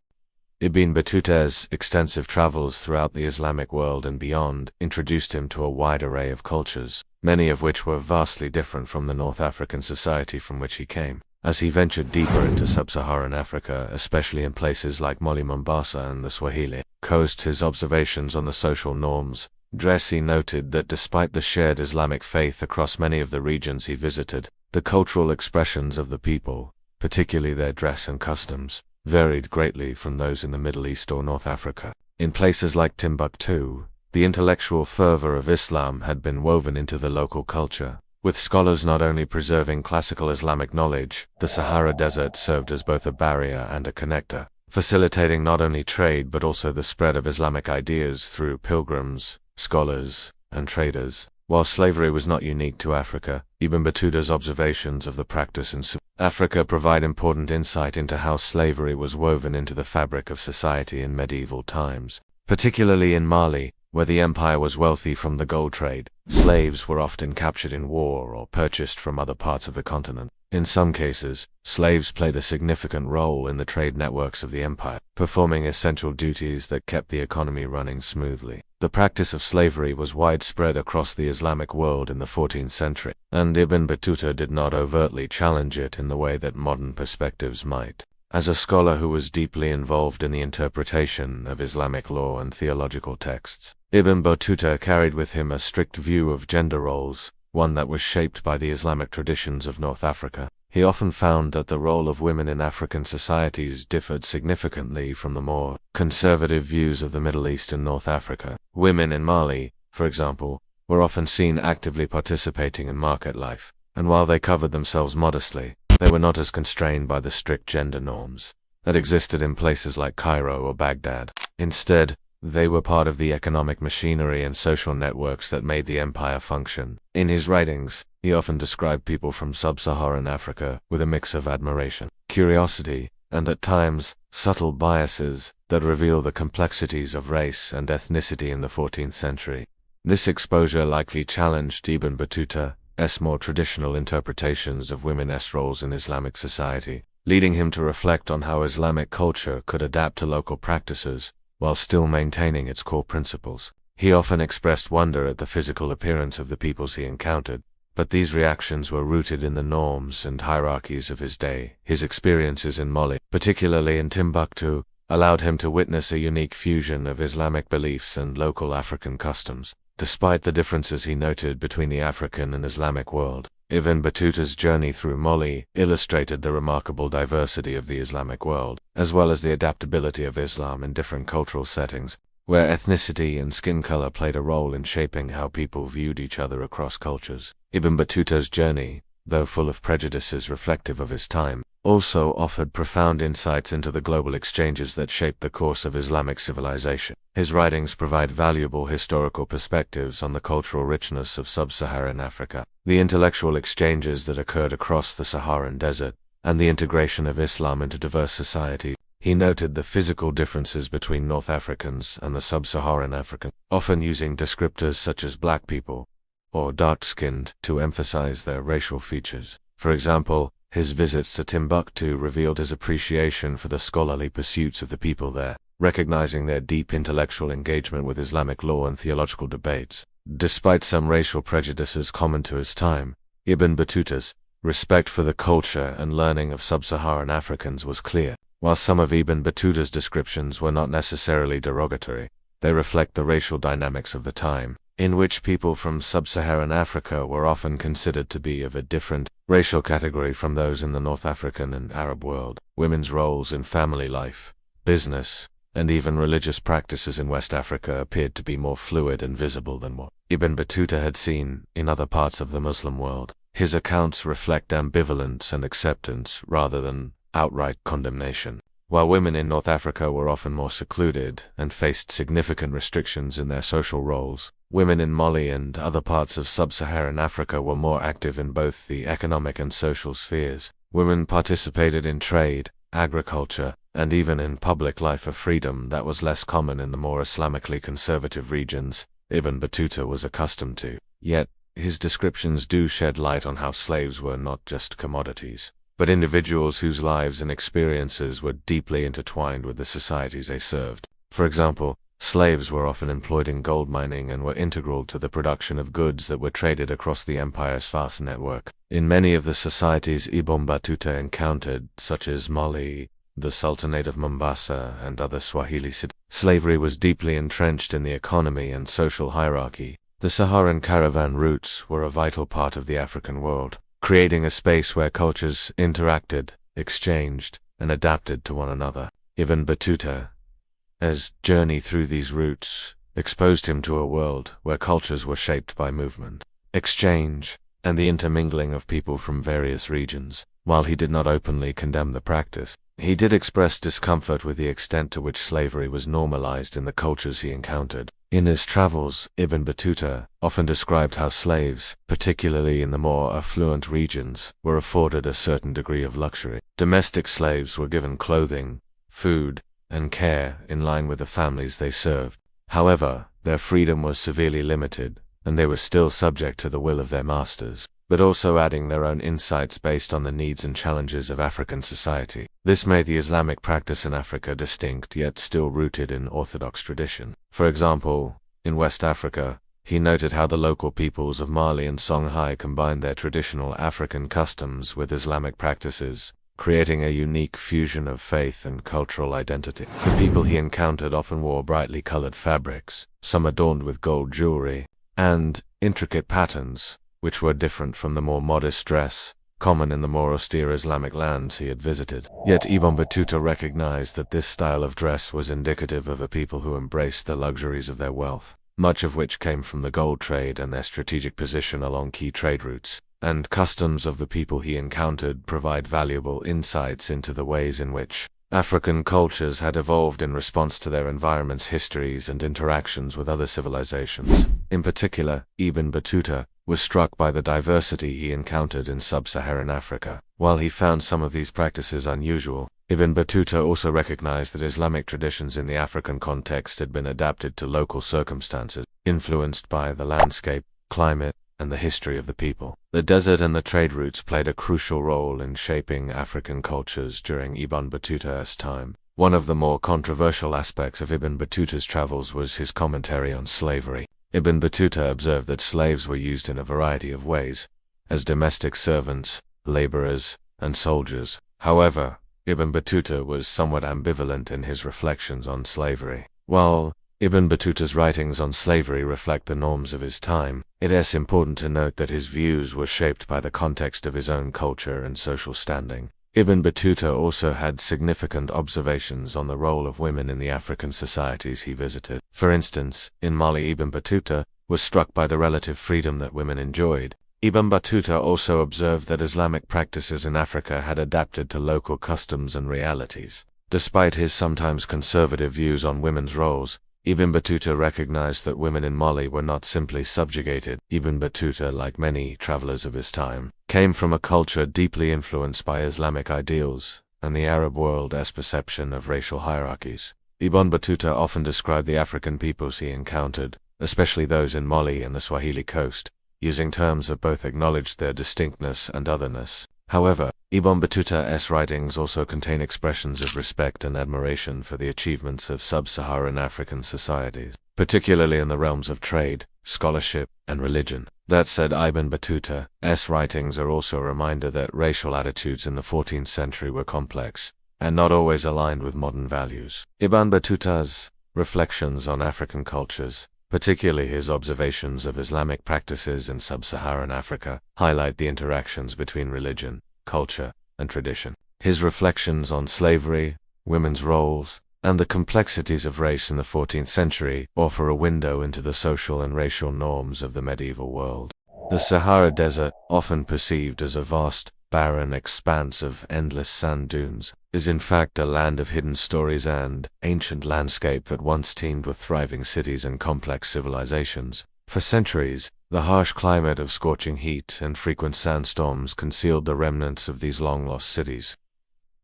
Ibn Battuta's extensive travels throughout the Islamic world and beyond introduced him to a wide array of cultures, many of which were vastly different from the North African society from which he came. As he ventured deeper into sub-Saharan Africa, especially in places like Mali, Mombasa, and the Swahili coast, his observations on the social norms, Dressy noted that despite the shared Islamic faith across many of the regions he visited, the cultural expressions of the people, particularly their dress and customs, varied greatly from those in the Middle East or North Africa. In places like Timbuktu, the intellectual fervor of Islam had been woven into the local culture. With scholars not only preserving classical Islamic knowledge, the Sahara Desert served as both a barrier and a connector, facilitating not only trade but also the spread of Islamic ideas through pilgrims, scholars, and traders. While slavery was not unique to Africa, Ibn Battuta's observations of the practice in Africa provide important insight into how slavery was woven into the fabric of society in medieval times. Particularly in Mali, where the empire was wealthy from the gold trade, slaves were often captured in war or purchased from other parts of the continent. In some cases, slaves played a significant role in the trade networks of the empire, performing essential duties that kept the economy running smoothly. The practice of slavery was widespread across the Islamic world in the 14th century, and Ibn Battuta did not overtly challenge it in the way that modern perspectives might. As a scholar who was deeply involved in the interpretation of Islamic law and theological texts, Ibn Battuta carried with him a strict view of gender roles, one that was shaped by the Islamic traditions of North Africa. He often found that the role of women in African societies differed significantly from the more conservative views of the Middle East and North Africa. Women in Mali, for example, were often seen actively participating in market life, and while they covered themselves modestly, they were not as constrained by the strict gender norms that existed in places like Cairo or Baghdad. Instead, they were part of the economic machinery and social networks that made the empire function. In his writings, he often described people from sub-Saharan Africa with a mix of admiration, curiosity, and at times, subtle biases that reveal the complexities of race and ethnicity in the 14th century. This exposure likely challenged Ibn Battuta's more traditional interpretations of women's roles in Islamic society, leading him to reflect on how Islamic culture could adapt to local practices while still maintaining its core principles. He often expressed wonder at the physical appearance of the peoples he encountered, but these reactions were rooted in the norms and hierarchies of his day. His experiences in Mali, particularly in Timbuktu, allowed him to witness a unique fusion of Islamic beliefs and local African customs. Despite the differences he noted between the African and Islamic world, Ibn Battuta's journey through Mali illustrated the remarkable diversity of the Islamic world, as well as the adaptability of Islam in different cultural settings, where ethnicity and skin color played a role in shaping how people viewed each other across cultures. Ibn Battuta's journey though full of prejudices reflective of his time, also offered profound insights into the global exchanges that shaped the course of Islamic civilization. His writings provide valuable historical perspectives on the cultural richness of sub-Saharan Africa, the intellectual exchanges that occurred across the Saharan desert, and the integration of Islam into diverse societies. He noted the physical differences between North Africans and the sub-Saharan Africans, often using descriptors such as black people or dark-skinned to emphasize their racial features. For example, his visits to Timbuktu revealed his appreciation for the scholarly pursuits of the people there, recognizing their deep intellectual engagement with Islamic law and theological debates. Despite some racial prejudices common to his time, Ibn Battuta's respect for the culture and learning of sub-Saharan Africans was clear. While some of Ibn Battuta's descriptions were not necessarily derogatory, they reflect the racial dynamics of the time, in which people from sub-Saharan Africa were often considered to be of a different racial category from those in the North African and Arab world. Women's roles in family life, business, and even religious practices in West Africa appeared to be more fluid and visible than what Ibn Battuta had seen in other parts of the Muslim world. His accounts reflect ambivalence and acceptance rather than outright condemnation. While women in North Africa were often more secluded and faced significant restrictions in their social roles, women in Mali and other parts of sub-Saharan Africa were more active in both the economic and social spheres. Women participated in trade, agriculture, and even in public life of freedom that was less common in the more Islamically conservative regions Ibn Battuta was accustomed to. Yet, his descriptions do shed light on how slaves were not just commodities, but individuals whose lives and experiences were deeply intertwined with the societies they served. For example, slaves were often employed in gold mining and were integral to the production of goods that were traded across the empire's vast network. In many of the societies Ibn Battuta encountered, such as Mali, the Sultanate of Mombasa, and other Swahili cities, slavery was deeply entrenched in the economy and social hierarchy. The Saharan caravan routes were a vital part of the African world, creating a space where cultures interacted, exchanged, and adapted to one another. Ibn Battuta's journey through these routes exposed him to a world where cultures were shaped by movement, exchange, and the intermingling of people from various regions. While he did not openly condemn the practice, he did express discomfort with the extent to which slavery was normalized in the cultures he encountered. In his travels, Ibn Battuta often described how slaves, particularly in the more affluent regions, were afforded a certain degree of luxury. Domestic slaves were given clothing, food, and care in line with the families they served. However, their freedom was severely limited, and they were still subject to the will of their masters, but also adding their own insights based on the needs and challenges of African society. This made the Islamic practice in Africa distinct yet still rooted in orthodox tradition. For example, in West Africa, he noted how the local peoples of Mali and Songhai combined their traditional African customs with Islamic practices, creating a unique fusion of faith and cultural identity. The people he encountered often wore brightly colored fabrics, some adorned with gold jewelry, and intricate patterns, which were different from the more modest dress common in the more austere Islamic lands he had visited. Yet Ibn Battuta recognized that this style of dress was indicative of a people who embraced the luxuries of their wealth, much of which came from the gold trade and their strategic position along key trade routes. And customs of the people he encountered provide valuable insights into the ways in which African cultures had evolved in response to their environment's histories and interactions with other civilizations. In particular, Ibn Battuta was struck by the diversity he encountered in sub-Saharan Africa. While he found some of these practices unusual, Ibn Battuta also recognized that Islamic traditions in the African context had been adapted to local circumstances, influenced by the landscape, climate, and the history of the people. The desert and the trade routes played a crucial role in shaping African cultures during Ibn Battuta's time. One of the more controversial aspects of Ibn Battuta's travels was his commentary on slavery. Ibn Battuta observed that slaves were used in a variety of ways, as domestic servants, laborers, and soldiers. However, Ibn Battuta was somewhat ambivalent in his reflections on slavery. While Ibn Battuta's writings on slavery reflect the norms of his time, it is important to note that his views were shaped by the context of his own culture and social standing. Ibn Battuta also had significant observations on the role of women in the African societies he visited. For instance, in Mali, Ibn Battuta was struck by the relative freedom that women enjoyed, Ibn Battuta also observed that Islamic practices in Africa had adapted to local customs and realities. Despite his sometimes conservative views on women's roles, Ibn Battuta recognized that women in Mali were not simply subjugated. Ibn Battuta, like many travelers of his time, came from a culture deeply influenced by Islamic ideals and the Arab world's perception of racial hierarchies. Ibn Battuta often described the African peoples he encountered, especially those in Mali and the Swahili coast, using terms that both acknowledged their distinctness and otherness. However, Ibn Battuta's writings also contain expressions of respect and admiration for the achievements of sub-Saharan African societies, particularly in the realms of trade, scholarship, and religion. That said, Ibn Battuta's writings are also a reminder that racial attitudes in the 14th century were complex and not always aligned with modern values. Ibn Battuta's reflections on African cultures, particularly his observations of Islamic practices in sub-Saharan Africa, highlight the interactions between religion, culture, and tradition. His reflections on slavery, women's roles, and the complexities of race in the 14th century offer a window into the social and racial norms of the medieval world. The Sahara Desert, often perceived as a vast, barren expanse of endless sand dunes, is in fact a land of hidden stories and ancient landscape that once teemed with thriving cities and complex civilizations. For centuries, the harsh climate of scorching heat and frequent sandstorms concealed the remnants of these long-lost cities,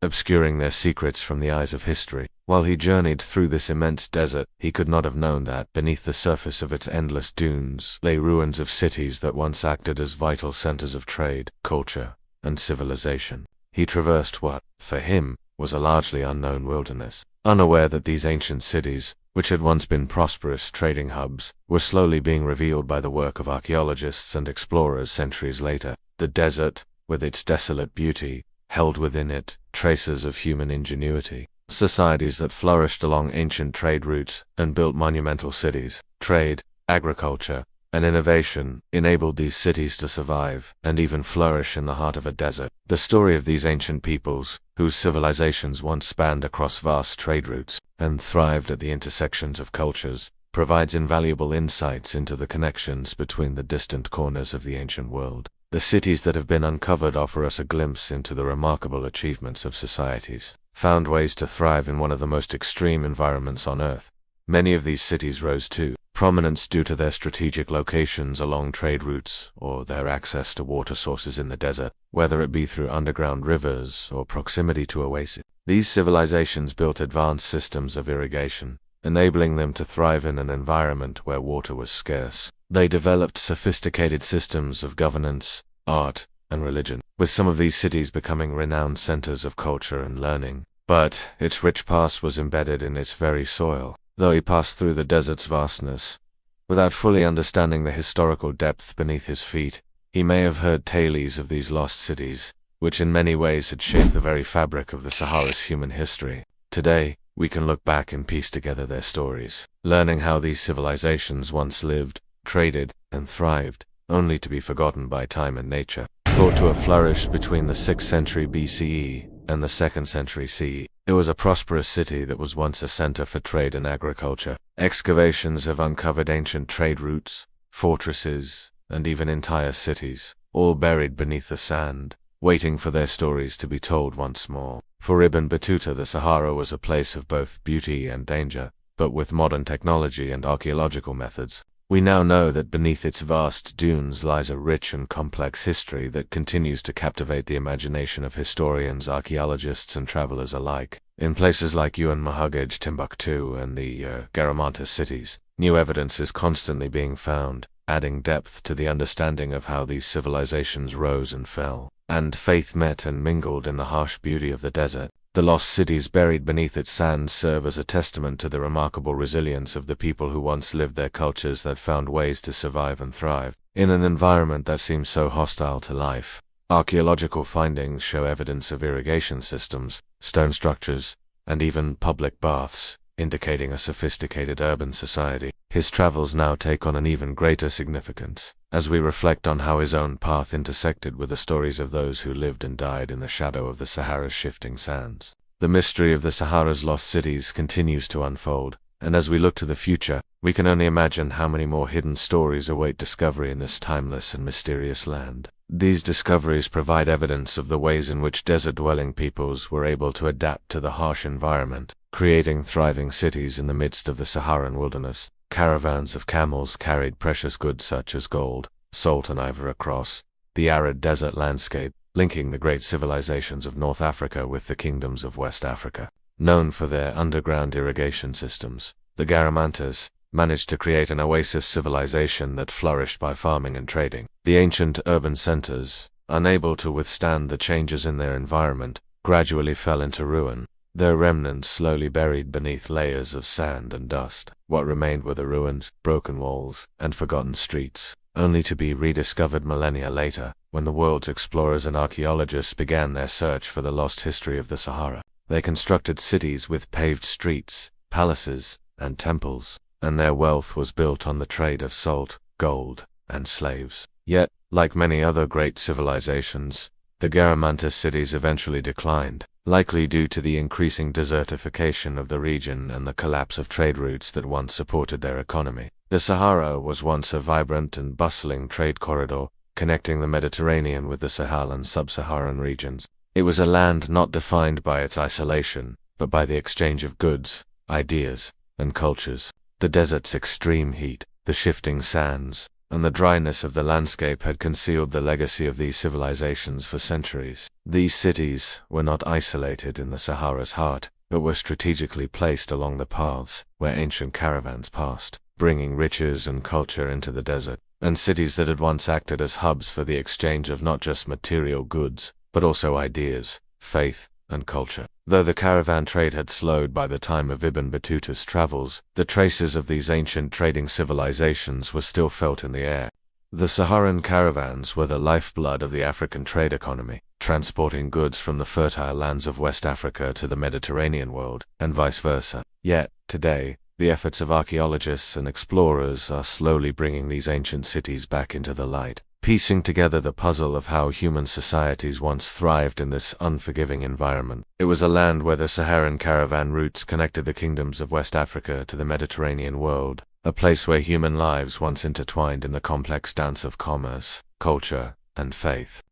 obscuring their secrets from the eyes of history. While he journeyed through this immense desert, he could not have known that, beneath the surface of its endless dunes, lay ruins of cities that once acted as vital centers of trade, culture, and civilization. He traversed what, for him, was a largely unknown wilderness, unaware that these ancient cities, which had once been prosperous trading hubs, were slowly being revealed by the work of archaeologists and explorers centuries later. The desert, with its desolate beauty, held within it traces of human ingenuity. Societies that flourished along ancient trade routes and built monumental cities. Trade, agriculture, and innovation enabled these cities to survive and even flourish in the heart of a desert. The story of these ancient peoples, whose civilizations once spanned across vast trade routes and thrived at the intersections of cultures, provides invaluable insights into the connections between the distant corners of the ancient world. The cities that have been uncovered offer us a glimpse into the remarkable achievements of societies found ways to thrive in one of the most extreme environments on Earth. Many of these cities rose to prominence due to their strategic locations along trade routes or their access to water sources in the desert, whether it be through underground rivers or proximity to oases. These civilizations built advanced systems of irrigation, enabling them to thrive in an environment where water was scarce. They developed sophisticated systems of governance, art, and religion, with some of these cities becoming renowned centers of culture and learning. But its rich past was embedded in its very soil. Though he passed through the desert's vastness, without fully understanding the historical depth beneath his feet, he may have heard tales of these lost cities, which in many ways had shaped the very fabric of the Sahara's human history. Today, we can look back and piece together their stories, learning how these civilizations once lived, traded, and thrived, only to be forgotten by time and nature. Thought to have flourished between the 6th century BCE and the 2nd century CE, it was a prosperous city that was once a center for trade and agriculture. Excavations have uncovered ancient trade routes, fortresses, and even entire cities, all buried beneath the sand, waiting for their stories to be told once more. For Ibn Battuta, the Sahara was a place of both beauty and danger, but with modern technology and archaeological methods, we now know that beneath its vast dunes lies a rich and complex history that continues to captivate the imagination of historians, archaeologists, and travelers alike. In places like Yuan Mahugaj, Timbuktu, and the Garamanta cities, new evidence is constantly being found, adding depth to the understanding of how these civilizations rose and fell, and faith met and mingled in the harsh beauty of the desert. The lost cities buried beneath its sands serve as a testament to the remarkable resilience of the people who once lived their cultures that found ways to survive and thrive in an environment that seemed so hostile to life. Archaeological findings show evidence of irrigation systems, stone structures, and even public baths, indicating a sophisticated urban society. His travels now take on an even greater significance, as we reflect on how his own path intersected with the stories of those who lived and died in the shadow of the Sahara's shifting sands. The mystery of the Sahara's lost cities continues to unfold, And as we look to the future, we can only imagine how many more hidden stories await discovery in this timeless and mysterious land. These discoveries provide evidence of the ways in which desert-dwelling peoples were able to adapt to the harsh environment, creating thriving cities in the midst of the Saharan wilderness. Caravans of camels carried precious goods such as gold, salt and ivory across the arid desert landscape, linking the great civilizations of North Africa with the kingdoms of West Africa. Known for their underground irrigation systems, the Garamantas managed to create an oasis civilization that flourished by farming and trading. The ancient urban centers, unable to withstand the changes in their environment, gradually fell into ruin, their remnants slowly buried beneath layers of sand and dust. What remained were the ruins, broken walls, and forgotten streets, only to be rediscovered millennia later, when the world's explorers and archaeologists began their search for the lost history of the Sahara. They constructed cities with paved streets, palaces, and temples, and their wealth was built on the trade of salt, gold, and slaves. Yet, like many other great civilizations, the Garamantas cities eventually declined, likely due to the increasing desertification of the region and the collapse of trade routes that once supported their economy. The Sahara was once a vibrant and bustling trade corridor, connecting the Mediterranean with the Sahel and sub-Saharan regions. It was a land not defined by its isolation, but by the exchange of goods, ideas, and cultures. The desert's extreme heat, the shifting sands, and the dryness of the landscape had concealed the legacy of these civilizations for centuries. These cities were not isolated in the Sahara's heart, but were strategically placed along the paths where ancient caravans passed, bringing riches and culture into the desert, and cities that had once acted as hubs for the exchange of not just material goods, but also ideas, faith, and culture. Though the caravan trade had slowed by the time of Ibn Battuta's travels, the traces of these ancient trading civilizations were still felt in the air. The Saharan caravans were the lifeblood of the African trade economy, transporting goods from the fertile lands of West Africa to the Mediterranean world, and vice versa. Yet, today, the efforts of archaeologists and explorers are slowly bringing these ancient cities back into the light, piecing together the puzzle of how human societies once thrived in this unforgiving environment. It was a land where the Saharan caravan routes connected the kingdoms of West Africa to the Mediterranean world, a place where human lives once intertwined in the complex dance of commerce, culture, and faith.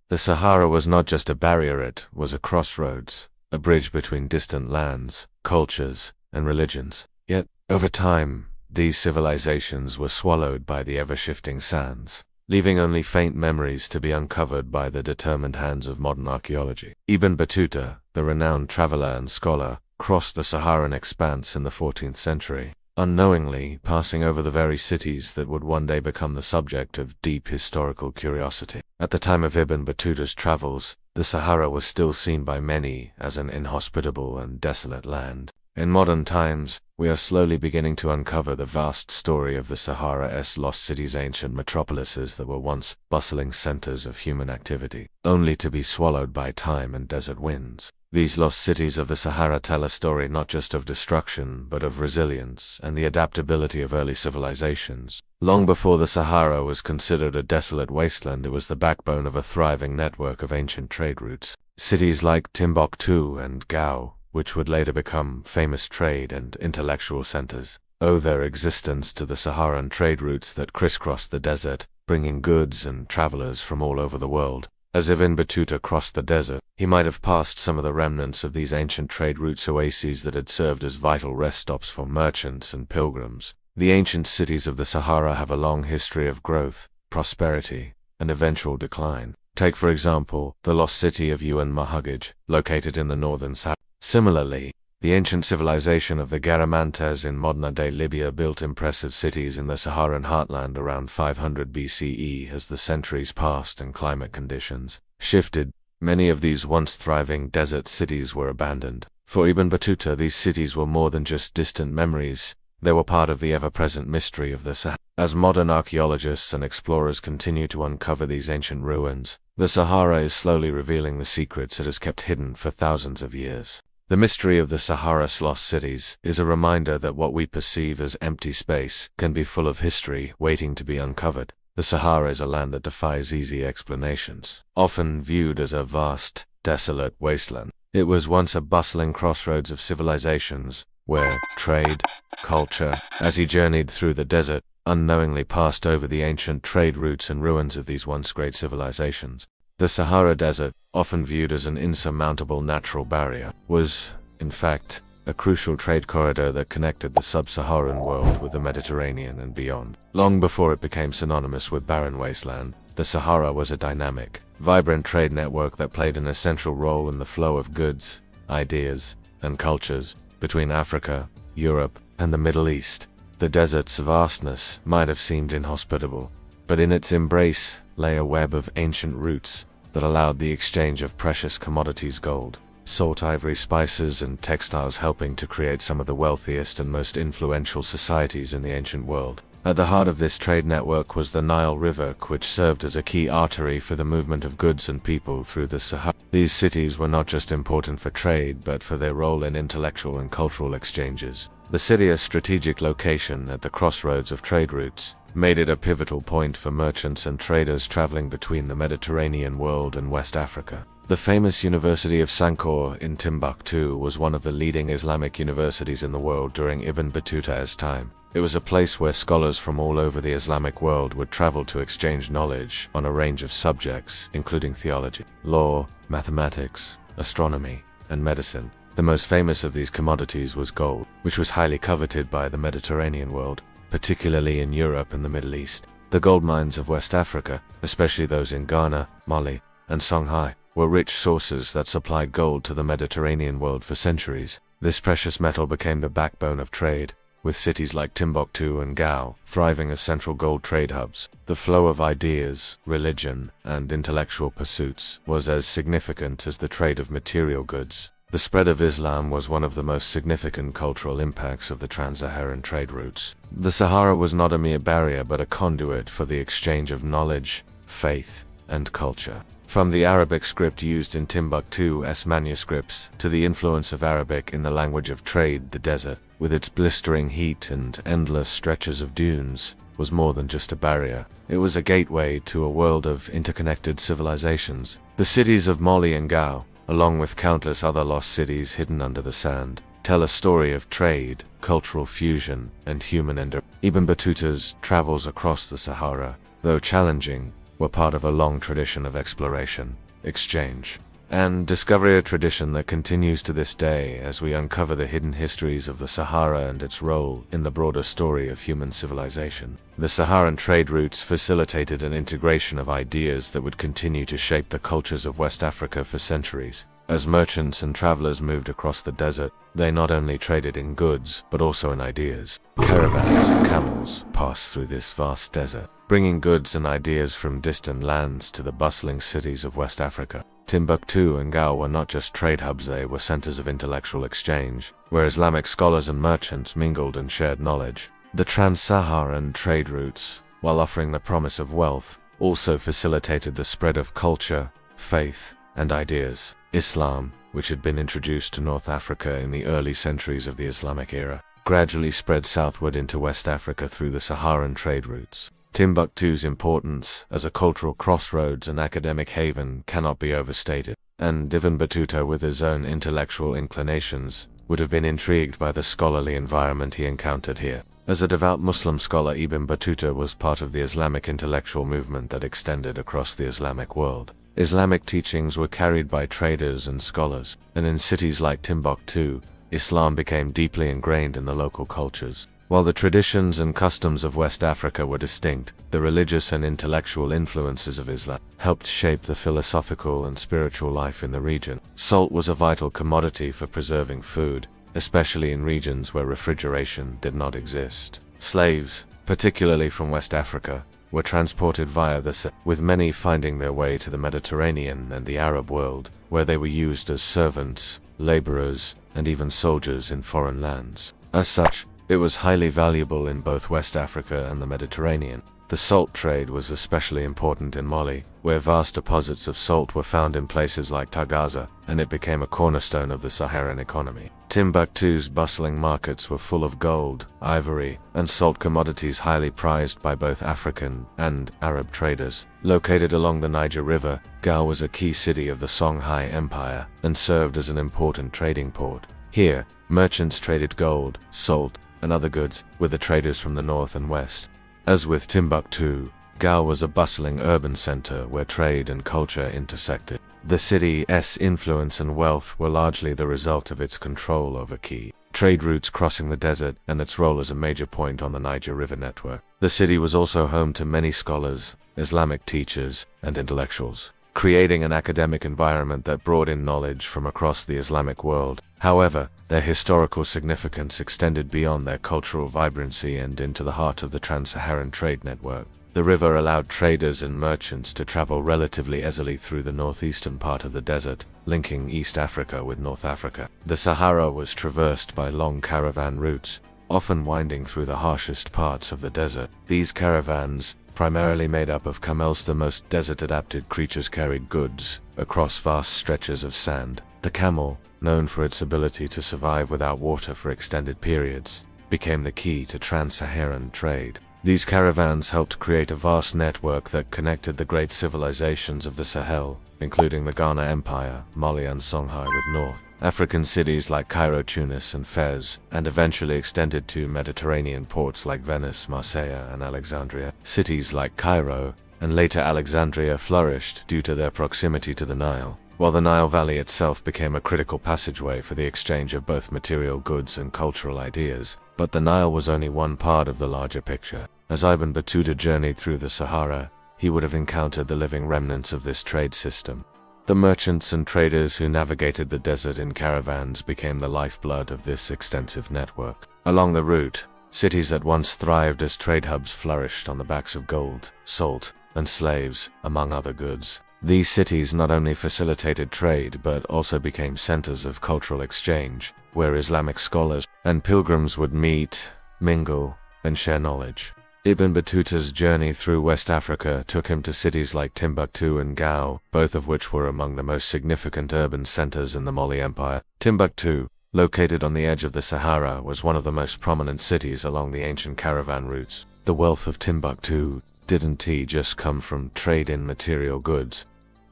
The Sahara was not just a barrier, it was a crossroads, a bridge between distant lands, cultures, and religions. Yet, over time, these civilizations were swallowed by the ever-shifting sands, leaving only faint memories to be uncovered by the determined hands of modern archaeology. Ibn Battuta, the renowned traveler and scholar, crossed the Saharan expanse in the 14th century, unknowingly passing over the very cities that would one day become the subject of deep historical curiosity. At the time of Ibn Battuta's travels, the Sahara was still seen by many as an inhospitable and desolate land. In modern times, we are slowly beginning to uncover the vast story of the Sahara's lost cities, ancient metropolises that were once bustling centers of human activity, only to be swallowed by time and desert winds. These lost cities of the Sahara tell a story not just of destruction, but of resilience and the adaptability of early civilizations. Long before the Sahara was considered a desolate wasteland, it was the backbone of a thriving network of ancient trade routes. Cities like Timbuktu and Gao, which would later become famous trade and intellectual centers, owe their existence to the Saharan trade routes that crisscrossed the desert, bringing goods and travelers from all over the world. As Ibn Battuta crossed the desert, he might have passed some of the remnants of these ancient trade routes, oases that had served as vital rest stops for merchants and pilgrims. The ancient cities of the Sahara have a long history of growth, prosperity, and eventual decline. Take, for example, the lost city of Uan Mahugaj, located in the northern Sahara. Similarly, the ancient civilization of the Garamantas in modern-day Libya built impressive cities in the Saharan heartland around 500 BCE. As the centuries passed and climate conditions shifted, many of these once thriving desert cities were abandoned. For Ibn Battuta, these cities were more than just distant memories. They were part of the ever-present mystery of the Sahara. As modern archaeologists and explorers continue to uncover these ancient ruins, the Sahara is slowly revealing the secrets it has kept hidden for thousands of years. The mystery of the Sahara's lost cities is a reminder that what we perceive as empty space can be full of history waiting to be uncovered. The Sahara is a land that defies easy explanations. Often viewed as a vast, desolate wasteland, it was once a bustling crossroads of civilizations, where trade, culture, as he journeyed through the desert, unknowingly passed over the ancient trade routes and ruins of these once great civilizations. The Sahara Desert, often viewed as an insurmountable natural barrier, was, in fact, a crucial trade corridor that connected the sub-Saharan world with the Mediterranean and beyond. Long before it became synonymous with barren wasteland, the Sahara was a dynamic, vibrant trade network that played an essential role in the flow of goods, ideas, and cultures between Africa, Europe, and the Middle East. The desert's vastness might have seemed inhospitable, but in its embrace lay a web of ancient routes that allowed the exchange of precious commodities, gold, salt, ivory, spices, and textiles, helping to create some of the wealthiest and most influential societies in the ancient world. At the heart of this trade network was the Nile River, which served as a key artery for the movement of goods and people through the Sahara. These cities were not just important for trade, but for their role in intellectual and cultural exchanges. The city's strategic location at the crossroads of trade routes made it a pivotal point for merchants and traders traveling between the Mediterranean world and West Africa. The famous University of Sankore in Timbuktu was one of the leading Islamic universities in the world during Ibn Battuta's time. It was a place where scholars from all over the Islamic world would travel to exchange knowledge on a range of subjects, including theology, law, mathematics, astronomy, and medicine. The most famous of these commodities was gold, which was highly coveted by the Mediterranean world, particularly in Europe and the Middle East. The gold mines of West Africa, especially those in Ghana, Mali, and Songhai, were rich sources that supplied gold to the Mediterranean world for centuries. This precious metal became the backbone of trade, with cities like Timbuktu and Gao thriving as central gold trade hubs. The flow of ideas, religion, and intellectual pursuits was as significant as the trade of material goods. The spread of Islam was one of the most significant cultural impacts of the trans-Saharan trade routes. The Sahara was not a mere barrier but a conduit for the exchange of knowledge, faith, and culture. From the Arabic script used in Timbuktu's manuscripts to the influence of Arabic in the language of trade, the desert, with its blistering heat and endless stretches of dunes, was more than just a barrier. It was a gateway to a world of interconnected civilizations. The cities of Mali and Gao, along with countless other lost cities hidden under the sand, tell a story of trade, cultural fusion, and human endurance. Ibn Battuta's travels across the Sahara, though challenging, were part of a long tradition of exploration, exchange, and discovery, a tradition that continues to this day as we uncover the hidden histories of the Sahara and its role in the broader story of human civilization. The Saharan trade routes facilitated an integration of ideas that would continue to shape the cultures of West Africa for centuries. As merchants and travelers moved across the desert, they not only traded in goods, but also in ideas. Caravans of camels passed through this vast desert, bringing goods and ideas from distant lands to the bustling cities of West Africa. Timbuktu and Gao were not just trade hubs, they were centers of intellectual exchange, where Islamic scholars and merchants mingled and shared knowledge. The trans-Saharan trade routes, while offering the promise of wealth, also facilitated the spread of culture, faith, and ideas. Islam, which had been introduced to North Africa in the early centuries of the Islamic era, gradually spread southward into West Africa through the Saharan trade routes. Timbuktu's importance as a cultural crossroads and academic haven cannot be overstated, and Ibn Battuta, with his own intellectual inclinations, would have been intrigued by the scholarly environment he encountered here. As a devout Muslim scholar, Ibn Battuta was part of the Islamic intellectual movement that extended across the Islamic world. Islamic teachings were carried by traders and scholars, and in cities like Timbuktu, Islam became deeply ingrained in the local cultures. While the traditions and customs of West Africa were distinct, the religious and intellectual influences of Islam helped shape the philosophical and spiritual life in the region. Salt was a vital commodity for preserving food, especially in regions where refrigeration did not exist. Slaves, particularly from West Africa, were transported via the sea, with many finding their way to the Mediterranean and the Arab world, where they were used as servants, laborers, and even soldiers in foreign lands. As such, it was highly valuable in both West Africa and the Mediterranean. The salt trade was especially important in Mali, where vast deposits of salt were found in places like Tagaza, and it became a cornerstone of the Saharan economy. Timbuktu's bustling markets were full of gold, ivory, and salt commodities highly prized by both African and Arab traders. Located along the Niger River, Gao was a key city of the Songhai Empire and served as an important trading port. Here, merchants traded gold, salt, and other goods with the traders from the north and west. As with Timbuktu, Gao was a bustling urban center where trade and culture intersected. The city's influence and wealth were largely the result of its control over key trade routes crossing the desert and its role as a major point on the Niger River network. The city was also home to many scholars, Islamic teachers, and intellectuals, creating an academic environment that brought in knowledge from across the Islamic world. However, their historical significance extended beyond their cultural vibrancy and into the heart of the trans-Saharan trade network. The river allowed traders and merchants to travel relatively easily through the northeastern part of the desert, linking East Africa with North Africa. The Sahara was traversed by long caravan routes, often winding through the harshest parts of the desert. These caravans, primarily made up of camels, the most desert-adapted creatures, carried goods across vast stretches of sand. The camel, known for its ability to survive without water for extended periods, became the key to trans-Saharan trade. These caravans helped create a vast network that connected the great civilizations of the Sahel, including the Ghana Empire, Mali and Songhai, with North African cities like Cairo, Tunis, and Fez, and eventually extended to Mediterranean ports like Venice, Marseille, and Alexandria. Cities like Cairo and later Alexandria flourished due to their proximity to the Nile, while the Nile Valley itself became a critical passageway for the exchange of both material goods and cultural ideas. But the Nile was only one part of the larger picture. As Ibn Battuta journeyed through the Sahara, he would have encountered the living remnants of this trade system. The merchants and traders who navigated the desert in caravans became the lifeblood of this extensive network. Along the route, cities that once thrived as trade hubs flourished on the backs of gold, salt, and slaves, among other goods. These cities not only facilitated trade but also became centers of cultural exchange, where Islamic scholars and pilgrims would meet, mingle, and share knowledge. Ibn Battuta's journey through West Africa took him to cities like Timbuktu and Gao, both of which were among the most significant urban centers in the Mali Empire. Timbuktu, located on the edge of the Sahara, was one of the most prominent cities along the ancient caravan routes. The wealth of Timbuktu didn't just come from trade in material goods,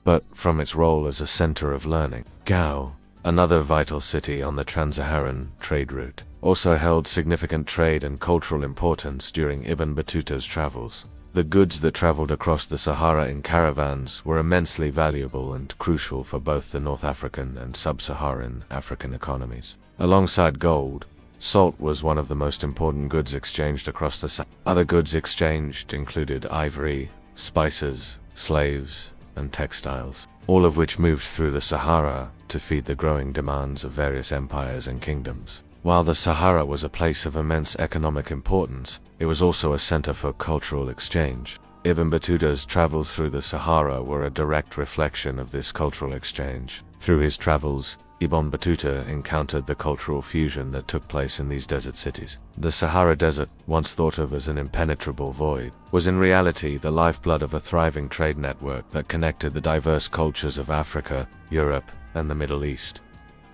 but from its role as a center of learning. Gao, another vital city on the trans-Saharan trade route, also held significant trade and cultural importance during Ibn Battuta's travels. The goods that traveled across the Sahara in caravans were immensely valuable and crucial for both the North African and sub-Saharan African economies. Alongside gold, salt was one of the most important goods exchanged across the Sahara. Other goods exchanged included ivory, spices, slaves, and textiles, all of which moved through the Sahara to feed the growing demands of various empires and kingdoms. While the Sahara was a place of immense economic importance, it was also a center for cultural exchange. Ibn Battuta's travels through the Sahara were a direct reflection of this cultural exchange. Through his travels, Ibn Battuta encountered the cultural fusion that took place in these desert cities. The Sahara Desert, once thought of as an impenetrable void, was in reality the lifeblood of a thriving trade network that connected the diverse cultures of Africa, Europe, and the Middle East.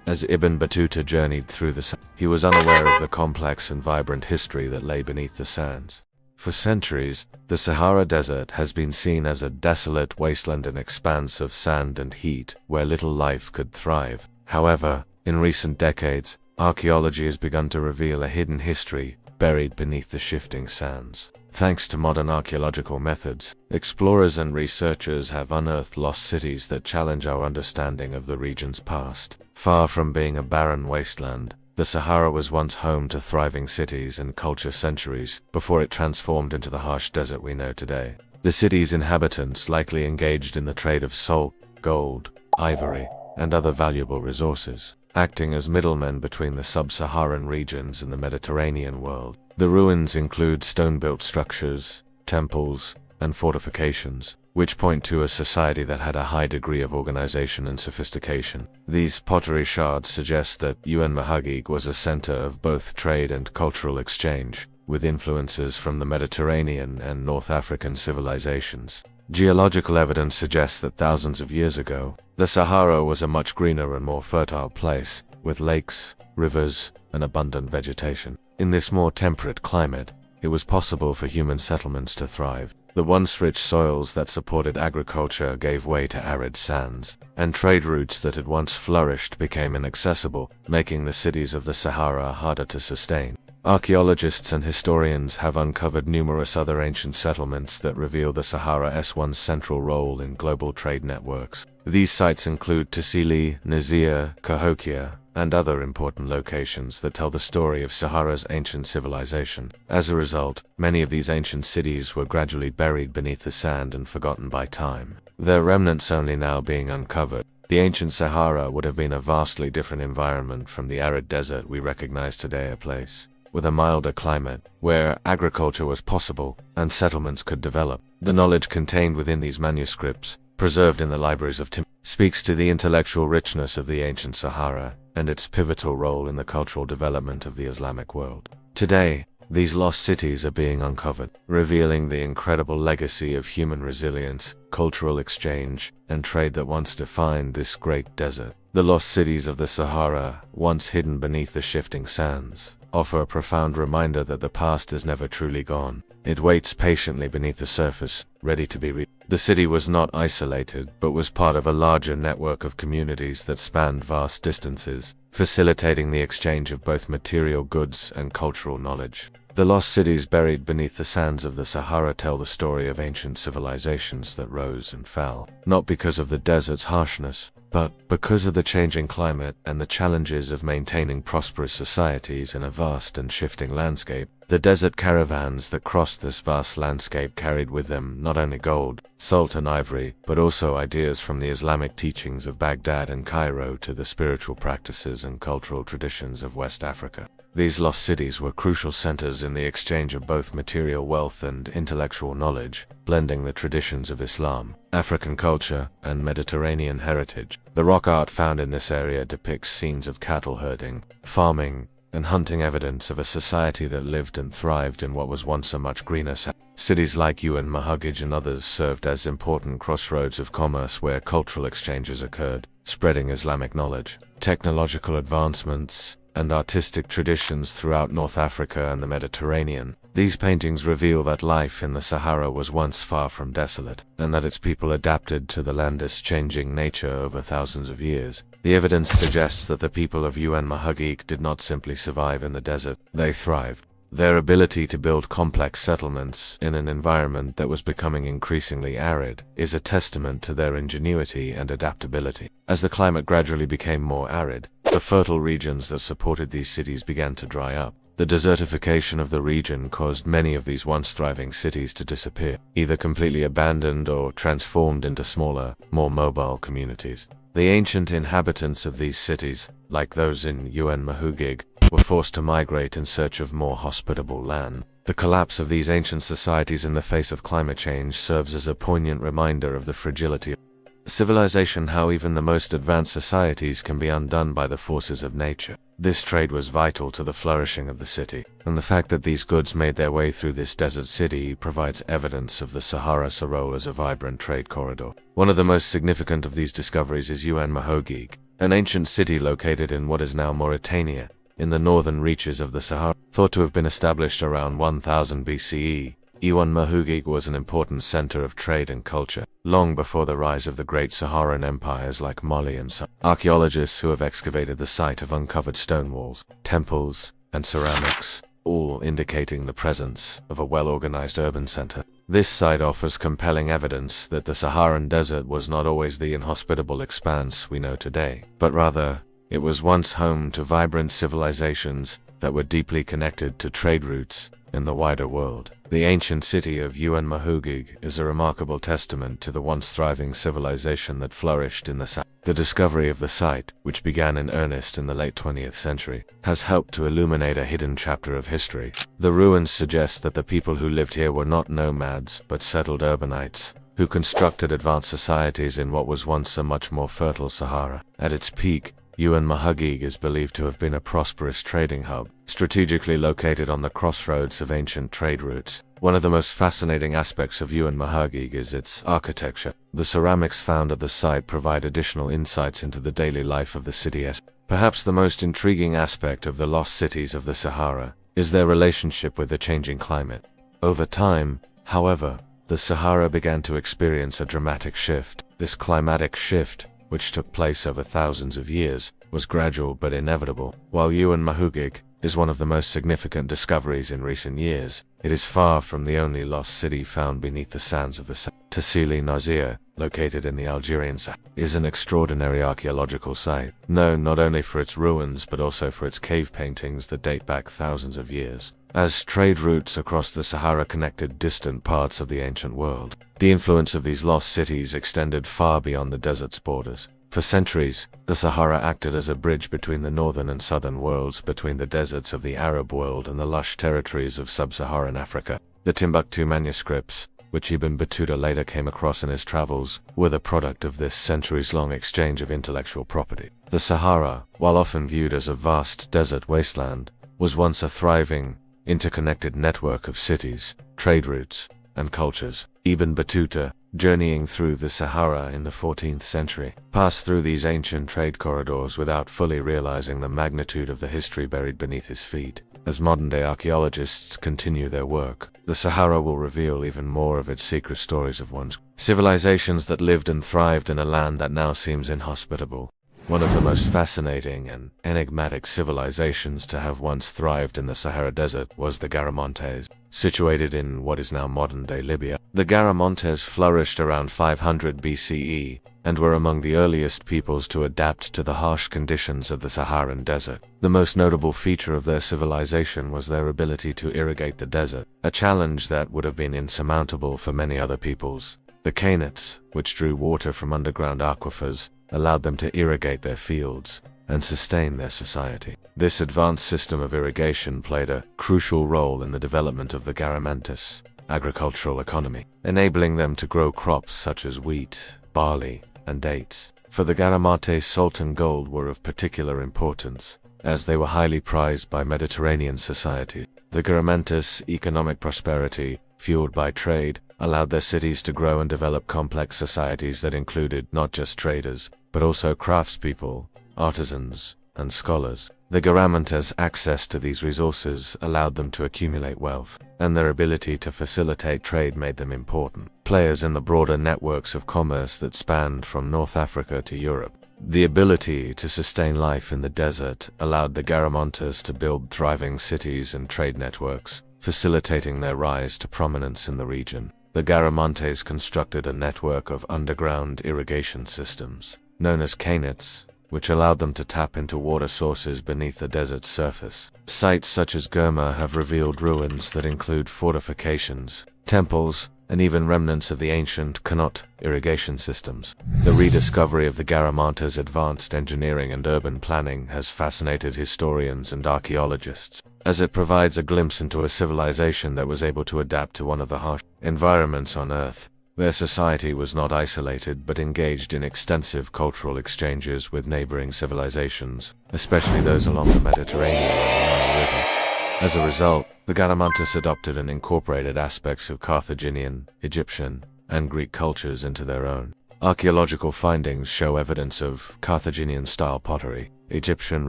As Ibn Battuta journeyed through the Sahara, he was unaware of the complex and vibrant history that lay beneath the sands. For centuries, the Sahara Desert has been seen as a desolate wasteland, an expanse of sand and heat where little life could thrive. However, in recent decades, archaeology has begun to reveal a hidden history buried beneath the shifting sands. Thanks to modern archaeological methods, explorers and researchers have unearthed lost cities that challenge our understanding of the region's past. Far from being a barren wasteland, the Sahara was once home to thriving cities and culture centuries before it transformed into the harsh desert we know today. The city's inhabitants likely engaged in the trade of salt, gold, ivory, and other valuable resources, acting as middlemen between the sub-Saharan regions and the Mediterranean world. The ruins include stone-built structures, temples, and fortifications, which point to a society that had a high degree of organization and sophistication. These pottery shards suggest that Mahagig was a center of both trade and cultural exchange, with influences from the Mediterranean and North African civilizations. Geological evidence suggests that thousands of years ago, the Sahara was a much greener and more fertile place, with lakes, rivers, and abundant vegetation. In this more temperate climate, it was possible for human settlements to thrive. The once rich soils that supported agriculture gave way to arid sands, and trade routes that had once flourished became inaccessible, making the cities of the Sahara harder to sustain. Archaeologists and historians have uncovered numerous other ancient settlements that reveal the Sahara's once central role in global trade networks. These sites include Tassili, Nizia, Cahokia, and other important locations that tell the story of Sahara's ancient civilization. As a result, many of these ancient cities were gradually buried beneath the sand and forgotten by time, their remnants only now being uncovered. The ancient Sahara would have been a vastly different environment from the arid desert we recognize today, a place with a milder climate, where agriculture was possible and settlements could develop. The knowledge contained within these manuscripts, preserved in the libraries of Timbuktu, speaks to the intellectual richness of the ancient Sahara and its pivotal role in the cultural development of the Islamic world. Today, these lost cities are being uncovered, revealing the incredible legacy of human resilience, cultural exchange, and trade that once defined this great desert. The lost cities of the Sahara, once hidden beneath the shifting sands, offer a profound reminder that the past is never truly gone. It waits patiently beneath the surface, ready to be reached. The city was not isolated, but was part of a larger network of communities that spanned vast distances, facilitating the exchange of both material goods and cultural knowledge. The lost cities buried beneath the sands of the Sahara tell the story of ancient civilizations that rose and fell, not because of the desert's harshness, but because of the changing climate and the challenges of maintaining prosperous societies in a vast and shifting landscape. The desert caravans that crossed this vast landscape carried with them not only gold, salt and ivory, but also ideas from the Islamic teachings of Baghdad and Cairo to the spiritual practices and cultural traditions of West Africa. These lost cities were crucial centers in the exchange of both material wealth and intellectual knowledge, blending the traditions of Islam, African culture, and Mediterranean heritage. The rock art found in this area depicts scenes of cattle herding, farming, and hunting, evidence of a society that lived and thrived in what was once a much greener sand. Cities like Mahugig and others served as important crossroads of commerce where cultural exchanges occurred, spreading Islamic knowledge, technological advancements, and artistic traditions throughout North Africa and the Mediterranean. These paintings reveal that life in the Sahara was once far from desolate, and that its people adapted to the land's changing nature over thousands of years. The evidence suggests that the people of Mahugig did not simply survive in the desert, they thrived. Their ability to build complex settlements in an environment that was becoming increasingly arid is a testament to their ingenuity and adaptability. As the climate gradually became more arid, the fertile regions that supported these cities began to dry up. The desertification of the region caused many of these once thriving cities to disappear, either completely abandoned or transformed into smaller, more mobile communities. The ancient inhabitants of these cities, like those in Mahugig, were forced to migrate in search of more hospitable land. The collapse of these ancient societies in the face of climate change serves as a poignant reminder of the fragility of civilization, how even the most advanced societies can be undone by the forces of nature. This trade was vital to the flourishing of the city, and the fact that these goods made their way through this desert city provides evidence of the Sahara's role as a vibrant trade corridor. One of the most significant of these discoveries is Mahugig, an ancient city located in what is now Mauritania, in the northern reaches of the Sahara. Thought to have been established around 1000 BCE, Mahugig was an important center of trade and culture, long before the rise of the great Saharan empires like Mali and Sahara. Archaeologists who have excavated the site have uncovered stone walls, temples, and ceramics, all indicating the presence of a well-organized urban center. This site offers compelling evidence that the Saharan desert was not always the inhospitable expanse we know today, but rather, it was once home to vibrant civilizations that were deeply connected to trade routes in the wider world. The ancient city of Mahugig is a remarkable testament to the once thriving civilization that flourished in the Sahara. The discovery of the site, which began in earnest in the late 20th century, has helped to illuminate a hidden chapter of history. The ruins suggest that the people who lived here were not nomads, but settled urbanites, who constructed advanced societies in what was once a much more fertile Sahara. At its peak, Mahugig is believed to have been a prosperous trading hub, strategically located on the crossroads of ancient trade routes. One of the most fascinating aspects of Mahugig is its architecture. The ceramics found at the site provide additional insights into the daily life of the city. Perhaps the most intriguing aspect of the lost cities of the Sahara is their relationship with the changing climate. Over time, however, the Sahara began to experience a dramatic shift. This climatic shift, which took place over thousands of years, was gradual but inevitable. While Yuan Mahugig is one of the most significant discoveries in recent years, it is far from the only lost city found beneath the sands of the Sahara. Tassili Nazir, located in the Algerian Sahara, is an extraordinary archaeological site, known not only for its ruins but also for its cave paintings that date back thousands of years. As trade routes across the Sahara connected distant parts of the ancient world, the influence of these lost cities extended far beyond the desert's borders. For centuries, the Sahara acted as a bridge between the northern and southern worlds, between the deserts of the Arab world and the lush territories of sub-Saharan Africa. The Timbuktu manuscripts, which Ibn Battuta later came across in his travels, were the product of this centuries-long exchange of intellectual property. The Sahara, while often viewed as a vast desert wasteland, was once a thriving, interconnected network of cities, trade routes, and cultures. Ibn Battuta, journeying through the Sahara in the 14th century, passed through these ancient trade corridors without fully realizing the magnitude of the history buried beneath his feet. As modern-day archaeologists continue their work, the Sahara will reveal even more of its secret stories of once civilizations that lived and thrived in a land that now seems inhospitable. One of the most fascinating and enigmatic civilizations to have once thrived in the Sahara Desert was the Garamantes. Situated in what is now modern-day Libya, the Garamantes flourished around 500 BCE and were among the earliest peoples to adapt to the harsh conditions of the Saharan desert. The most notable feature of their civilization was their ability to irrigate the desert, a challenge that would have been insurmountable for many other peoples. The Cainates, which drew water from underground aquifers, allowed them to irrigate their fields and sustain their society. This advanced system of irrigation played a crucial role in the development of the Garamantes agricultural economy, enabling them to grow crops such as wheat, barley, and dates. For the Garamantes, salt and gold were of particular importance, as they were highly prized by Mediterranean society. The Garamantes' economic prosperity, fueled by trade, allowed their cities to grow and develop complex societies that included not just traders, but also craftspeople, artisans, and scholars. The Garamantes' access to these resources allowed them to accumulate wealth, and their ability to facilitate trade made them important players in the broader networks of commerce that spanned from North Africa to Europe. The ability to sustain life in the desert allowed the Garamantes to build thriving cities and trade networks, facilitating their rise to prominence in the region. The Garamantes constructed a network of underground irrigation systems, known as Cainates, which allowed them to tap into water sources beneath the desert's surface. Sites such as Gurma have revealed ruins that include fortifications, temples, and even remnants of the ancient Qanot irrigation systems. The rediscovery of the Garamantes' advanced engineering and urban planning has fascinated historians and archaeologists, as it provides a glimpse into a civilization that was able to adapt to one of the harsh environments on Earth. Their society was not isolated but engaged in extensive cultural exchanges with neighboring civilizations, especially those along the Mediterranean and the Nile River. As a result, the Garamantes adopted and incorporated aspects of Carthaginian, Egyptian, and Greek cultures into their own. Archaeological findings show evidence of Carthaginian-style pottery, Egyptian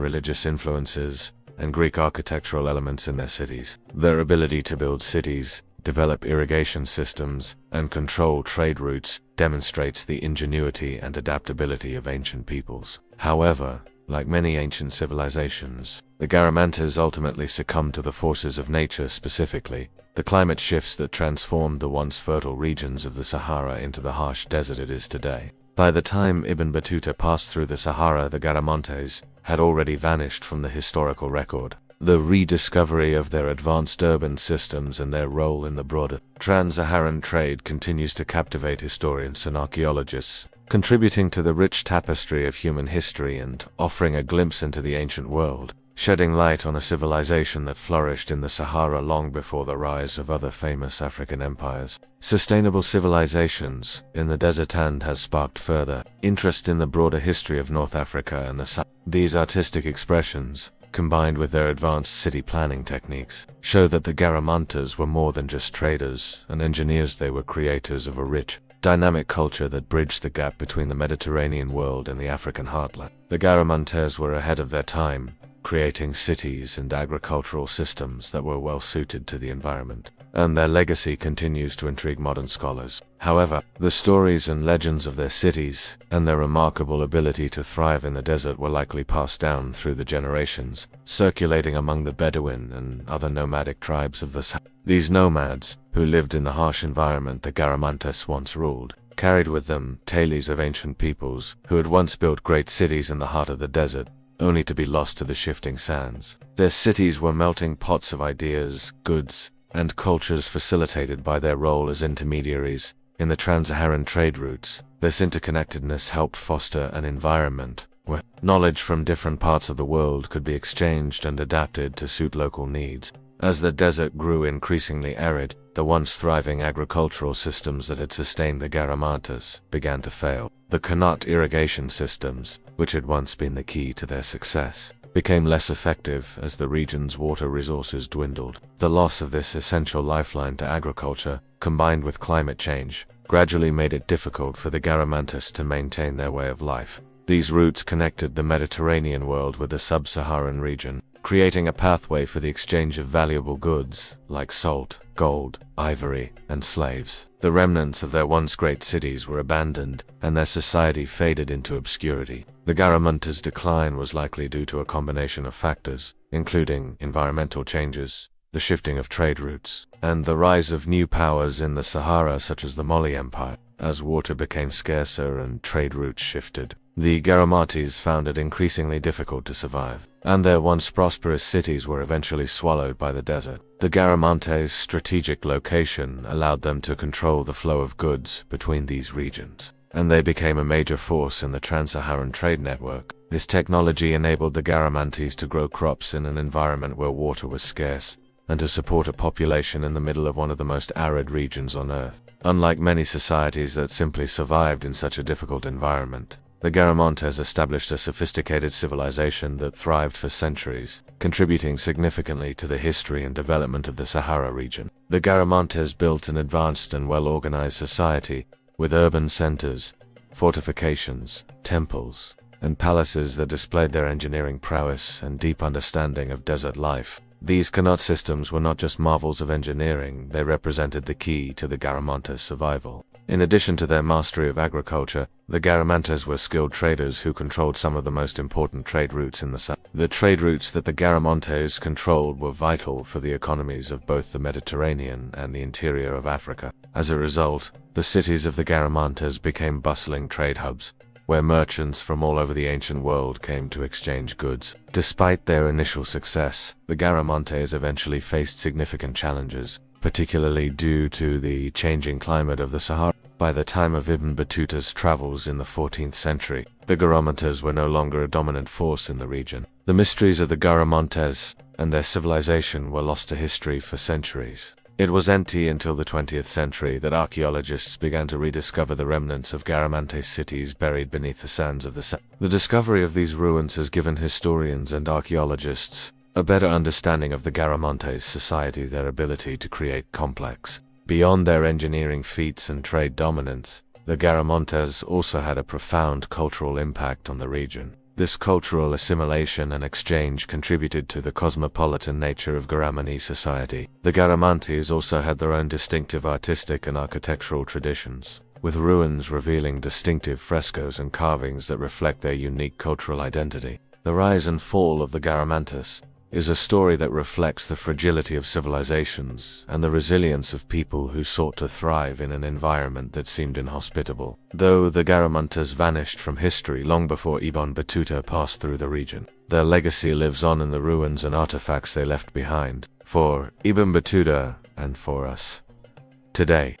religious influences, and Greek architectural elements in their cities. Their ability to build cities, develop irrigation systems, and control trade routes demonstrates the ingenuity and adaptability of ancient peoples. However, like many ancient civilizations, the Garamantes ultimately succumbed to the forces of nature, specifically the climate shifts that transformed the once fertile regions of the Sahara into the harsh desert it is today. By the time Ibn Battuta passed through the Sahara, the Garamantes had already vanished from the historical record. The rediscovery of their advanced urban systems and their role in the broader trans-Saharan trade continues to captivate historians and archaeologists, contributing to the rich tapestry of human history and offering a glimpse into the ancient world, shedding light on a civilization that flourished in the Sahara long before the rise of other famous African empires. Sustainable civilizations in the desert and has sparked further interest in the broader history of North Africa and the Sahara. These artistic expressions, combined with their advanced city planning techniques, show that the Garamantes were more than just traders and engineers. They were creators of a rich, dynamic culture that bridged the gap between the Mediterranean world and the African heartland. The Garamantes were ahead of their time, creating cities and agricultural systems that were well suited to the environment. And their legacy continues to intrigue modern scholars. However, the stories and legends of their cities and their remarkable ability to thrive in the desert were likely passed down through the generations, circulating among the Bedouin and other nomadic tribes of the Sahara. These nomads, who lived in the harsh environment the Garamantes once ruled, carried with them tales of ancient peoples who had once built great cities in the heart of the desert, only to be lost to the shifting sands. Their cities were melting pots of ideas, goods, and cultures facilitated by their role as intermediaries in the trans-Saharan trade routes. This interconnectedness helped foster an environment where knowledge from different parts of the world could be exchanged and adapted to suit local needs. As the desert grew increasingly arid, the once thriving agricultural systems that had sustained the Garamantes began to fail. The Qanat irrigation systems, which had once been the key to their success, became less effective as the region's water resources dwindled. The loss of this essential lifeline to agriculture, combined with climate change, gradually made it difficult for the Garamantes to maintain their way of life. These routes connected the Mediterranean world with the sub-Saharan region, creating a pathway for the exchange of valuable goods like salt, gold, ivory, and slaves. The remnants of their once great cities were abandoned, and their society faded into obscurity. The Garamantes' decline was likely due to a combination of factors, including environmental changes, the shifting of trade routes, and the rise of new powers in the Sahara such as the Mali Empire. As water became scarcer and trade routes shifted, the Garamantes found it increasingly difficult to survive, and their once prosperous cities were eventually swallowed by the desert. The Garamantes' strategic location allowed them to control the flow of goods between these regions, and they became a major force in the trans-Saharan trade network. This technology enabled the Garamantes to grow crops in an environment where water was scarce, and to support a population in the middle of one of the most arid regions on Earth. Unlike many societies that simply survived in such a difficult environment, the Garamantes established a sophisticated civilization that thrived for centuries, contributing significantly to the history and development of the Sahara region. The Garamantes built an advanced and well-organized society, with urban centers, fortifications, temples, and palaces that displayed their engineering prowess and deep understanding of desert life. These Qanat systems were not just marvels of engineering, they represented the key to the Garamantes' survival. In addition to their mastery of agriculture, the Garamantes were skilled traders who controlled some of the most important trade routes in the Sahara. The trade routes that the Garamantes controlled were vital for the economies of both the Mediterranean and the interior of Africa. As a result, the cities of the Garamantes became bustling trade hubs, where merchants from all over the ancient world came to exchange goods. Despite their initial success, the Garamantes eventually faced significant challenges, particularly due to the changing climate of the Sahara. By the time of Ibn Battuta's travels in the 14th century, the Garamantes were no longer a dominant force in the region. The mysteries of the Garamantes and their civilization were lost to history for centuries. It was empty until the 20th century that archaeologists began to rediscover the remnants of Garamante cities buried beneath the sands of the Sahara. The discovery of these ruins has given historians and archaeologists a better understanding of the Garamantes' society, their ability to create complex. Beyond their engineering feats and trade dominance, the Garamantes also had a profound cultural impact on the region. This cultural assimilation and exchange contributed to the cosmopolitan nature of Garamani society. The Garamantes also had their own distinctive artistic and architectural traditions, with ruins revealing distinctive frescoes and carvings that reflect their unique cultural identity. The rise and fall of the Garamantes is a story that reflects the fragility of civilizations and the resilience of people who sought to thrive in an environment that seemed inhospitable. Though the Garamantes vanished from history long before Ibn Battuta passed through the region, their legacy lives on in the ruins and artifacts they left behind, for Ibn Battuta and for us today.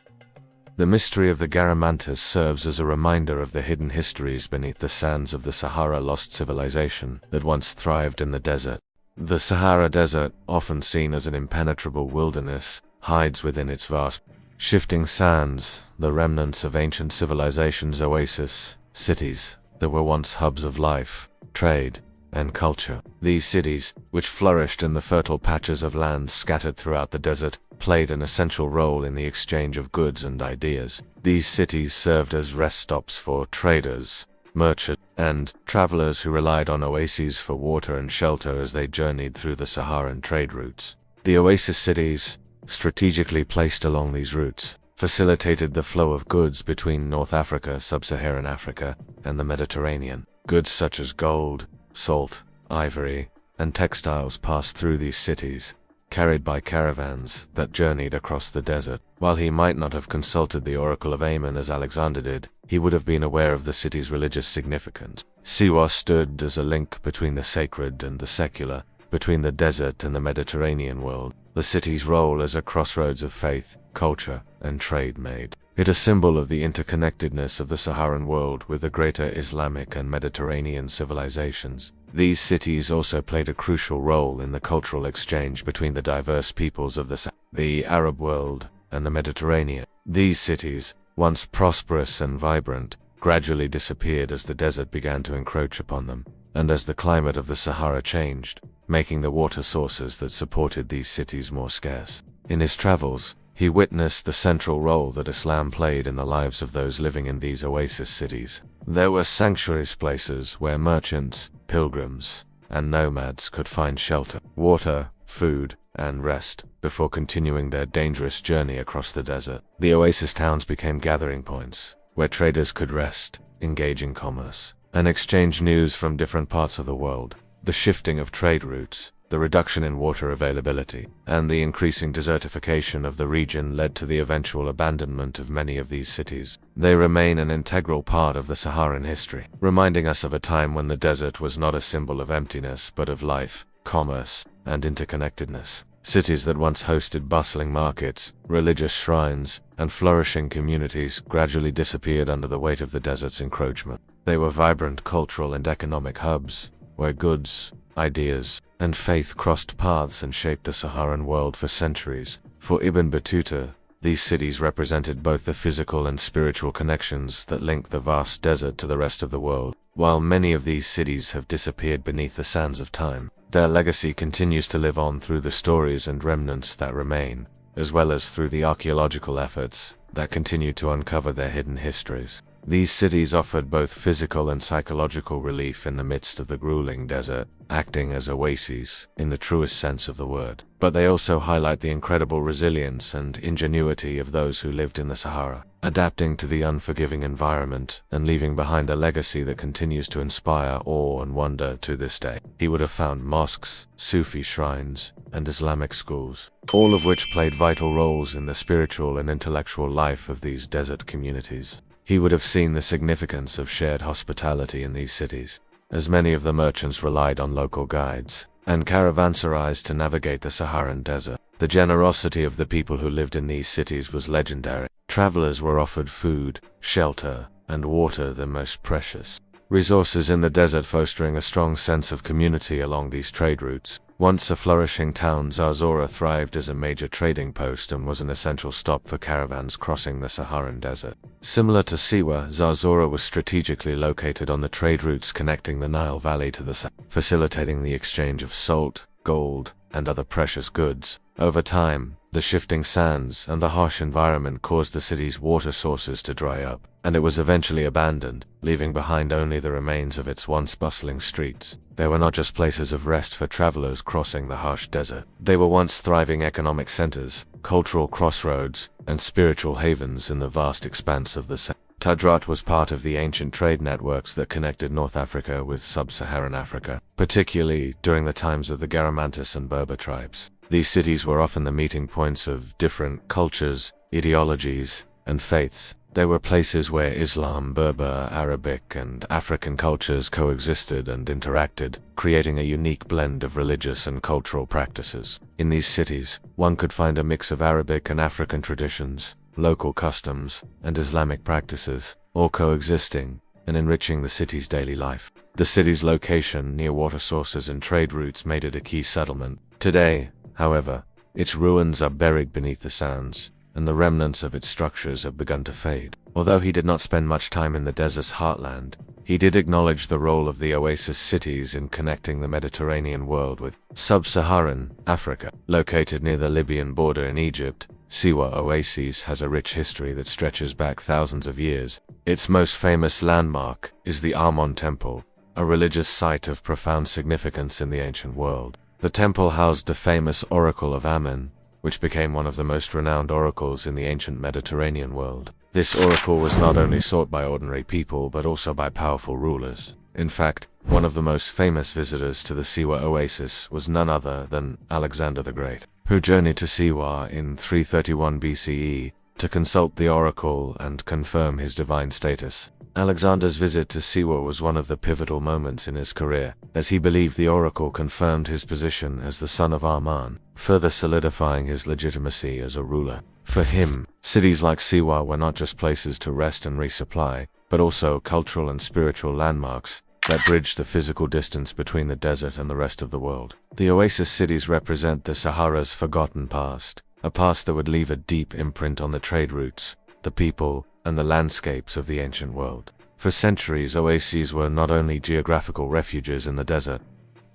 The mystery of the Garamantes serves as a reminder of the hidden histories beneath the sands of the Sahara, lost civilization that once thrived in the desert. The Sahara Desert, often seen as an impenetrable wilderness, hides within its vast, shifting sands the remnants of ancient civilizations' oasis, cities that were once hubs of life, trade, and culture. These cities, which flourished in the fertile patches of land scattered throughout the desert, played an essential role in the exchange of goods and ideas. These cities served as rest stops for traders, merchants, and travelers who relied on oases for water and shelter as they journeyed through the Saharan trade routes. The oasis cities, strategically placed along these routes, facilitated the flow of goods between North Africa, Sub-Saharan Africa, and the Mediterranean. Goods such as gold, salt, ivory, and textiles passed through these cities, carried by caravans that journeyed across the desert. While he might not have consulted the Oracle of Amen as Alexander did, he would have been aware of the city's religious significance. Siwa stood as a link between the sacred and the secular, between the desert and the Mediterranean world. The city's role as a crossroads of faith, culture, and trade made it a symbol of the interconnectedness of the Saharan world with the greater Islamic and Mediterranean civilizations. These cities also played a crucial role in the cultural exchange between the diverse peoples of the Arab world and the Mediterranean. These cities, once prosperous and vibrant, gradually disappeared as the desert began to encroach upon them, and as the climate of the Sahara changed, making the water sources that supported these cities more scarce. In his travels, he witnessed the central role that Islam played in the lives of those living in these oasis cities. There were sanctuaries, places where merchants, pilgrims, and nomads could find shelter, water, food, and rest before continuing their dangerous journey across the desert. The oasis towns became gathering points where traders could rest, engage in commerce, and exchange news from different parts of the world. The shifting of trade routes, the reduction in water availability, and the increasing desertification of the region led to the eventual abandonment of many of these cities. They remain an integral part of the Saharan history, reminding us of a time when the desert was not a symbol of emptiness but of life, commerce, and interconnectedness. Cities that once hosted bustling markets, religious shrines, and flourishing communities gradually disappeared under the weight of the desert's encroachment. They were vibrant cultural and economic hubs, where goods, ideas, and faith crossed paths and shaped the Saharan world for centuries. For Ibn Battuta, these cities represented both the physical and spiritual connections that link the vast desert to the rest of the world. While many of these cities have disappeared beneath the sands of time, their legacy continues to live on through the stories and remnants that remain, as well as through the archaeological efforts that continue to uncover their hidden histories. These cities offered both physical and psychological relief in the midst of the grueling desert, acting as oases in the truest sense of the word. But they also highlight the incredible resilience and ingenuity of those who lived in the Sahara, adapting to the unforgiving environment and leaving behind a legacy that continues to inspire awe and wonder to this day. He would have found mosques, Sufi shrines, and Islamic schools, all of which played vital roles in the spiritual and intellectual life of these desert communities. He would have seen the significance of shared hospitality in these cities, as many of the merchants relied on local guides and caravanserais to navigate the Saharan desert. The generosity of the people who lived in these cities was legendary. Travelers were offered food, shelter, and water, the most precious resources in the desert, fostering a strong sense of community along these trade routes. Once a flourishing town, Zarzora thrived as a major trading post and was an essential stop for caravans crossing the Saharan desert. Similar to Siwa, Zarzora was strategically located on the trade routes connecting the Nile Valley to the Sahara, facilitating the exchange of salt, gold, and other precious goods. Over time, the shifting sands and the harsh environment caused the city's water sources to dry up, and it was eventually abandoned, leaving behind only the remains of its once bustling streets. They were not just places of rest for travelers crossing the harsh desert. They were once thriving economic centers, cultural crossroads, and spiritual havens in the vast expanse of the Sahara. Tadrat was part of the ancient trade networks that connected North Africa with Sub-Saharan Africa, particularly during the times of the Garamantis and Berber tribes. These cities were often the meeting points of different cultures, ideologies, and faiths. They were places where Islam, Berber, Arabic, and African cultures coexisted and interacted, creating a unique blend of religious and cultural practices. In these cities, one could find a mix of Arabic and African traditions, local customs, and Islamic practices, all coexisting and enriching the city's daily life. The city's location near water sources and trade routes made it a key settlement. Today, however, its ruins are buried beneath the sands, and the remnants of its structures have begun to fade. Although he did not spend much time in the desert's heartland, he did acknowledge the role of the oasis cities in connecting the Mediterranean world with Sub-Saharan Africa. Located near the Libyan border in Egypt, Siwa Oasis has a rich history that stretches back thousands of years. Its most famous landmark is the Amon Temple, a religious site of profound significance in the ancient world. The temple housed the famous Oracle of Ammon, which became one of the most renowned oracles in the ancient Mediterranean world. This oracle was not only sought by ordinary people, but also by powerful rulers. In fact, one of the most famous visitors to the Siwa oasis was none other than Alexander the Great, who journeyed to Siwa in 331 BCE to consult the oracle and confirm his divine status. Alexander's visit to Siwa was one of the pivotal moments in his career, as he believed the oracle confirmed his position as the son of Aman, further solidifying his legitimacy as a ruler. For him, cities like Siwa were not just places to rest and resupply, but also cultural and spiritual landmarks that bridged the physical distance between the desert and the rest of the world. The oasis cities represent the Sahara's forgotten past, a past that would leave a deep imprint on the trade routes, the people, and the landscapes of the ancient world. For centuries, oases were not only geographical refuges in the desert,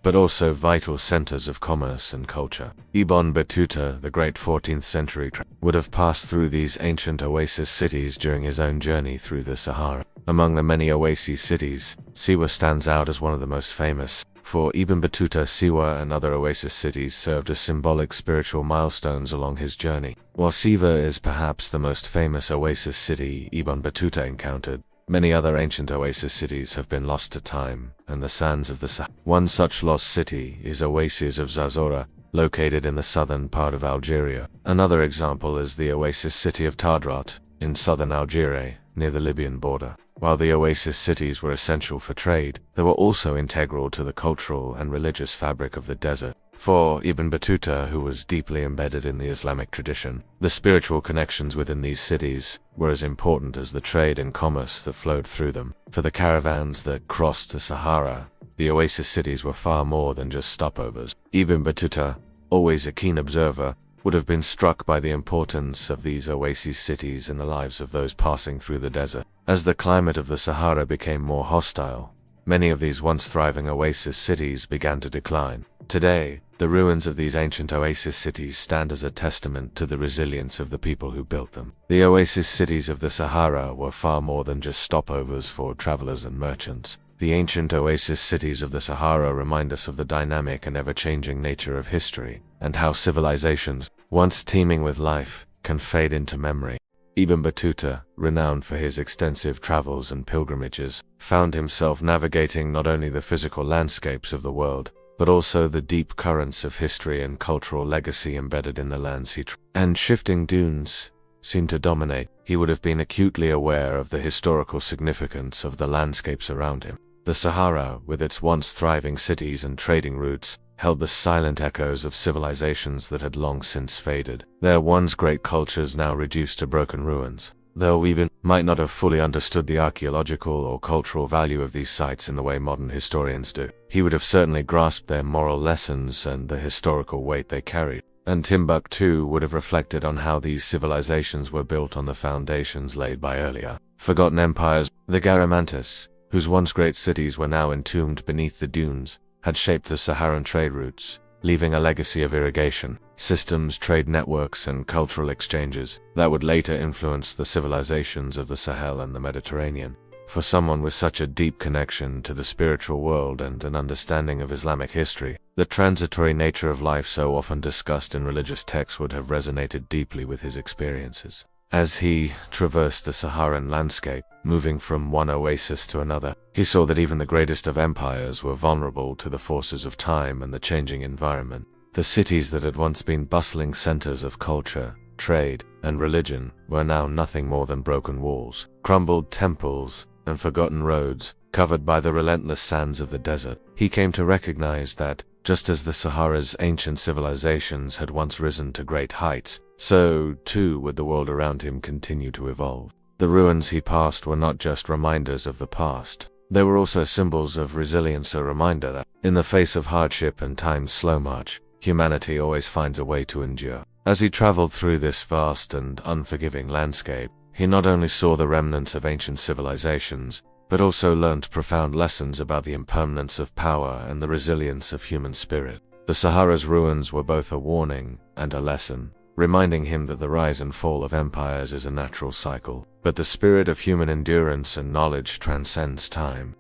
but also vital centers of commerce and culture. Ibn Battuta, the great 14th century would have passed through these ancient oasis cities during his own journey through the Sahara. Among the many oasis cities, Siwa stands out as one of the most famous. For Ibn Battuta, Siwa and other oasis cities served as symbolic spiritual milestones along his journey. While Siwa is perhaps the most famous oasis city Ibn Battuta encountered, many other ancient oasis cities have been lost to time and the sands of the Sahara. One such lost city is Oasis of Zazora, located in the southern part of Algeria. Another example is the oasis city of Tadrat, in southern Algeria, near the Libyan border. While the oasis cities were essential for trade, they were also integral to the cultural and religious fabric of the desert. For Ibn Battuta, who was deeply embedded in the Islamic tradition, the spiritual connections within these cities were as important as the trade and commerce that flowed through them. For the caravans that crossed the Sahara, the oasis cities were far more than just stopovers. Ibn Battuta, always a keen observer, would have been struck by the importance of these oasis cities in the lives of those passing through the desert. As the climate of the Sahara became more hostile, many of these once thriving oasis cities began to decline. Today, the ruins of these ancient oasis cities stand as a testament to the resilience of the people who built them. The oasis cities of the Sahara were far more than just stopovers for travelers and merchants. The ancient oasis cities of the Sahara remind us of the dynamic and ever-changing nature of history, and how civilizations, once teeming with life, can fade into memory. Ibn Battuta, renowned for his extensive travels and pilgrimages, found himself navigating not only the physical landscapes of the world, but also the deep currents of history and cultural legacy embedded in the lands he and shifting dunes seemed to dominate. He would have been acutely aware of the historical significance of the landscapes around him. The Sahara, with its once thriving cities and trading routes, held the silent echoes of civilizations that had long since faded. Their once great cultures now reduced to broken ruins. Though Ibn might not have fully understood the archaeological or cultural value of these sites in the way modern historians do, he would have certainly grasped their moral lessons and the historical weight they carried. And Timbuktu would have reflected on how these civilizations were built on the foundations laid by earlier forgotten empires. The Garamantes, whose once great cities were now entombed beneath the dunes, had shaped the Saharan trade routes, leaving a legacy of irrigation, systems, trade networks, and cultural exchanges that would later influence the civilizations of the Sahel and the Mediterranean. For someone with such a deep connection to the spiritual world and an understanding of Islamic history, the transitory nature of life so often discussed in religious texts would have resonated deeply with his experiences. As he traversed the Saharan landscape, moving from one oasis to another, he saw that even the greatest of empires were vulnerable to the forces of time and the changing environment. The cities that had once been bustling centers of culture, trade, and religion were now nothing more than broken walls, crumbled temples, and forgotten roads, covered by the relentless sands of the desert. He came to recognize that, just as the Sahara's ancient civilizations had once risen to great heights, so too would the world around him continue to evolve. The ruins he passed were not just reminders of the past. They were also symbols of resilience, a reminder that, in the face of hardship and time's slow march, humanity always finds a way to endure. As he traveled through this vast and unforgiving landscape, he not only saw the remnants of ancient civilizations, but also learned profound lessons about the impermanence of power and the resilience of human spirit. The Sahara's ruins were both a warning and a lesson. reminding him that the rise and fall of empires is a natural cycle, but the spirit of human endurance and knowledge transcends time.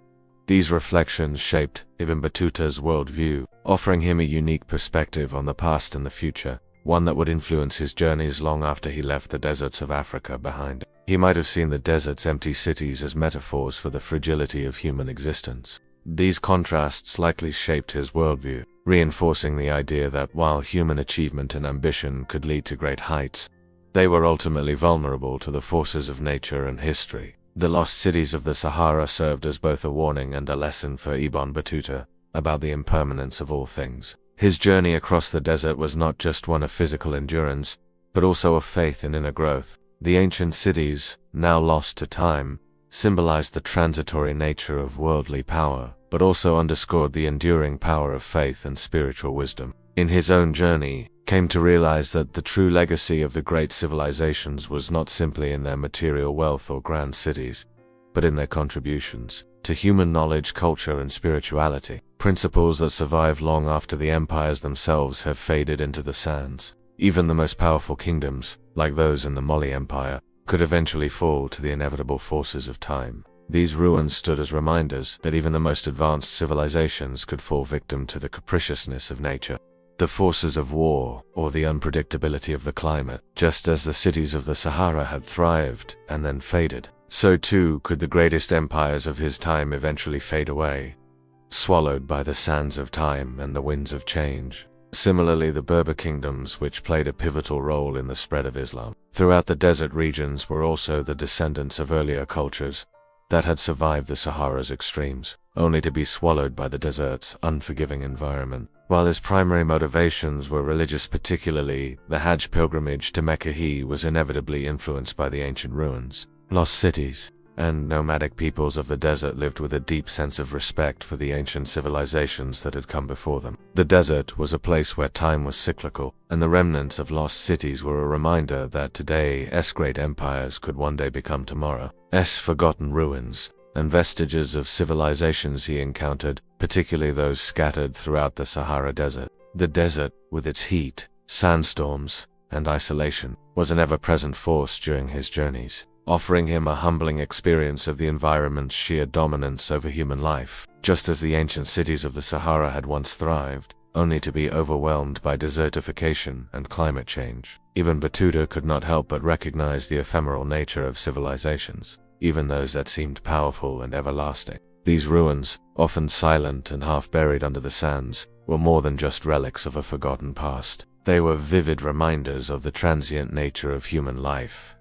These reflections shaped Ibn Battuta's worldview, offering him a unique perspective on the past and the future, one that would influence his journeys long after he left the deserts of Africa behind. He might have seen the desert's empty cities as metaphors for the fragility of human existence. These contrasts likely shaped his worldview, reinforcing the idea that while human achievement and ambition could lead to great heights, they were ultimately vulnerable to the forces of nature and history. The lost cities of the Sahara served as both a warning and a lesson for Ibn Battuta about the impermanence of all things. His journey across the desert was not just one of physical endurance, but also of faith and inner growth. The ancient cities, now lost to time, symbolized the transitory nature of worldly power, but also underscored the enduring power of faith and spiritual wisdom. In his own journey, came to realize that the true legacy of the great civilizations was not simply in their material wealth or grand cities, but in their contributions to human knowledge, culture, and spirituality, principles that survive long after the empires themselves have faded into the sands. Even the most powerful kingdoms, like those in the Mali Empire, could eventually fall to the inevitable forces of time. These ruins stood as reminders that even the most advanced civilizations could fall victim to the capriciousness of nature, the forces of war, or the unpredictability of the climate. Just as the cities of the Sahara had thrived and then faded, so too could the greatest empires of his time eventually fade away, swallowed by the sands of time and the winds of change. Similarly, the Berber kingdoms, which played a pivotal role in the spread of Islam throughout the desert regions, were also the descendants of earlier cultures that had survived the Sahara's extremes, only to be swallowed by the desert's unforgiving environment. While his primary motivations were religious, particularly the Hajj pilgrimage to Mecca, he was inevitably influenced by the ancient ruins. Lost cities and nomadic peoples of the desert lived with a deep sense of respect for the ancient civilizations that had come before them. The desert was a place where time was cyclical, and the remnants of lost cities were a reminder that today's great empires could one day become tomorrow's forgotten ruins and vestiges of civilizations he encountered, particularly those scattered throughout the Sahara Desert. The desert, with its heat, sandstorms, and isolation, was an ever-present force during his journeys, offering him a humbling experience of the environment's sheer dominance over human life. Just as the ancient cities of the Sahara had once thrived, only to be overwhelmed by desertification and climate change, Ibn Battuta could not help but recognize the ephemeral nature of civilizations, even those that seemed powerful and everlasting. These ruins, often silent and half-buried under the sands, were more than just relics of a forgotten past. They were vivid reminders of the transient nature of human life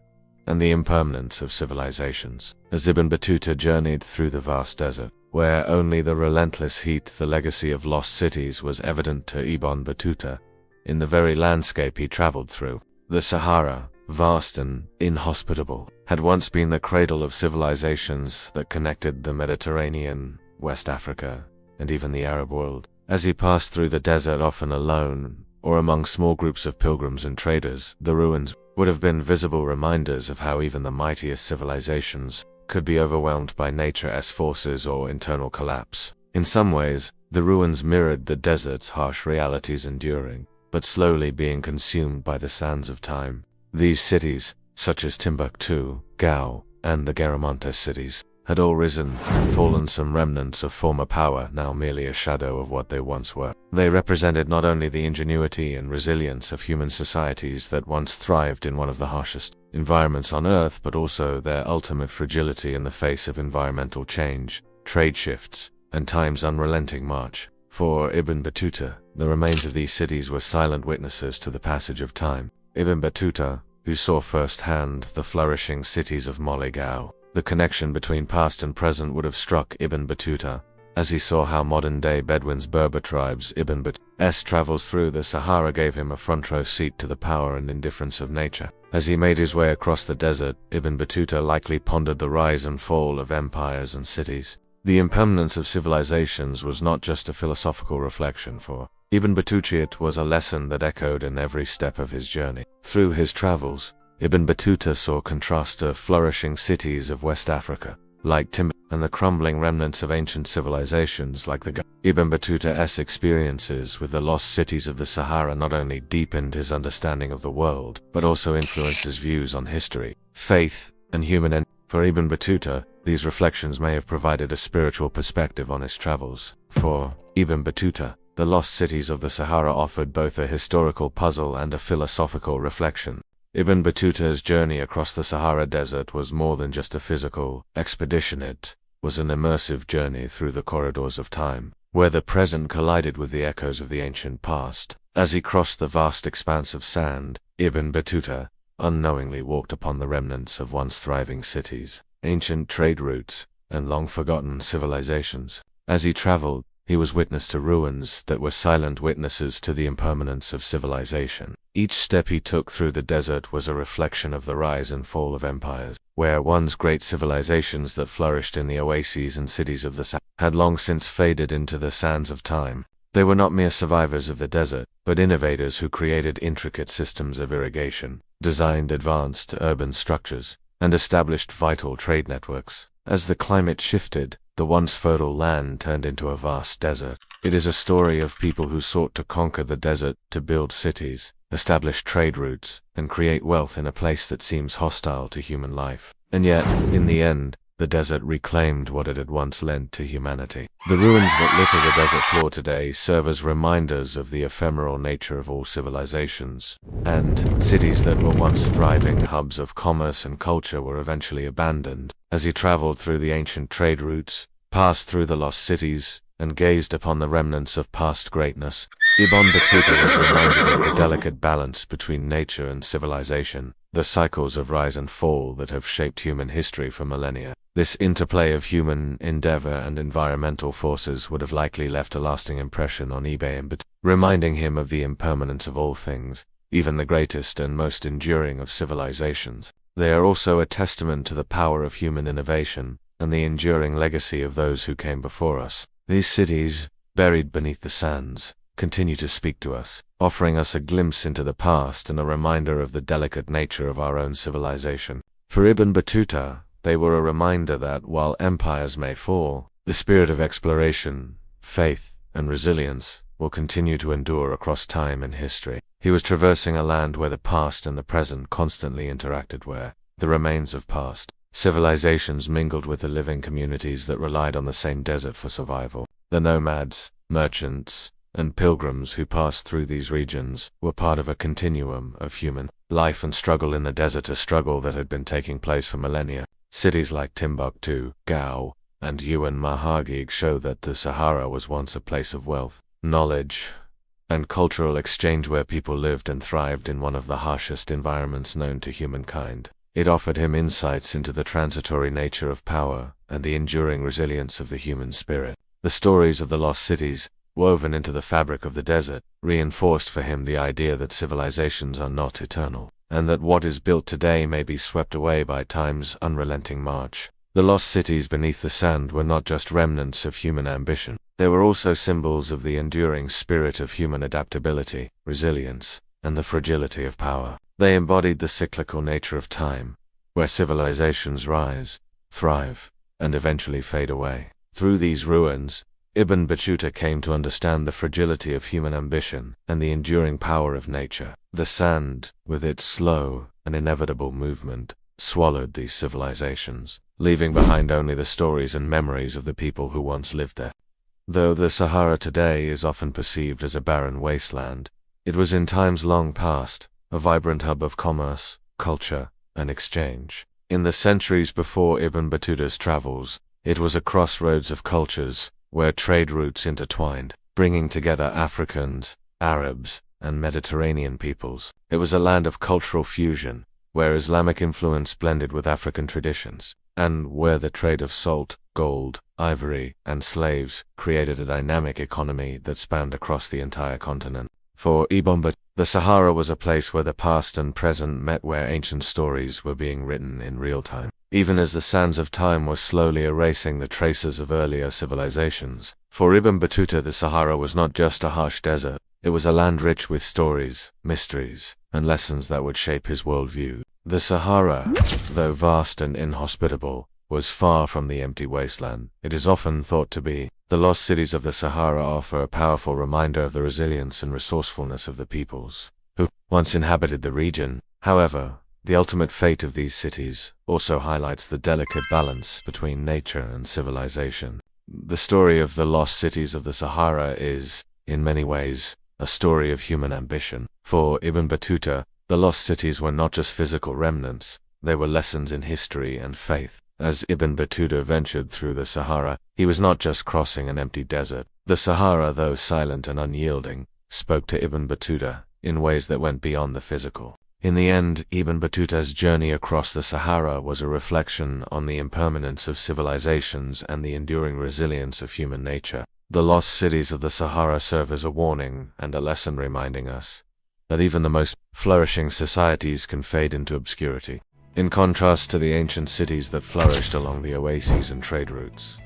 and the impermanence of civilizations. As Ibn Battuta journeyed through the vast desert, where only the relentless heat, the legacy of lost cities, was evident to Ibn Battuta in the very landscape he traveled through. The Sahara, vast and inhospitable, had once been the cradle of civilizations that connected the Mediterranean, West Africa, and even the Arab world. As he passed through the desert, often alone, or among small groups of pilgrims and traders, the ruins would have been visible reminders of how even the mightiest civilizations could be overwhelmed by nature's forces or internal collapse. In some ways, the ruins mirrored the desert's harsh realities, enduring, but slowly being consumed by the sands of time. These cities, such as Timbuktu, Gao, and the Garamantes cities, had all risen and fallen, some remnants of former power, now merely a shadow of what they once were. They represented not only the ingenuity and resilience of human societies that once thrived in one of the harshest environments on Earth, but also their ultimate fragility in the face of environmental change, trade shifts, and time's unrelenting march. For Ibn Battuta, the remains of these cities were silent witnesses to the passage of time. Ibn Battuta, who saw firsthand the flourishing cities of Mali Gao, the connection between past and present would have struck Ibn Battuta, as he saw how modern-day Bedouins, Berber tribes. Ibn Battuta's travels through the Sahara gave him a front-row seat to the power and indifference of nature. As he made his way across the desert, Ibn Battuta likely pondered the rise and fall of empires and cities. The impermanence of civilizations was not just a philosophical reflection for Ibn Battuta, it was a lesson that echoed in every step of his journey. Through his travels, Ibn Battuta saw contrast to flourishing cities of West Africa, like timber, and the crumbling remnants of ancient civilizations like the Ibn Battuta's experiences with the lost cities of the Sahara not only deepened his understanding of the world, but also influenced his views on history, faith, and human. For Ibn Battuta, these reflections may have provided a spiritual perspective on his travels. For Ibn Battuta, the lost cities of the Sahara offered both a historical puzzle and a philosophical reflection. Ibn Battuta's journey across the Sahara Desert was more than just a physical expedition. It was an immersive journey through the corridors of time, where the present collided with the echoes of the ancient past. As he crossed the vast expanse of sand, Ibn Battuta unknowingly walked upon the remnants of once thriving cities, ancient trade routes, and long-forgotten civilizations. As he traveled, he was witness to ruins that were silent witnesses to the impermanence of civilization. Each step he took through the desert was a reflection of the rise and fall of empires, where once great civilizations that flourished in the oases and cities of the Sahara had long since faded into the sands of time. They were not mere survivors of the desert, but innovators who created intricate systems of irrigation, designed advanced urban structures, and established vital trade networks. As the climate shifted, the once fertile land turned into a vast desert. It is a story of people who sought to conquer the desert to build cities, establish trade routes, and create wealth in a place that seems hostile to human life. And yet, in the end, the desert reclaimed what it had once lent to humanity. The ruins that litter the desert floor today serve as reminders of the ephemeral nature of all civilizations, and cities that were once thriving hubs of commerce and culture were eventually abandoned. As he traveled through the ancient trade routes, passed through the lost cities, and gazed upon the remnants of past greatness, Ibn Battuta was reminded of the delicate balance between nature and civilization, the cycles of rise and fall that have shaped human history for millennia. This interplay of human endeavor and environmental forces would have likely left a lasting impression on Ibn Battuta, reminding him of the impermanence of all things, even the greatest and most enduring of civilizations. They are also a testament to the power of human innovation and the enduring legacy of those who came before us. These cities, buried beneath the sands, continue to speak to us, offering us a glimpse into the past and a reminder of the delicate nature of our own civilization. For Ibn Battuta, they were a reminder that, while empires may fall, the spirit of exploration, faith, and resilience will continue to endure across time and history. He was traversing a land where the past and the present constantly interacted, where the remains of past civilizations mingled with the living communities that relied on the same desert for survival. The nomads, merchants, and pilgrims who passed through these regions were part of a continuum of human life and struggle in the desert, a struggle that had been taking place for millennia. Cities like Timbuktu, Gao, and Yuan Mahagig show that the Sahara was once a place of wealth, knowledge, and cultural exchange where people lived and thrived in one of the harshest environments known to humankind. It offered him insights into the transitory nature of power and the enduring resilience of the human spirit. The stories of the lost cities, woven into the fabric of the desert, reinforced for him the idea that civilizations are not eternal, and that what is built today may be swept away by time's unrelenting march. The lost cities beneath the sand were not just remnants of human ambition. They were also symbols of the enduring spirit of human adaptability, resilience, and the fragility of power. They embodied the cyclical nature of time, where civilizations rise, thrive, and eventually fade away. Through these ruins, Ibn Battuta came to understand the fragility of human ambition and the enduring power of nature. The sand, with its slow and inevitable movement, swallowed these civilizations, leaving behind only the stories and memories of the people who once lived there. Though the Sahara today is often perceived as a barren wasteland, it was in times long past a vibrant hub of commerce, culture, and exchange. In the centuries before Ibn Battuta's travels, it was a crossroads of cultures, where trade routes intertwined, bringing together Africans, Arabs, and Mediterranean peoples. It was a land of cultural fusion, where Islamic influence blended with African traditions, and where the trade of salt, gold, ivory, and slaves created a dynamic economy that spanned across the entire continent. For Ibn Battuta, the Sahara was a place where the past and present met, where ancient stories were being written in real time. Even as the sands of time were slowly erasing the traces of earlier civilizations. For Ibn Battuta, the Sahara was not just a harsh desert. It was a land rich with stories, mysteries, and lessons that would shape his worldview. The Sahara, though vast and inhospitable, was far from the empty wasteland it is often thought to be. The lost cities of the Sahara offer a powerful reminder of the resilience and resourcefulness of the peoples who once inhabited the region. However, the ultimate fate of these cities also highlights the delicate balance between nature and civilization. The story of the lost cities of the Sahara is, in many ways, a story of human ambition. For Ibn Battuta, the lost cities were not just physical remnants, they were lessons in history and faith. As Ibn Battuta ventured through the Sahara, he was not just crossing an empty desert. The Sahara, though silent and unyielding, spoke to Ibn Battuta in ways that went beyond the physical. In the end, Ibn Battuta's journey across the Sahara was a reflection on the impermanence of civilizations and the enduring resilience of human nature. The lost cities of the Sahara serve as a warning and a lesson reminding us that even the most flourishing societies can fade into obscurity, in contrast to the ancient cities that flourished along the oases and trade routes.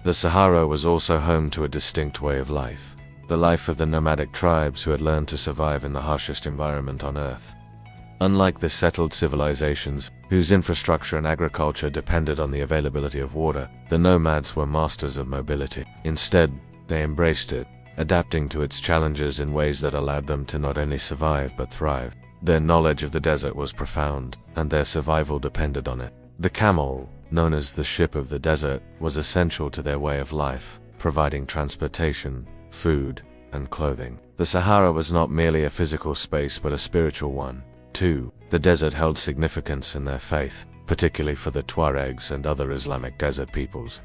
The Sahara was also home to a distinct way of life, the life of the nomadic tribes who had learned to survive in the harshest environment on Earth. Unlike the settled civilizations, whose infrastructure and agriculture depended on the availability of water, the nomads were masters of mobility. Instead, they embraced it, adapting to its challenges in ways that allowed them to not only survive but thrive. Their knowledge of the desert was profound, and their survival depended on it. The camel, known as the ship of the desert, was essential to their way of life, providing transportation, food, and clothing. The Sahara was not merely a physical space but a spiritual one, too. The desert held significance in their faith, particularly for the Tuaregs and other Islamic desert peoples.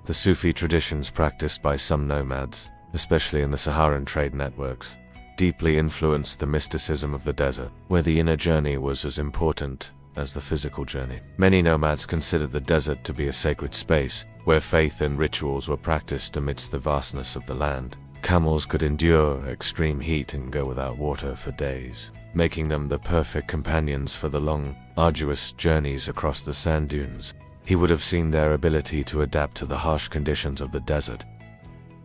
The Sufi traditions practiced by some nomads, especially in the Saharan trade networks, deeply influenced the mysticism of the desert, where the inner journey was as important as the physical journey. Many nomads considered the desert to be a sacred space, where faith and rituals were practiced amidst the vastness of the land. Camels could endure extreme heat and go without water for days, making them the perfect companions for the long, arduous journeys across the sand dunes. He would have seen their ability to adapt to the harsh conditions of the desert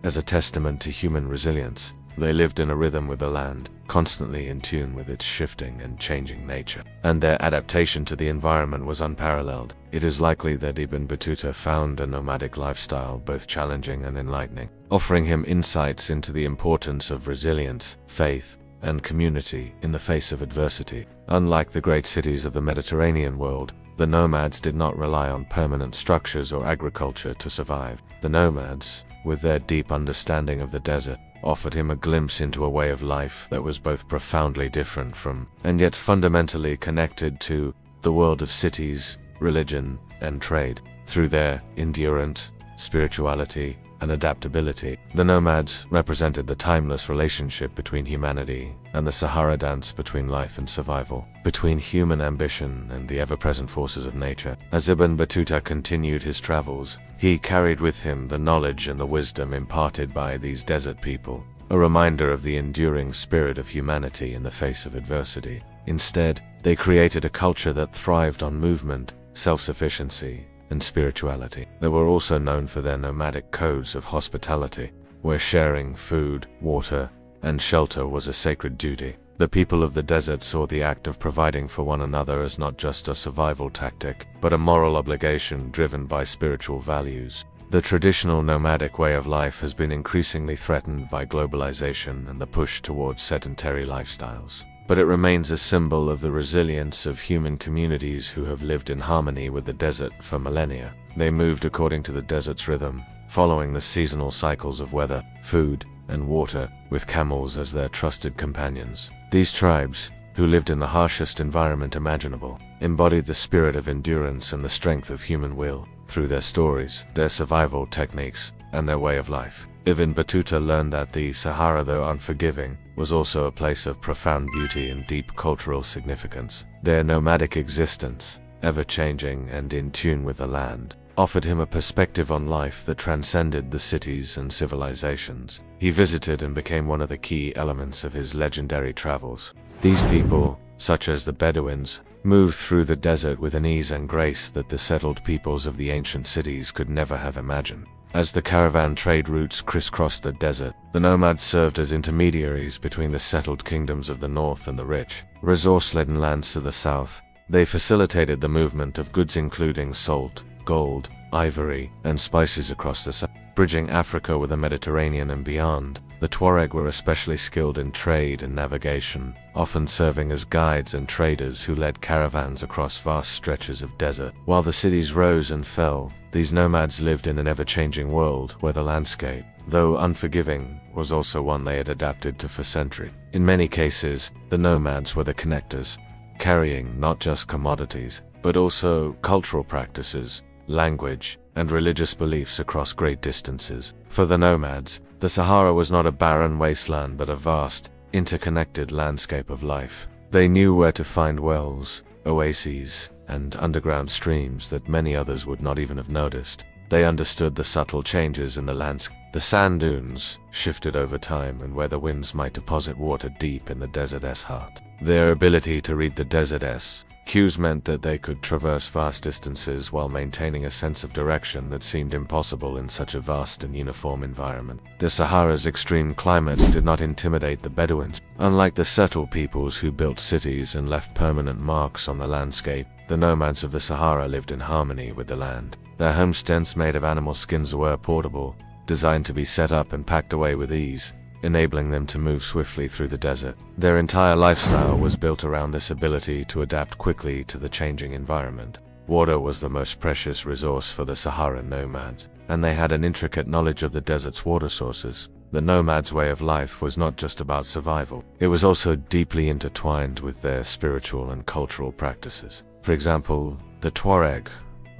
as a testament to human resilience. They lived in a rhythm with the land, constantly in tune with its shifting and changing nature, and their adaptation to the environment was unparalleled. It is likely that Ibn Battuta found a nomadic lifestyle both challenging and enlightening, offering him insights into the importance of resilience, faith, and community in the face of adversity. Unlike the great cities of the Mediterranean world, the nomads did not rely on permanent structures or agriculture to survive. The nomads, with their deep understanding of the desert, offered him a glimpse into a way of life that was both profoundly different from, and yet fundamentally connected to, the world of cities, religion, and trade. Through their endurance, spirituality, and adaptability, the nomads represented the timeless relationship between humanity and the Sahara, dance between life and survival, between human ambition and the ever-present forces of nature. As Ibn Battuta continued his travels, he carried with him the knowledge and the wisdom imparted by these desert people, a reminder of the enduring spirit of humanity in the face of adversity. Instead, they created a culture that thrived on movement, self-sufficiency, and spirituality. They were also known for their nomadic codes of hospitality, where sharing food, water, and shelter was a sacred duty. The people of the desert saw the act of providing for one another as not just a survival tactic, but a moral obligation driven by spiritual values. The traditional nomadic way of life has been increasingly threatened by globalization and the push towards sedentary lifestyles, but it remains a symbol of the resilience of human communities who have lived in harmony with the desert for millennia. They moved according to the desert's rhythm, following the seasonal cycles of weather, food, and water, with camels as their trusted companions. These tribes, who lived in the harshest environment imaginable, embodied the spirit of endurance and the strength of human will. Through their stories, their survival techniques, and their way of life, Ibn Battuta learned that the Sahara, though unforgiving, was also a place of profound beauty and deep cultural significance. Their nomadic existence, ever-changing and in tune with the land, offered him a perspective on life that transcended the cities and civilizations he visited and became one of the key elements of his legendary travels. These people, such as the Bedouins, moved through the desert with an ease and grace that the settled peoples of the ancient cities could never have imagined. As the caravan trade routes crisscrossed the desert, the nomads served as intermediaries between the settled kingdoms of the north and the rich, resource-laden lands to the south, They facilitated the movement of goods including salt, gold, ivory, and spices across the Sahara, bridging Africa with the Mediterranean and beyond. The Tuareg were especially skilled in trade and navigation, often serving as guides and traders who led caravans across vast stretches of desert. While the cities rose and fell, these nomads lived in an ever-changing world where the landscape, though unforgiving, was also one they had adapted to for centuries. In many cases, the nomads were the connectors, carrying not just commodities, but also cultural practices, language, and religious beliefs across great distances. For the nomads, the Sahara was not a barren wasteland but a vast, interconnected landscape of life. They knew where to find wells, oases, and underground streams that many others would not even have noticed. They understood the subtle changes in the landscape. The sand dunes shifted over time and where the winds might deposit water deep in the desert's heart. Their ability to read the desert's cues meant that they could traverse vast distances while maintaining a sense of direction that seemed impossible in such a vast and uniform environment. The Sahara's extreme climate did not intimidate the Bedouins. Unlike the settled peoples who built cities and left permanent marks on the landscape, the nomads of the Sahara lived in harmony with the land. Their homesteads made of animal skins were portable, designed to be set up and packed away with ease, enabling them to move swiftly through the desert. Their entire lifestyle was built around this ability to adapt quickly to the changing environment. Water was the most precious resource for the Saharan nomads, and they had an intricate knowledge of the desert's water sources. The nomads' way of life was not just about survival. It was also deeply intertwined with their spiritual and cultural practices. For example, the Tuareg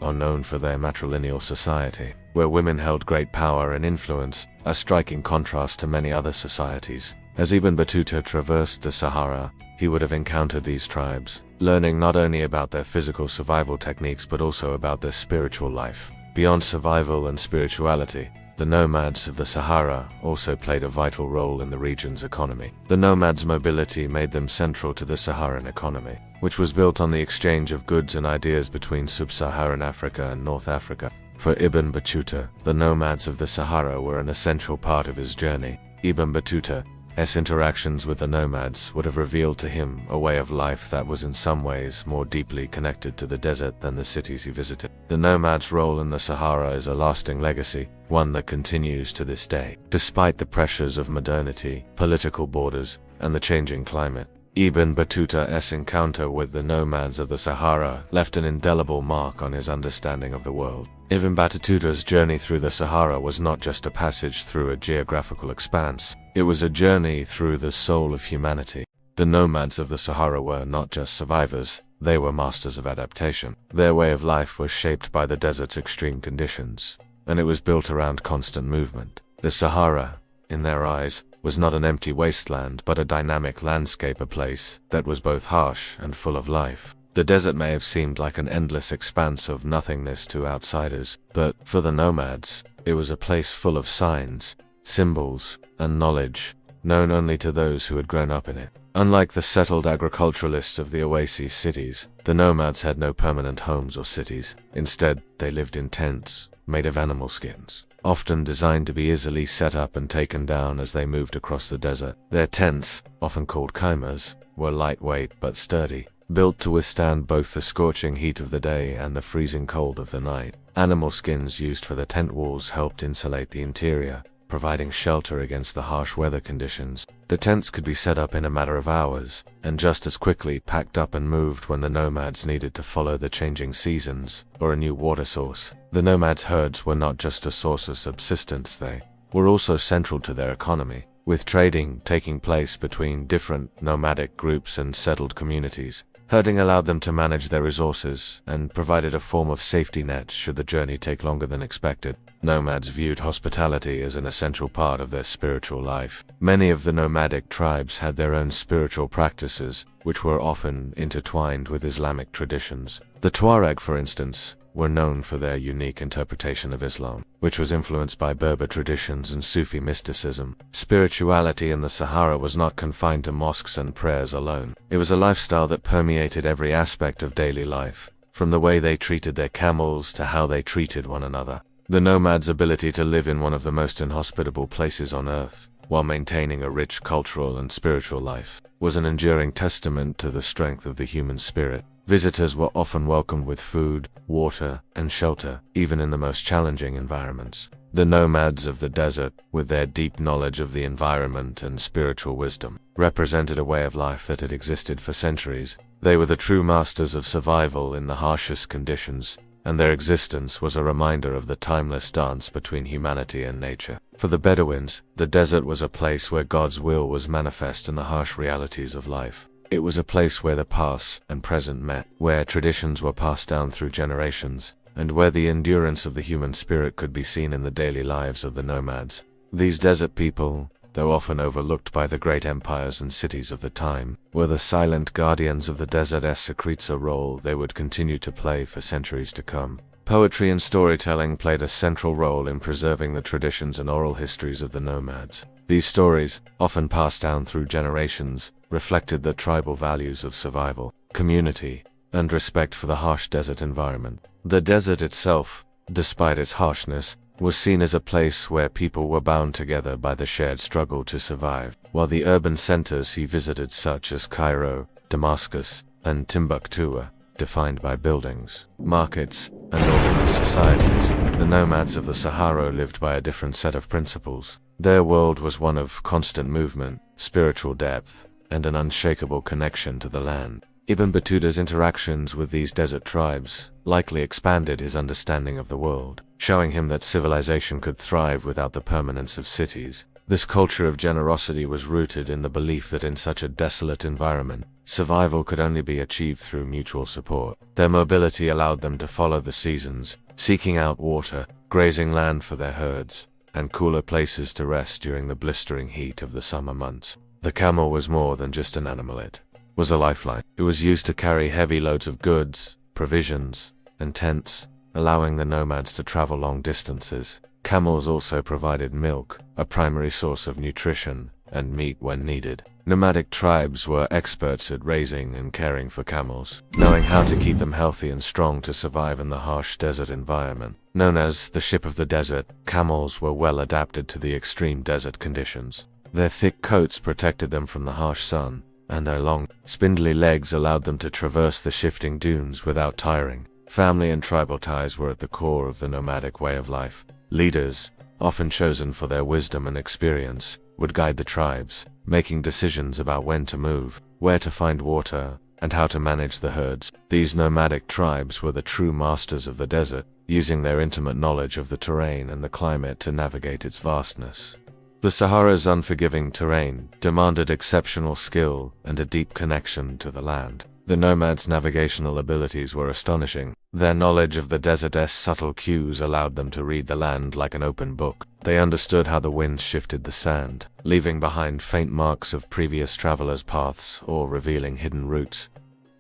are known for their matrilineal society, where women held great power and influence, a striking contrast to many other societies. As Ibn Battuta traversed the Sahara, he would have encountered these tribes, learning not only about their physical survival techniques but also about their spiritual life. Beyond survival and spirituality, the nomads of the Sahara also played a vital role in the region's economy. The nomads' mobility made them central to the Saharan economy, which was built on the exchange of goods and ideas between sub-Saharan Africa and North Africa. For Ibn Battuta, the nomads of the Sahara were an essential part of his journey. Ibn Battuta's interactions with the nomads would have revealed to him a way of life that was in some ways more deeply connected to the desert than the cities he visited. The nomads' role in the Sahara is a lasting legacy, one that continues to this day. Despite the pressures of modernity, political borders, and the changing climate, Ibn Battuta's encounter with the nomads of the Sahara left an indelible mark on his understanding of the world. Ibn Battuta's journey through the Sahara was not just a passage through a geographical expanse, it was a journey through the soul of humanity. The nomads of the Sahara were not just survivors, they were masters of adaptation. Their way of life was shaped by the desert's extreme conditions, and it was built around constant movement. The Sahara, in their eyes, was not an empty wasteland but a dynamic landscape, a place that was both harsh and full of life. The desert may have seemed like an endless expanse of nothingness to outsiders, but for the nomads, it was a place full of signs, symbols, and knowledge, known only to those who had grown up in it. Unlike the settled agriculturalists of the oasis cities, the nomads had no permanent homes or cities. Instead, they lived in tents, made of animal skins, often designed to be easily set up and taken down as they moved across the desert. Their tents, often called khaimas, were lightweight but sturdy, built to withstand both the scorching heat of the day and the freezing cold of the night. Animal skins used for the tent walls helped insulate the interior, providing shelter against the harsh weather conditions. The tents could be set up in a matter of hours, and just as quickly packed up and moved when the nomads needed to follow the changing seasons or a new water source. The nomads' herds were not just a source of subsistence, they were also central to their economy, with trading taking place between different nomadic groups and settled communities. Herding allowed them to manage their resources and provided a form of safety net should the journey take longer than expected. Nomads viewed hospitality as an essential part of their spiritual life. Many of the nomadic tribes had their own spiritual practices, which were often intertwined with Islamic traditions. The Tuareg, for instance, were known for their unique interpretation of Islam, which was influenced by Berber traditions and Sufi mysticism. Spirituality in the Sahara was not confined to mosques and prayers alone. It was a lifestyle that permeated every aspect of daily life, from the way they treated their camels to how they treated one another. The nomads' ability to live in one of the most inhospitable places on earth, while maintaining a rich cultural and spiritual life, was an enduring testament to the strength of the human spirit. Visitors were often welcomed with food, water, and shelter, even in the most challenging environments. The nomads of the desert, with their deep knowledge of the environment and spiritual wisdom, represented a way of life that had existed for centuries. They were the true masters of survival in the harshest conditions, and their existence was a reminder of the timeless dance between humanity and nature. For the Bedouins, the desert was a place where God's will was manifest in the harsh realities of life. It was a place where the past and present met, where traditions were passed down through generations, and where the endurance of the human spirit could be seen in the daily lives of the nomads. These desert people, though often overlooked by the great empires and cities of the time, were the silent guardians of the desert's secrets, a role they would continue to play for centuries to come. Poetry and storytelling played a central role in preserving the traditions and oral histories of the nomads. These stories, often passed down through generations, reflected the tribal values of survival, community, and respect for the harsh desert environment. The desert itself, despite its harshness, was seen as a place where people were bound together by the shared struggle to survive, while the urban centers he visited, such as Cairo, Damascus, and Timbuktu, were defined by buildings, markets, and organized societies. The nomads of the Sahara lived by a different set of principles. Their world was one of constant movement, spiritual depth, and an unshakable connection to the land. Ibn Battuta's interactions with these desert tribes likely expanded his understanding of the world, showing him that civilization could thrive without the permanence of cities. This culture of generosity was rooted in the belief that in such a desolate environment, survival could only be achieved through mutual support. Their mobility allowed them to follow the seasons, seeking out water, grazing land for their herds, and cooler places to rest during the blistering heat of the summer months. The camel was more than just an animal, it was a lifeline. It was used to carry heavy loads of goods, provisions, and tents, allowing the nomads to travel long distances. Camels also provided milk, a primary source of nutrition, and meat when needed. Nomadic tribes were experts at raising and caring for camels, knowing how to keep them healthy and strong to survive in the harsh desert environment. Known as the ship of the desert, camels were well adapted to the extreme desert conditions. Their thick coats protected them from the harsh sun, and their long, spindly legs allowed them to traverse the shifting dunes without tiring. Family and tribal ties were at the core of the nomadic way of life. Leaders, often chosen for their wisdom and experience, would guide the tribes, making decisions about when to move, where to find water, and how to manage the herds. These nomadic tribes were the true masters of the desert, using their intimate knowledge of the terrain and the climate to navigate its vastness. The Sahara's unforgiving terrain demanded exceptional skill and a deep connection to the land. The nomads' navigational abilities were astonishing. Their knowledge of the desert's subtle cues allowed them to read the land like an open book. They understood how the winds shifted the sand, leaving behind faint marks of previous travelers' paths or revealing hidden routes.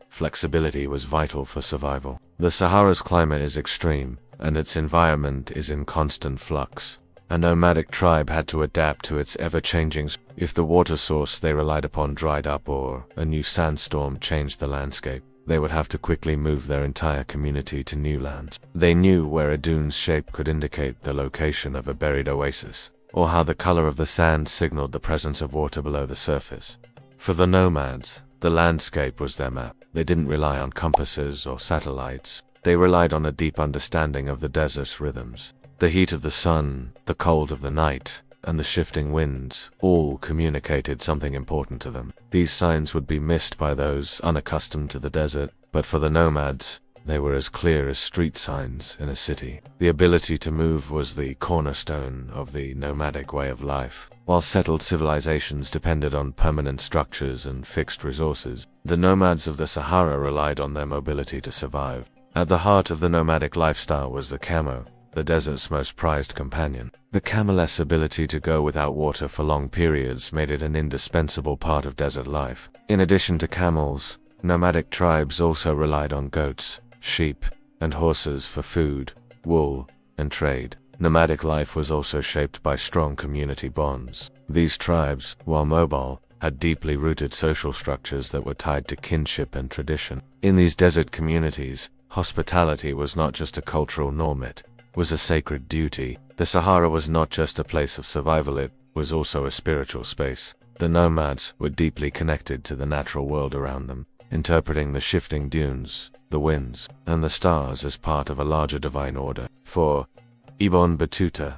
Flexibility was vital for survival. The Sahara's climate is extreme, and its environment is in constant flux. A nomadic tribe had to adapt to its ever-changing. If the water source they relied upon dried up or a new sandstorm changed the landscape, they would have to quickly move their entire community to new lands. They knew where a dune's shape could indicate the location of a buried oasis, or how the color of the sand signaled the presence of water below the surface. For the nomads, the landscape was their map. They didn't rely on compasses or satellites. They relied on a deep understanding of the desert's rhythms. The heat of the sun, the cold of the night, and the shifting winds all communicated something important to them. These signs would be missed by those unaccustomed to the desert, but for the nomads, they were as clear as street signs in a city. The ability to move was the cornerstone of the nomadic way of life. While settled civilizations depended on permanent structures and fixed resources, the nomads of the Sahara relied on their mobility to survive. At the heart of the nomadic lifestyle was the camo, the desert's most prized companion. The camel's ability to go without water for long periods made it an indispensable part of desert life. In addition to camels, nomadic tribes also relied on goats, sheep, and horses for food, wool, and trade. Nomadic life was also shaped by strong community bonds. These tribes, while mobile, had deeply rooted social structures that were tied to kinship and tradition. In these desert communities, hospitality was not just a cultural norm, it was a sacred duty. The Sahara was not just a place of survival, it was also a spiritual space. The nomads were deeply connected to the natural world around them. interpreting the shifting dunes, the winds, and the stars as part of a larger divine order. For Ibn Battuta,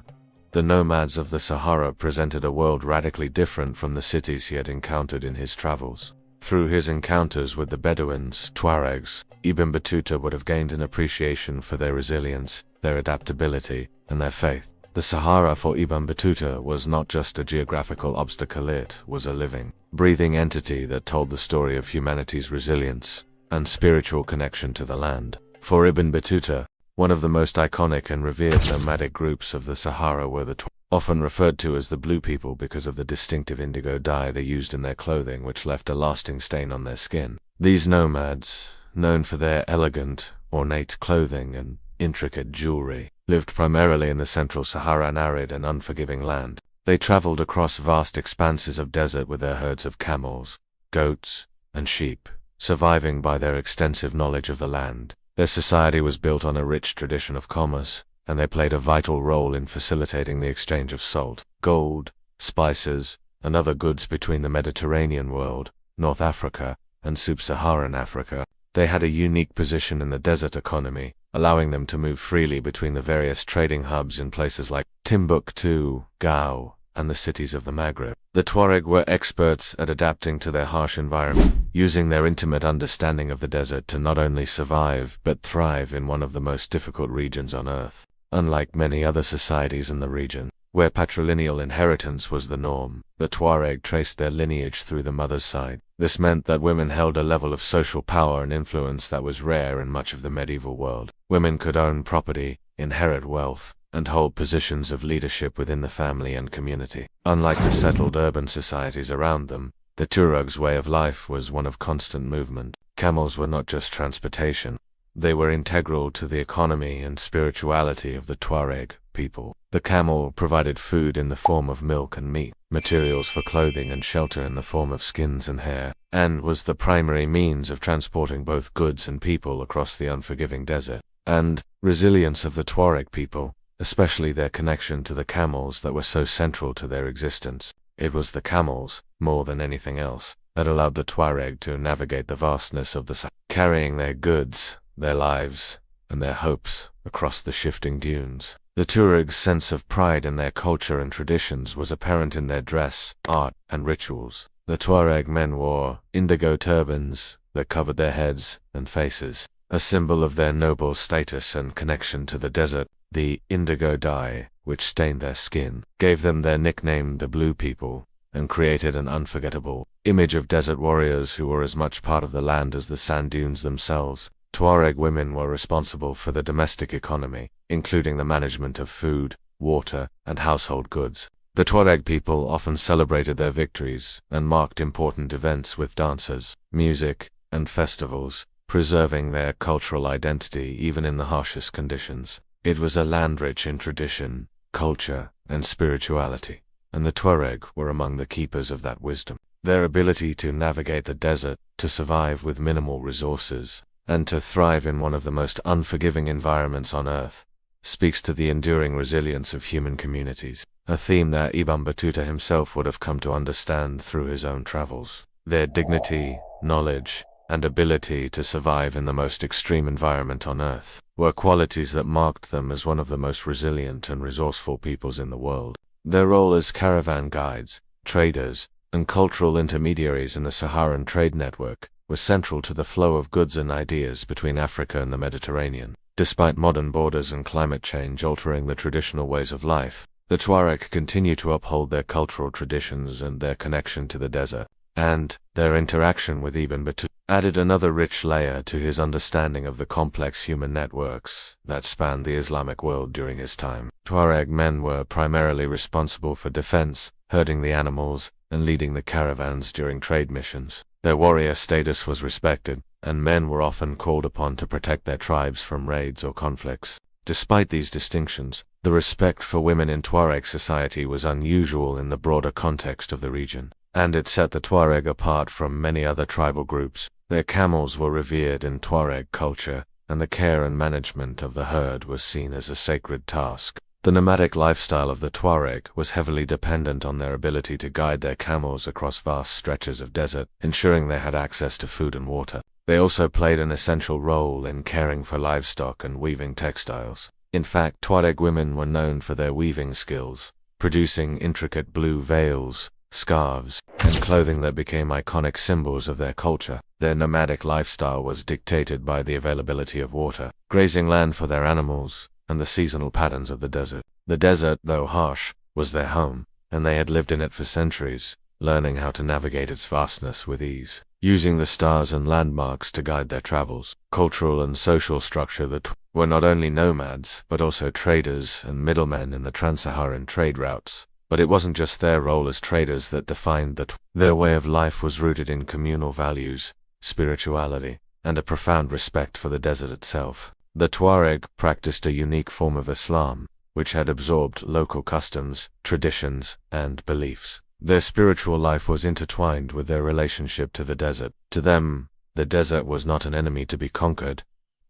the nomads of the Sahara presented a world radically different from the cities he had encountered in his travels. Through his encounters with the Bedouins, Tuaregs, Ibn Battuta would have gained an appreciation for their resilience, their adaptability, and their faith. The Sahara for Ibn Battuta was not just a geographical obstacle, it was a living, breathing entity that told the story of humanity's resilience and spiritual connection to the land. For Ibn Battuta, one of the most iconic and revered nomadic groups of the Sahara were the Tuareg, often referred to as the Blue People because of the distinctive indigo dye they used in their clothing, which left a lasting stain on their skin. These nomads, known for their elegant, ornate clothing and intricate jewelry, lived primarily in the central Saharan arid and unforgiving land. They traveled across vast expanses of desert with their herds of camels, goats, and sheep, surviving by their extensive knowledge of the land. Their society was built on a rich tradition of commerce, and they played a vital role in facilitating the exchange of salt, gold, spices, and other goods between the Mediterranean world, North Africa, and sub-Saharan Africa. They had a unique position in the desert economy, allowing them to move freely between the various trading hubs in places like Timbuktu, Gao, and the cities of the Maghreb. The Tuareg were experts at adapting to their harsh environment, using their intimate understanding of the desert to not only survive but thrive in one of the most difficult regions on Earth. Unlike many other societies in the region, where patrilineal inheritance was the norm, the Tuareg traced their lineage through the mother's side. This meant that women held a level of social power and influence that was rare in much of the medieval world. Women could own property, inherit wealth, and hold positions of leadership within the family and community. Unlike the settled urban societies around them, the Tuareg's way of life was one of constant movement. Camels were not just transportation. They were integral to the economy and spirituality of the Tuareg people. The camel provided food in the form of milk and meat, materials for clothing and shelter in the form of skins and hair, and was the primary means of transporting both goods and people across the unforgiving desert. And resilience of the Tuareg people, especially their connection to the camels that were so central to their existence. It was the camels, more than anything else, that allowed the Tuareg to navigate the vastness of the Sahara, carrying their goods, their lives, and their hopes across the shifting dunes. The Tuareg's sense of pride in their culture and traditions was apparent in their dress, art, and rituals. The Tuareg men wore indigo turbans that covered their heads and faces, a symbol of their noble status and connection to the desert. The indigo dye, which stained their skin, gave them their nickname the Blue People, and created an unforgettable image of desert warriors who were as much part of the land as the sand dunes themselves. Tuareg women were responsible for the domestic economy, including the management of food, water, and household goods. The Tuareg people often celebrated their victories and marked important events with dances, music, and festivals, preserving their cultural identity even in the harshest conditions. It was a land rich in tradition, culture, and spirituality, and the Tuareg were among the keepers of that wisdom. Their ability to navigate the desert, to survive with minimal resources, and to thrive in one of the most unforgiving environments on Earth, speaks to the enduring resilience of human communities, a theme that Ibn Battuta himself would have come to understand through his own travels. Their dignity, knowledge, and ability to survive in the most extreme environment on Earth were qualities that marked them as one of the most resilient and resourceful peoples in the world. Their role as caravan guides, traders, and cultural intermediaries in the Saharan trade network was central to the flow of goods and ideas between Africa and the Mediterranean. Despite modern borders and climate change altering the traditional ways of life, the Tuareg continue to uphold their cultural traditions and their connection to the desert, and their interaction with Ibn Battuta added another rich layer to his understanding of the complex human networks that spanned the Islamic world during his time. Tuareg men were primarily responsible for defense, herding the animals, and leading the caravans during trade missions. Their warrior status was respected, and men were often called upon to protect their tribes from raids or conflicts. Despite these distinctions, the respect for women in Tuareg society was unusual in the broader context of the region, and it set the Tuareg apart from many other tribal groups. Their camels were revered in Tuareg culture, and the care and management of the herd was seen as a sacred task. The nomadic lifestyle of the Tuareg was heavily dependent on their ability to guide their camels across vast stretches of desert, ensuring they had access to food and water. They also played an essential role in caring for livestock and weaving textiles. In fact, Tuareg women were known for their weaving skills, producing intricate blue veils, scarves, and clothing that became iconic symbols of their culture. Their nomadic lifestyle was dictated by the availability of water, grazing land for their animals, and the seasonal patterns of the desert. The desert, though harsh, was their home, and they had lived in it for centuries, learning how to navigate its vastness with ease. Using the stars and landmarks to guide their travels. Cultural and social structure that were not only nomads, but also traders and middlemen in the trans-Saharan trade routes. But it wasn't just their role as traders that defined that their way of life was rooted in communal values, spirituality, and a profound respect for the desert itself. The Tuareg practiced a unique form of Islam, which had absorbed local customs, traditions, and beliefs. Their spiritual life was intertwined with their relationship to the desert. To them, the desert was not an enemy to be conquered,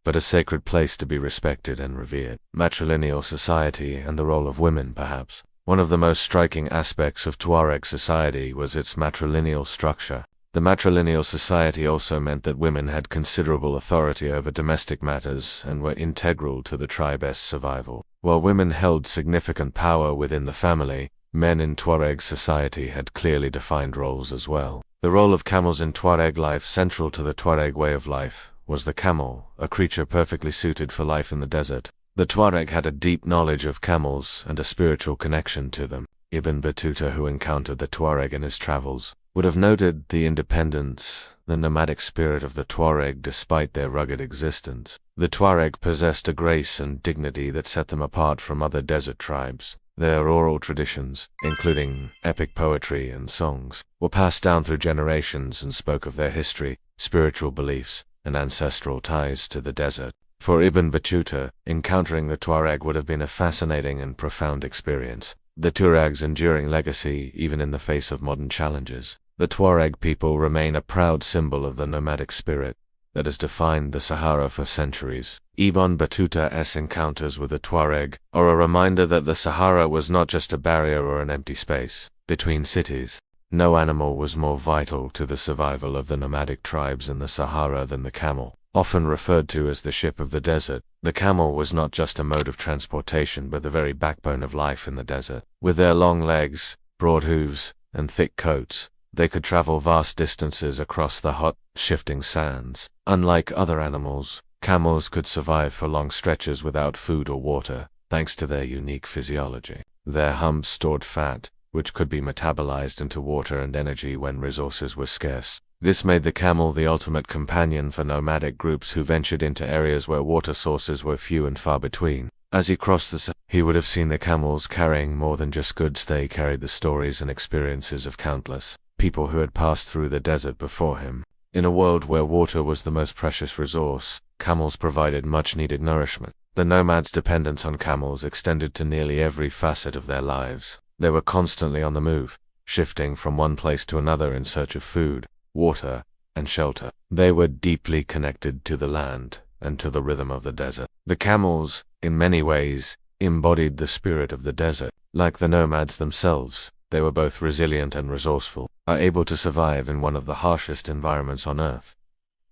but a sacred place to be respected and revered. Matrilineal society and the role of women, perhaps. One of the most striking aspects of Tuareg society was its matrilineal structure. The matrilineal society also meant that women had considerable authority over domestic matters and were integral to the tribe's survival. While women held significant power within the family, men in Tuareg society had clearly defined roles as well. The role of camels in Tuareg life, central to the Tuareg way of life, was the camel, a creature perfectly suited for life in the desert. The Tuareg had a deep knowledge of camels and a spiritual connection to them. Ibn Battuta, who encountered the Tuareg in his travels, would have noted the independence, the nomadic spirit of the Tuareg despite their rugged existence. The Tuareg possessed a grace and dignity that set them apart from other desert tribes. Their oral traditions, including epic poetry and songs, were passed down through generations and spoke of their history, spiritual beliefs, and ancestral ties to the desert. For Ibn Battuta, encountering the Tuareg would have been a fascinating and profound experience. The Tuareg's enduring legacy, even in the face of modern challenges. The Tuareg people remain a proud symbol of the nomadic spirit that has defined the Sahara for centuries. Ibn Battuta's encounters with the Tuareg are a reminder that the Sahara was not just a barrier or an empty space between cities. No animal was more vital to the survival of the nomadic tribes in the Sahara than the camel. Often referred to as the ship of the desert, the camel was not just a mode of transportation but the very backbone of life in the desert. With their long legs, broad hooves, and thick coats, they could travel vast distances across the hot, shifting sands. Unlike other animals, camels could survive for long stretches without food or water, thanks to their unique physiology. Their humps stored fat, which could be metabolized into water and energy when resources were scarce. This made the camel the ultimate companion for nomadic groups who ventured into areas where water sources were few and far between. As he crossed the Sahara, he would have seen the camels carrying more than just goods. They carried the stories and experiences of countless people who had passed through the desert before him. In a world where water was the most precious resource, camels provided much-needed nourishment. The nomads' dependence on camels extended to nearly every facet of their lives. They were constantly on the move, shifting from one place to another in search of food, water, and shelter. They were deeply connected to the land and to the rhythm of the desert. The camels, in many ways, embodied the spirit of the desert. Like the nomads themselves, they were both resilient and resourceful, able to survive in one of the harshest environments on Earth.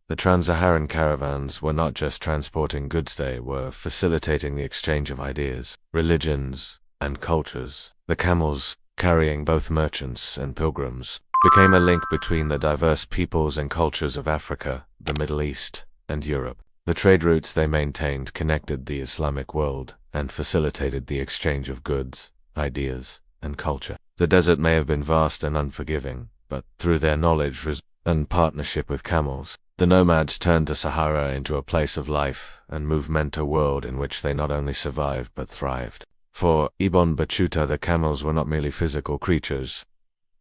The trans-Saharan caravans were not just transporting goods, they were facilitating the exchange of ideas, religions, and cultures. The camels, carrying both merchants and pilgrims, became a link between the diverse peoples and cultures of Africa, the Middle East, and Europe. The trade routes they maintained connected the Islamic world and facilitated the exchange of goods, ideas, and culture. The desert may have been vast and unforgiving, but through their knowledge and partnership with camels, the nomads turned the Sahara into a place of life and movement, a world in which they not only survived but thrived. For Ibn Battuta, the camels were not merely physical creatures.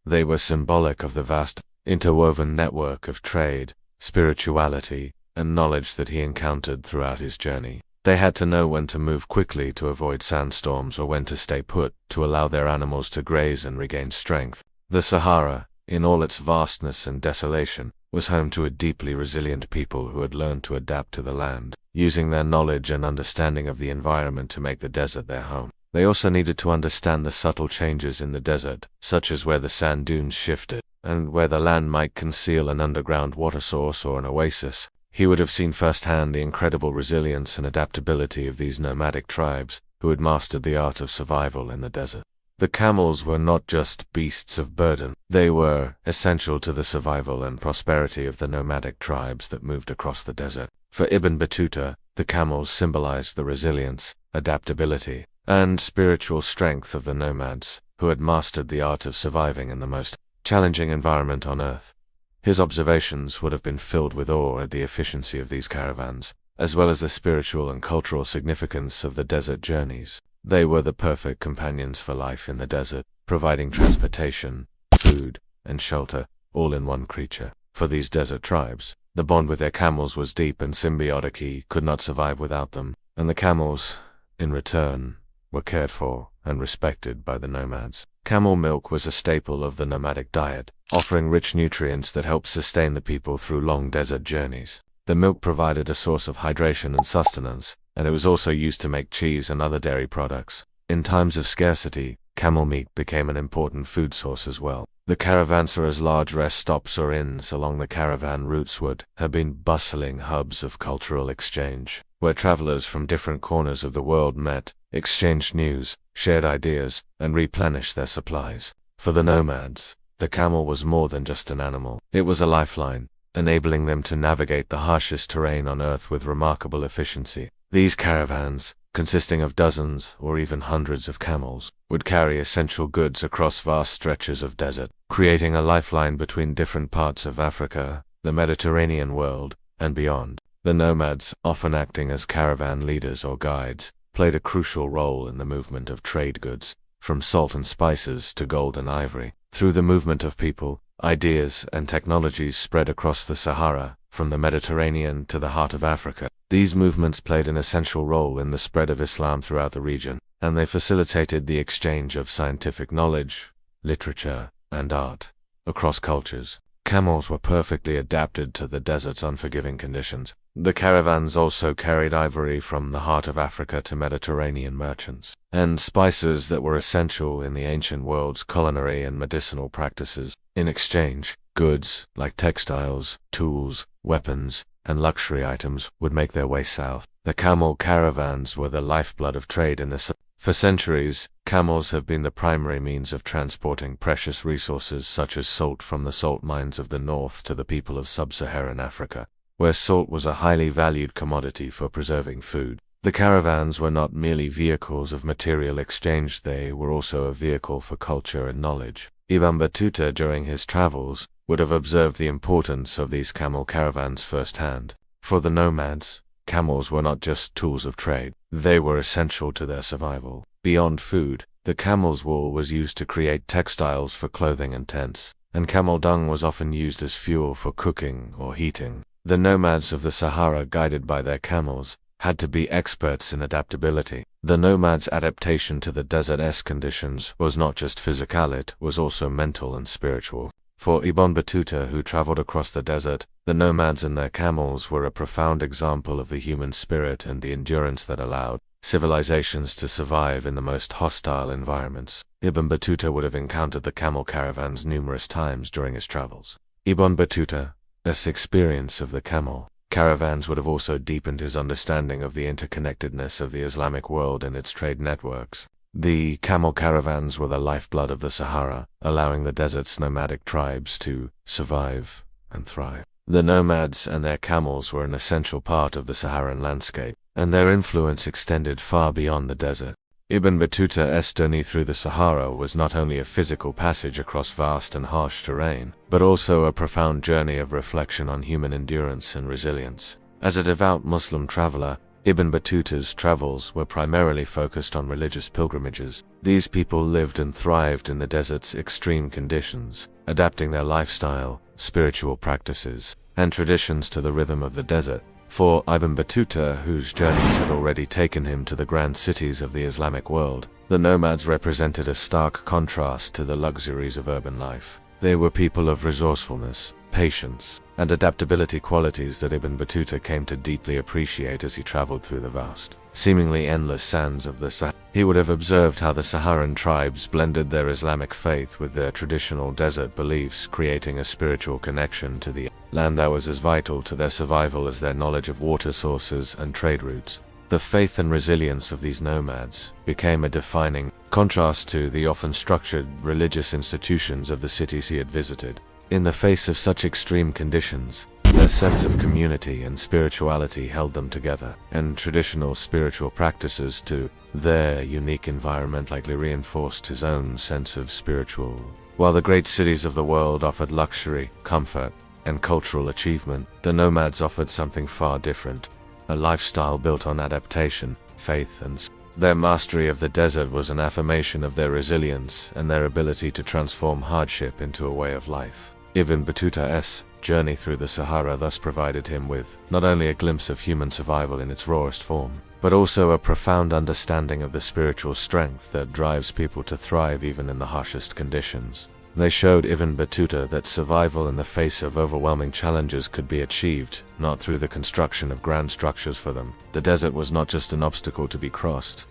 They were symbolic of the vast, interwoven network of trade, spirituality, and knowledge that he encountered throughout his journey. They had to know when to move quickly to avoid sandstorms or when to stay put to allow their animals to graze and regain strength. The Sahara, in all its vastness and desolation, was home to a deeply resilient people who had learned to adapt to the land, using their knowledge and understanding of the environment to make the desert their home. They also needed to understand the subtle changes in the desert, such as where the sand dunes shifted, and where the land might conceal an underground water source or an oasis. He would have seen firsthand the incredible resilience and adaptability of these nomadic tribes who had mastered the art of survival in the desert. The camels were not just beasts of burden. They were essential to the survival and prosperity of the nomadic tribes that moved across the desert. For Ibn Battuta, the camels symbolized the resilience, adaptability, and spiritual strength of the nomads who had mastered the art of surviving in the most challenging environment on earth. His observations would have been filled with awe at the efficiency of these caravans, as well as the spiritual and cultural significance of the desert journeys. They were the perfect companions for life in the desert, providing transportation, food, and shelter, all in one creature. For these desert tribes, the bond with their camels was deep and symbiotic. He could not survive without them, and the camels, in return, were cared for and respected by the nomads. Camel milk was a staple of the nomadic diet, offering rich nutrients that helped sustain the people through long desert journeys. The milk provided a source of hydration and sustenance, and it was also used to make cheese and other dairy products. In times of scarcity, camel meat became an important food source as well. The caravanserais' large rest stops or inns along the caravan routes would have been bustling hubs of cultural exchange, where travelers from different corners of the world met, exchanged news, shared ideas, and replenished their supplies. For the nomads, the camel was more than just an animal. It was a lifeline, enabling them to navigate the harshest terrain on Earth with remarkable efficiency. These caravans, consisting of dozens or even hundreds of camels, would carry essential goods across vast stretches of desert, creating a lifeline between different parts of Africa, the Mediterranean world, and beyond. The nomads, often acting as caravan leaders or guides, played a crucial role in the movement of trade goods, from salt and spices to gold and ivory. Through the movement of people, ideas and technologies spread across the Sahara, from the Mediterranean to the heart of Africa. These movements played an essential role in the spread of Islam throughout the region, and they facilitated the exchange of scientific knowledge, literature, and art across cultures. Camels were perfectly adapted to the desert's unforgiving conditions. The caravans also carried ivory from the heart of Africa to Mediterranean merchants, and spices that were essential in the ancient world's culinary and medicinal practices. In exchange, goods like textiles, tools, weapons, and luxury items would make their way south. The camel caravans were the lifeblood of trade in the south. For centuries, camels have been the primary means of transporting precious resources such as salt from the salt mines of the north to the people of sub-Saharan Africa, where salt was a highly valued commodity for preserving food. The caravans were not merely vehicles of material exchange, they were also a vehicle for culture and knowledge. Ibn Battuta, during his travels, would have observed the importance of these camel caravans firsthand. For the nomads, camels were not just tools of trade, they were essential to their survival. Beyond food, the camel's wool was used to create textiles for clothing and tents, and camel dung was often used as fuel for cooking or heating. The nomads of the Sahara, guided by their camels, had to be experts in adaptability. The nomads' adaptation to the desert-esque conditions was not just physical, it was also mental and spiritual. For Ibn Battuta, who traveled across the desert, the nomads and their camels were a profound example of the human spirit and the endurance that allowed civilizations to survive in the most hostile environments. Ibn Battuta would have encountered the camel caravans numerous times during his travels. Ibn Battuta's experience of the camel caravans would have also deepened his understanding of the interconnectedness of the Islamic world and its trade networks. The camel caravans were the lifeblood of the Sahara, allowing the desert's nomadic tribes to survive and thrive. The nomads and their camels were an essential part of the Saharan landscape, and their influence extended far beyond the desert. Ibn Battuta's journey through the Sahara was not only a physical passage across vast and harsh terrain, but also a profound journey of reflection on human endurance and resilience. As a devout Muslim traveler, Ibn Battuta's travels were primarily focused on religious pilgrimages. These people lived and thrived in the desert's extreme conditions, adapting their lifestyle, spiritual practices, and traditions to the rhythm of the desert. For Ibn Battuta, whose journeys had already taken him to the grand cities of the Islamic world, the nomads represented a stark contrast to the luxuries of urban life. They were people of resourcefulness, patience, and adaptability, qualities that Ibn Battuta came to deeply appreciate as he traveled through the vast, seemingly endless sands of the Sahara. He would have observed how the Saharan tribes blended their Islamic faith with their traditional desert beliefs, creating a spiritual connection to the land that was as vital to their survival as their knowledge of water sources and trade routes. The faith and resilience of these nomads became a defining contrast to the often structured religious institutions of the cities he had visited. In the face of such extreme conditions, their sense of community and spirituality held them together, and traditional spiritual practices to their unique environment likely reinforced his own sense of spiritual. While the great cities of the world offered luxury, comfort, and cultural achievement, the nomads offered something far different. A lifestyle built on adaptation, faith, and their mastery of the desert was an affirmation of their resilience and their ability to transform hardship into a way of life. Ibn Battuta's journey through the Sahara thus provided him with not only a glimpse of human survival in its rawest form, but also a profound understanding of the spiritual strength that drives people to thrive even in the harshest conditions. They showed Ibn Battuta that survival in the face of overwhelming challenges could be achieved, not through the construction of grand structures for them. The desert was not just an obstacle to be crossed,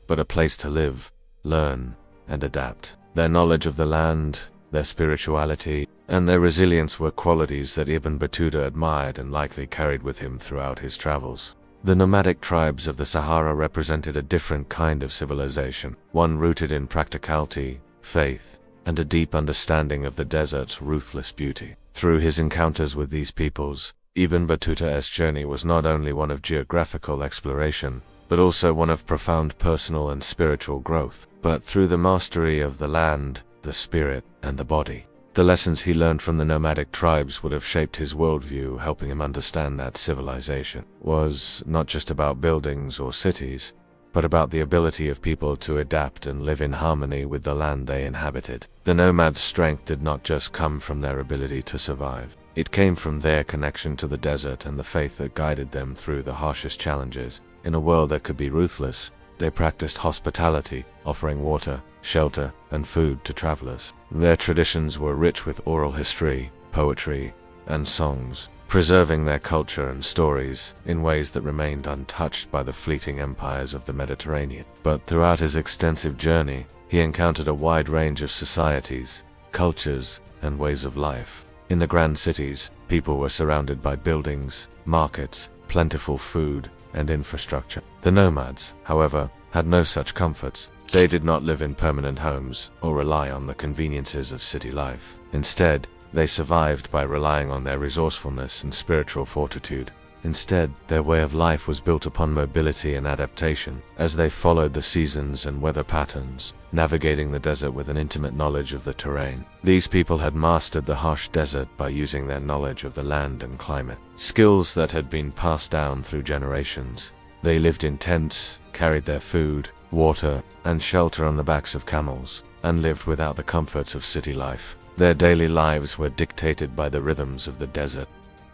but a place to live, learn, and adapt. Their knowledge of the land, their spirituality, and their resilience were qualities that Ibn Battuta admired and likely carried with him throughout his travels. The nomadic tribes of the Sahara represented a different kind of civilization, one rooted in practicality, faith, and a deep understanding of the desert's ruthless beauty. Through his encounters with these peoples, Ibn Battuta's journey was not only one of geographical exploration, but also one of profound personal and spiritual growth. But through the mastery of the land, the spirit, and the body, the lessons he learned from the nomadic tribes would have shaped his worldview, helping him understand that civilization was not just about buildings or cities, but about the ability of people to adapt and live in harmony with the land they inhabited. The nomads' strength did not just come from their ability to survive. It came from their connection to the desert and the faith that guided them through the harshest challenges. In a world that could be ruthless, they practiced hospitality, offering water, shelter, and food to travelers. Their traditions were rich with oral history, poetry, and songs, preserving their culture and stories in ways that remained untouched by the fleeting empires of the Mediterranean. But throughout his extensive journey, he encountered a wide range of societies, cultures, and ways of life. In the grand cities, people were surrounded by buildings, markets, plentiful food, and infrastructure. The nomads, however, had no such comforts. They did not live in permanent homes or rely on the conveniences of city life. Instead, they survived by relying on their resourcefulness and spiritual fortitude. Instead, their way of life was built upon mobility and adaptation, as they followed the seasons and weather patterns, navigating the desert with an intimate knowledge of the terrain. These people had mastered the harsh desert by using their knowledge of the land and climate, skills that had been passed down through generations. They lived in tents, carried their food, water, and shelter on the backs of camels, and lived without the comforts of city life. Their daily lives were dictated by the rhythms of the desert: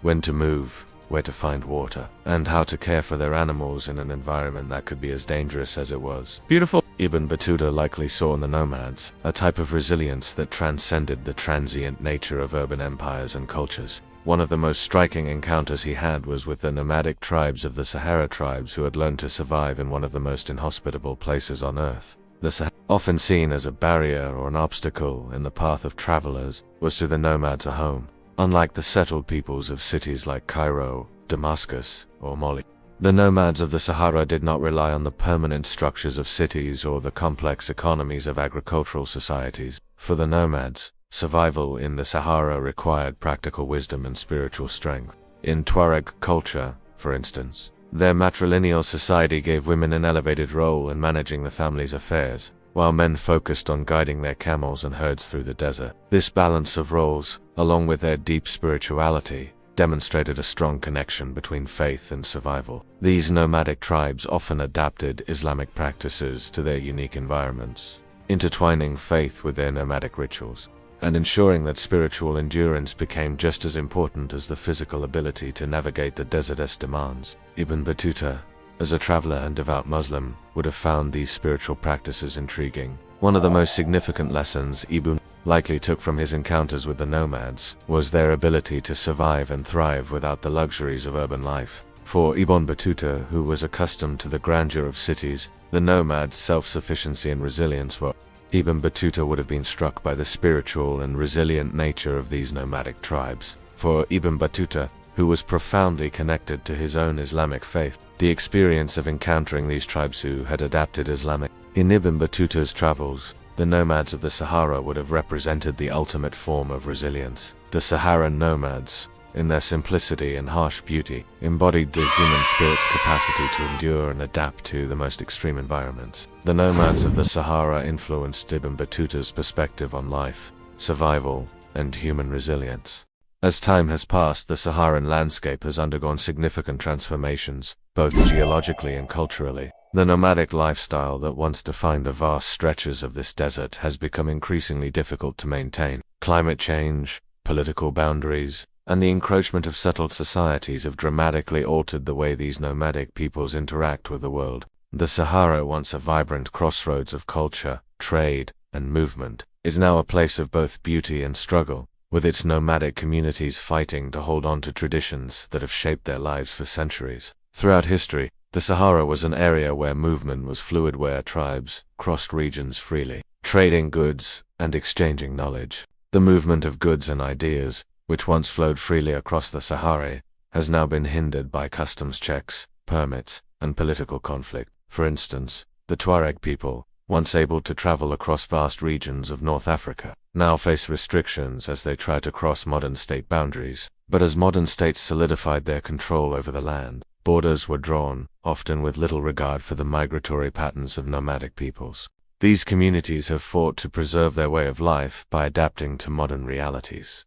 when to move, where to find water, and how to care for their animals in an environment that could be as dangerous as it was beautiful. Ibn Battuta likely saw in the nomads a type of resilience that transcended the transient nature of urban empires and cultures. One of the most striking encounters he had was with the nomadic tribes of the Sahara tribes, who had learned to survive in one of the most inhospitable places on earth. The Sahara, often seen as a barrier or an obstacle in the path of travelers, was to the nomads a home. Unlike the settled peoples of cities like Cairo, Damascus, or Mali, the nomads of the Sahara did not rely on the permanent structures of cities or the complex economies of agricultural societies. For the nomads, survival in the Sahara required practical wisdom and spiritual strength. In Tuareg culture, for instance, their matrilineal society gave women an elevated role in managing the family's affairs, while men focused on guiding their camels and herds through the desert. This balance of roles, along with their deep spirituality, demonstrated a strong connection between faith and survival. These nomadic tribes often adapted Islamic practices to their unique environments, intertwining faith with their nomadic rituals, and ensuring that spiritual endurance became just as important as the physical ability to navigate the desert's demands. Ibn Battuta, as a traveler and devout Muslim, would have found these spiritual practices intriguing. One of the most significant lessons Ibn likely took from his encounters with the nomads was their ability to survive and thrive without the luxuries of urban life. For Ibn Battuta, who was accustomed to the grandeur of cities, the nomads' self-sufficiency and resilience were. Ibn Battuta would have been struck by the spiritual and resilient nature of these nomadic tribes. For Ibn Battuta, who was profoundly connected to his own Islamic faith, the experience of encountering these tribes who had adapted Islamic. In Ibn Battuta's travels, the nomads of the Sahara would have represented the ultimate form of resilience. The Saharan nomads, in their simplicity and harsh beauty, embodied the human spirit's capacity to endure and adapt to the most extreme environments. The nomads of the Sahara influenced Ibn Battuta's perspective on life, survival, and human resilience. As time has passed, the Saharan landscape has undergone significant transformations, both geologically and culturally. The nomadic lifestyle that once defined the vast stretches of this desert has become increasingly difficult to maintain. Climate change, political boundaries, and the encroachment of settled societies have dramatically altered the way these nomadic peoples interact with the world. The Sahara, once a vibrant crossroads of culture, trade, and movement, is now a place of both beauty and struggle, with its nomadic communities fighting to hold on to traditions that have shaped their lives for centuries. Throughout history, the Sahara was an area where movement was fluid, where tribes crossed regions freely, trading goods and exchanging knowledge. The movement of goods and ideas, which once flowed freely across the Sahara, has now been hindered by customs checks, permits, and political conflict. For instance, the Tuareg people, once able to travel across vast regions of North Africa, now face restrictions as they try to cross modern state boundaries. But as modern states solidified their control over the land, borders were drawn, often with little regard for the migratory patterns of nomadic peoples. These communities have fought to preserve their way of life by adapting to modern realities,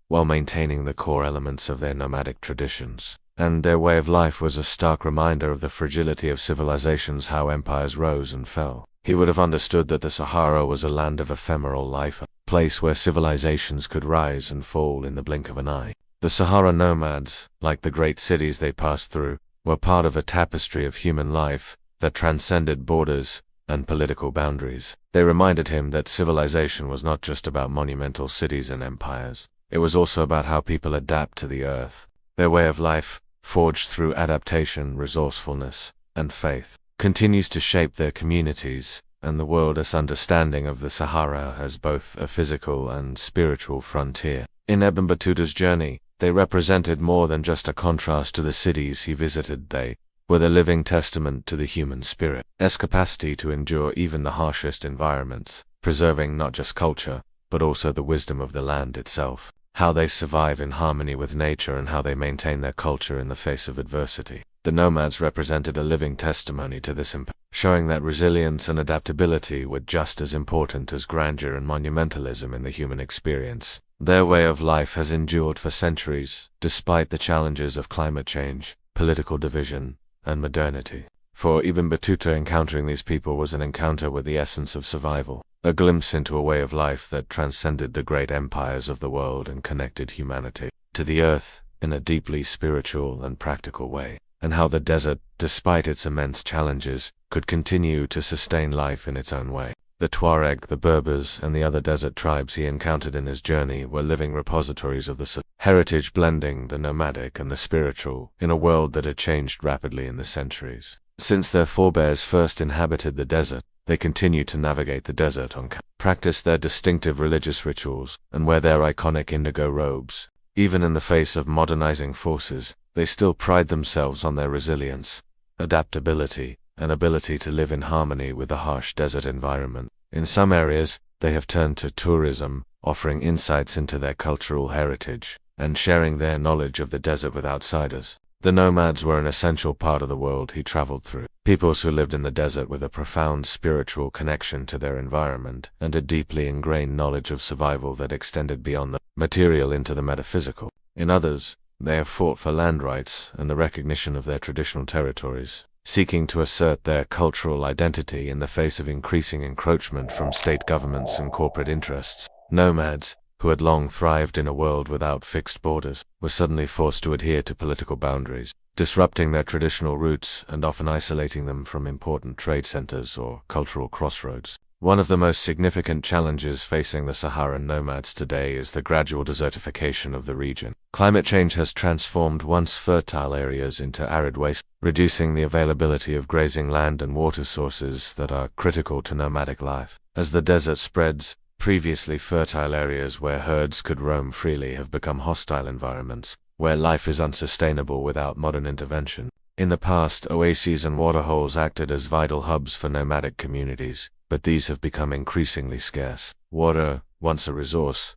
while maintaining the core elements of their nomadic traditions. And their way of life was a stark reminder of the fragility of civilizations, how empires rose and fell. He would have understood that the Sahara was a land of ephemeral life, a place where civilizations could rise and fall in the blink of an eye. The Sahara nomads, like the great cities they passed through, were part of a tapestry of human life that transcended borders and political boundaries. They reminded him that civilization was not just about monumental cities and empires. It was also about how people adapt to the earth. Their way of life, forged through adaptation, resourcefulness, and faith, continues to shape their communities and the world's understanding of the Sahara as both a physical and spiritual frontier. In Ibn Battuta's journey, they represented more than just a contrast to the cities he visited. They were the living testament to the human spirit's capacity to endure even the harshest environments, preserving not just culture, but also the wisdom of the land itself. How they survive in harmony with nature and how they maintain their culture in the face of adversity. The nomads represented a living testimony to this impact, showing that resilience and adaptability were just as important as grandeur and monumentalism in the human experience. Their way of life has endured for centuries, despite the challenges of climate change, political division, and modernity. For Ibn Battuta, encountering these people was an encounter with the essence of survival, a glimpse into a way of life that transcended the great empires of the world and connected humanity to the earth in a deeply spiritual and practical way, and how the desert, despite its immense challenges, could continue to sustain life in its own way. The Tuareg, the Berbers, and the other desert tribes he encountered in his journey were living repositories of the heritage, blending the nomadic and the spiritual in a world that had changed rapidly in the centuries. Since their forebears first inhabited the desert, they continue to navigate the desert on practice their distinctive religious rituals, and wear their iconic indigo robes. Even in the face of modernizing forces, they still pride themselves on their resilience, adaptability, and ability to live in harmony with the harsh desert environment. In some areas, they have turned to tourism, offering insights into their cultural heritage, and sharing their knowledge of the desert with outsiders. The nomads were an essential part of the world he traveled through. Peoples who lived in the desert with a profound spiritual connection to their environment and a deeply ingrained knowledge of survival that extended beyond the material into the metaphysical. In others, they have fought for land rights and the recognition of their traditional territories, seeking to assert their cultural identity in the face of increasing encroachment from state governments and corporate interests. Nomads, who had long thrived in a world without fixed borders, were suddenly forced to adhere to political boundaries, disrupting their traditional roots and often isolating them from important trade centers or cultural crossroads. One of the most significant challenges facing the Saharan nomads today is the gradual desertification of the region. Climate change has transformed once fertile areas into arid waste, reducing the availability of grazing land and water sources that are critical to nomadic life. As the desert spreads, previously fertile areas where herds could roam freely have become hostile environments, where life is unsustainable without modern intervention. In the past, oases and waterholes acted as vital hubs for nomadic communities, but these have become increasingly scarce. Water, once a resource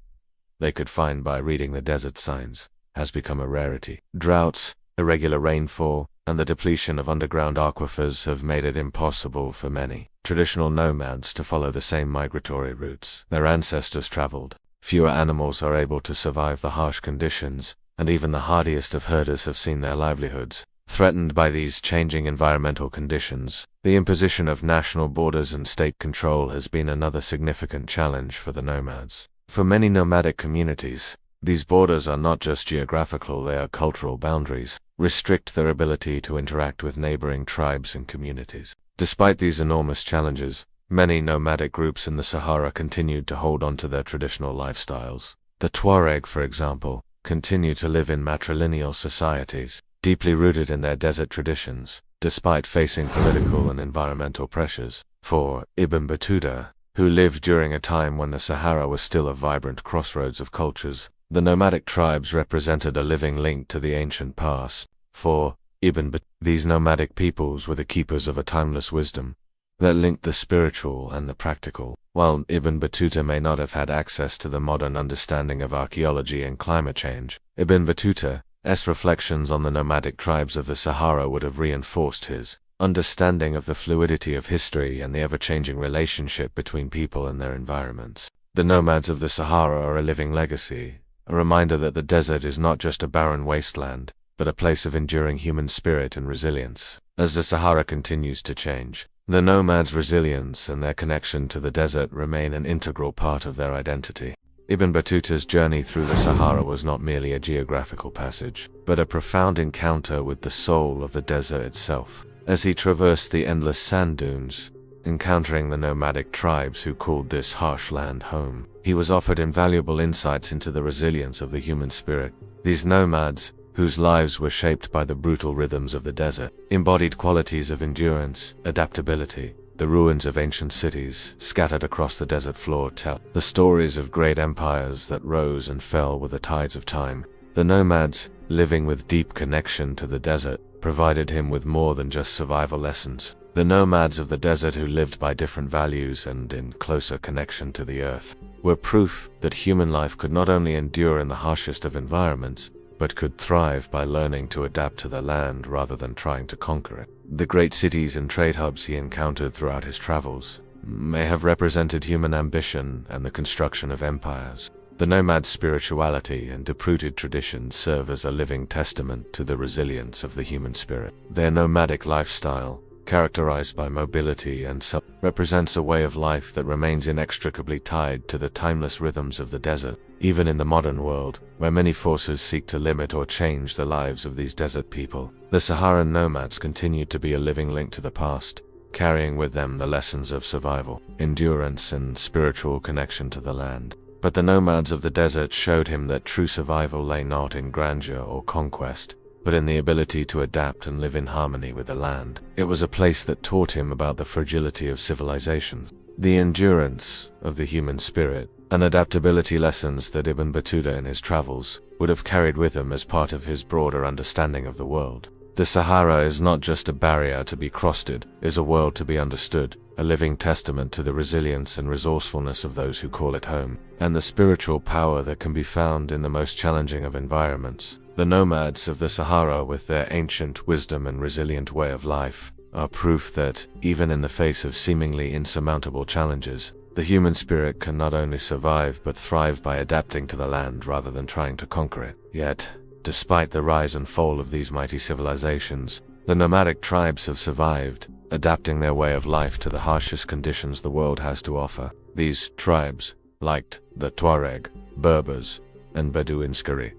they could find by reading the desert signs, has become a rarity. Droughts, irregular rainfall, and the depletion of underground aquifers have made it impossible for many traditional nomads to follow the same migratory routes their ancestors traveled. Fewer animals are able to survive the harsh conditions, and even the hardiest of herders have seen their livelihoods threatened by these changing environmental conditions. The imposition of national borders and state control has been another significant challenge for the nomads. For many nomadic communities, these borders are not just geographical, they are cultural boundaries, restrict their ability to interact with neighboring tribes and communities. Despite these enormous challenges, many nomadic groups in the Sahara continued to hold on to their traditional lifestyles. The Tuareg, for example, continue to live in matrilineal societies, deeply rooted in their desert traditions, despite facing political and environmental pressures. For Ibn Battuta, who lived during a time when the Sahara was still a vibrant crossroads of cultures, the nomadic tribes represented a living link to the ancient past. For Ibn Battuta, these nomadic peoples were the keepers of a timeless wisdom that linked the spiritual and the practical. While Ibn Battuta may not have had access to the modern understanding of archaeology and climate change, Ibn Battuta's reflections on the nomadic tribes of the Sahara would have reinforced his understanding of the fluidity of history and the ever-changing relationship between people and their environments. The nomads of the Sahara are a living legacy, a reminder that the desert is not just a barren wasteland, but a place of enduring human spirit and resilience. As the Sahara continues to change, the nomads' resilience and their connection to the desert remain an integral part of their identity. Ibn Battuta's journey through the Sahara was not merely a geographical passage, but a profound encounter with the soul of the desert itself. As he traversed the endless sand dunes, encountering the nomadic tribes who called this harsh land home, he was offered invaluable insights into the resilience of the human spirit. These nomads, whose lives were shaped by the brutal rhythms of the desert, embodied qualities of endurance, adaptability. The ruins of ancient cities, scattered across the desert floor, tell the stories of great empires that rose and fell with the tides of time. The nomads, living with deep connection to the desert, provided him with more than just survival lessons. The nomads of the desert, who lived by different values and in closer connection to the earth, were proof that human life could not only endure in the harshest of environments, but could thrive by learning to adapt to the land rather than trying to conquer it. The great cities and trade hubs he encountered throughout his travels may have represented human ambition and the construction of empires. The nomad's spirituality and deep-rooted traditions serve as a living testament to the resilience of the human spirit. Their nomadic lifestyle, characterized by mobility and represents a way of life that remains inextricably tied to the timeless rhythms of the desert. Even in the modern world, where many forces seek to limit or change the lives of these desert people, the Saharan nomads continued to be a living link to the past, carrying with them the lessons of survival, endurance, and spiritual connection to the land. But the nomads of the desert showed him that true survival lay not in grandeur or conquest, but in the ability to adapt and live in harmony with the land. It was a place that taught him about the fragility of civilizations, the endurance of the human spirit, and adaptability lessons that Ibn Battuta in his travels would have carried with him as part of his broader understanding of the world. The Sahara is not just a barrier to be crossed, it is a world to be understood, a living testament to the resilience and resourcefulness of those who call it home, and the spiritual power that can be found in the most challenging of environments. The nomads of the Sahara, with their ancient wisdom and resilient way of life, are proof that, even in the face of seemingly insurmountable challenges, the human spirit can not only survive but thrive by adapting to the land rather than trying to conquer it. Yet, despite the rise and fall of these mighty civilizations, the nomadic tribes have survived, adapting their way of life to the harshest conditions the world has to offer. These tribes, like the Tuareg, Berbers, and Bedouins, carry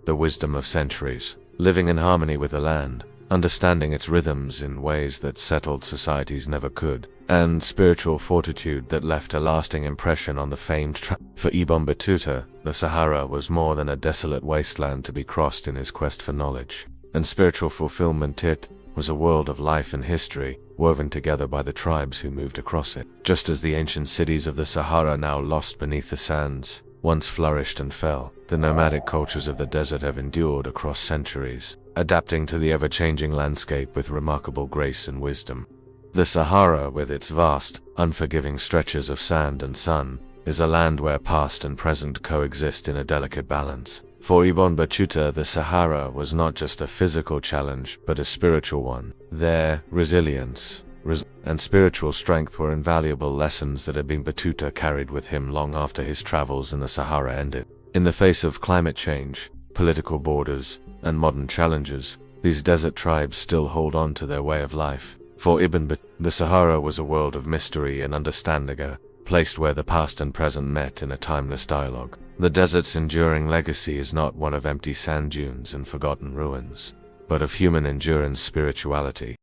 the wisdom of centuries, living in harmony with the land, understanding its rhythms in ways that settled societies never could, and spiritual fortitude that left a lasting impression on the famed For Ibn Battuta, the Sahara was more than a desolate wasteland to be crossed in his quest for knowledge and spiritual fulfillment. It was a world of life and history, woven together by the tribes who moved across it. Just as the ancient cities of the Sahara, now lost beneath the sands, once flourished and fell, the nomadic cultures of the desert have endured across centuries, adapting to the ever-changing landscape with remarkable grace and wisdom. The Sahara, with its vast, unforgiving stretches of sand and sun, is a land where past and present coexist in a delicate balance. For Ibn Battuta, the Sahara was not just a physical challenge, but a spiritual one. Their resilience and spiritual strength were invaluable lessons that Ibn Battuta carried with him long after his travels in the Sahara ended. In the face of climate change, political borders, and modern challenges, these desert tribes still hold on to their way of life. For Ibn Battuta, the Sahara was a world of mystery and understanding, a place where the past and present met in a timeless dialogue. The desert's enduring legacy is not one of empty sand dunes and forgotten ruins, but of human endurance, spirituality,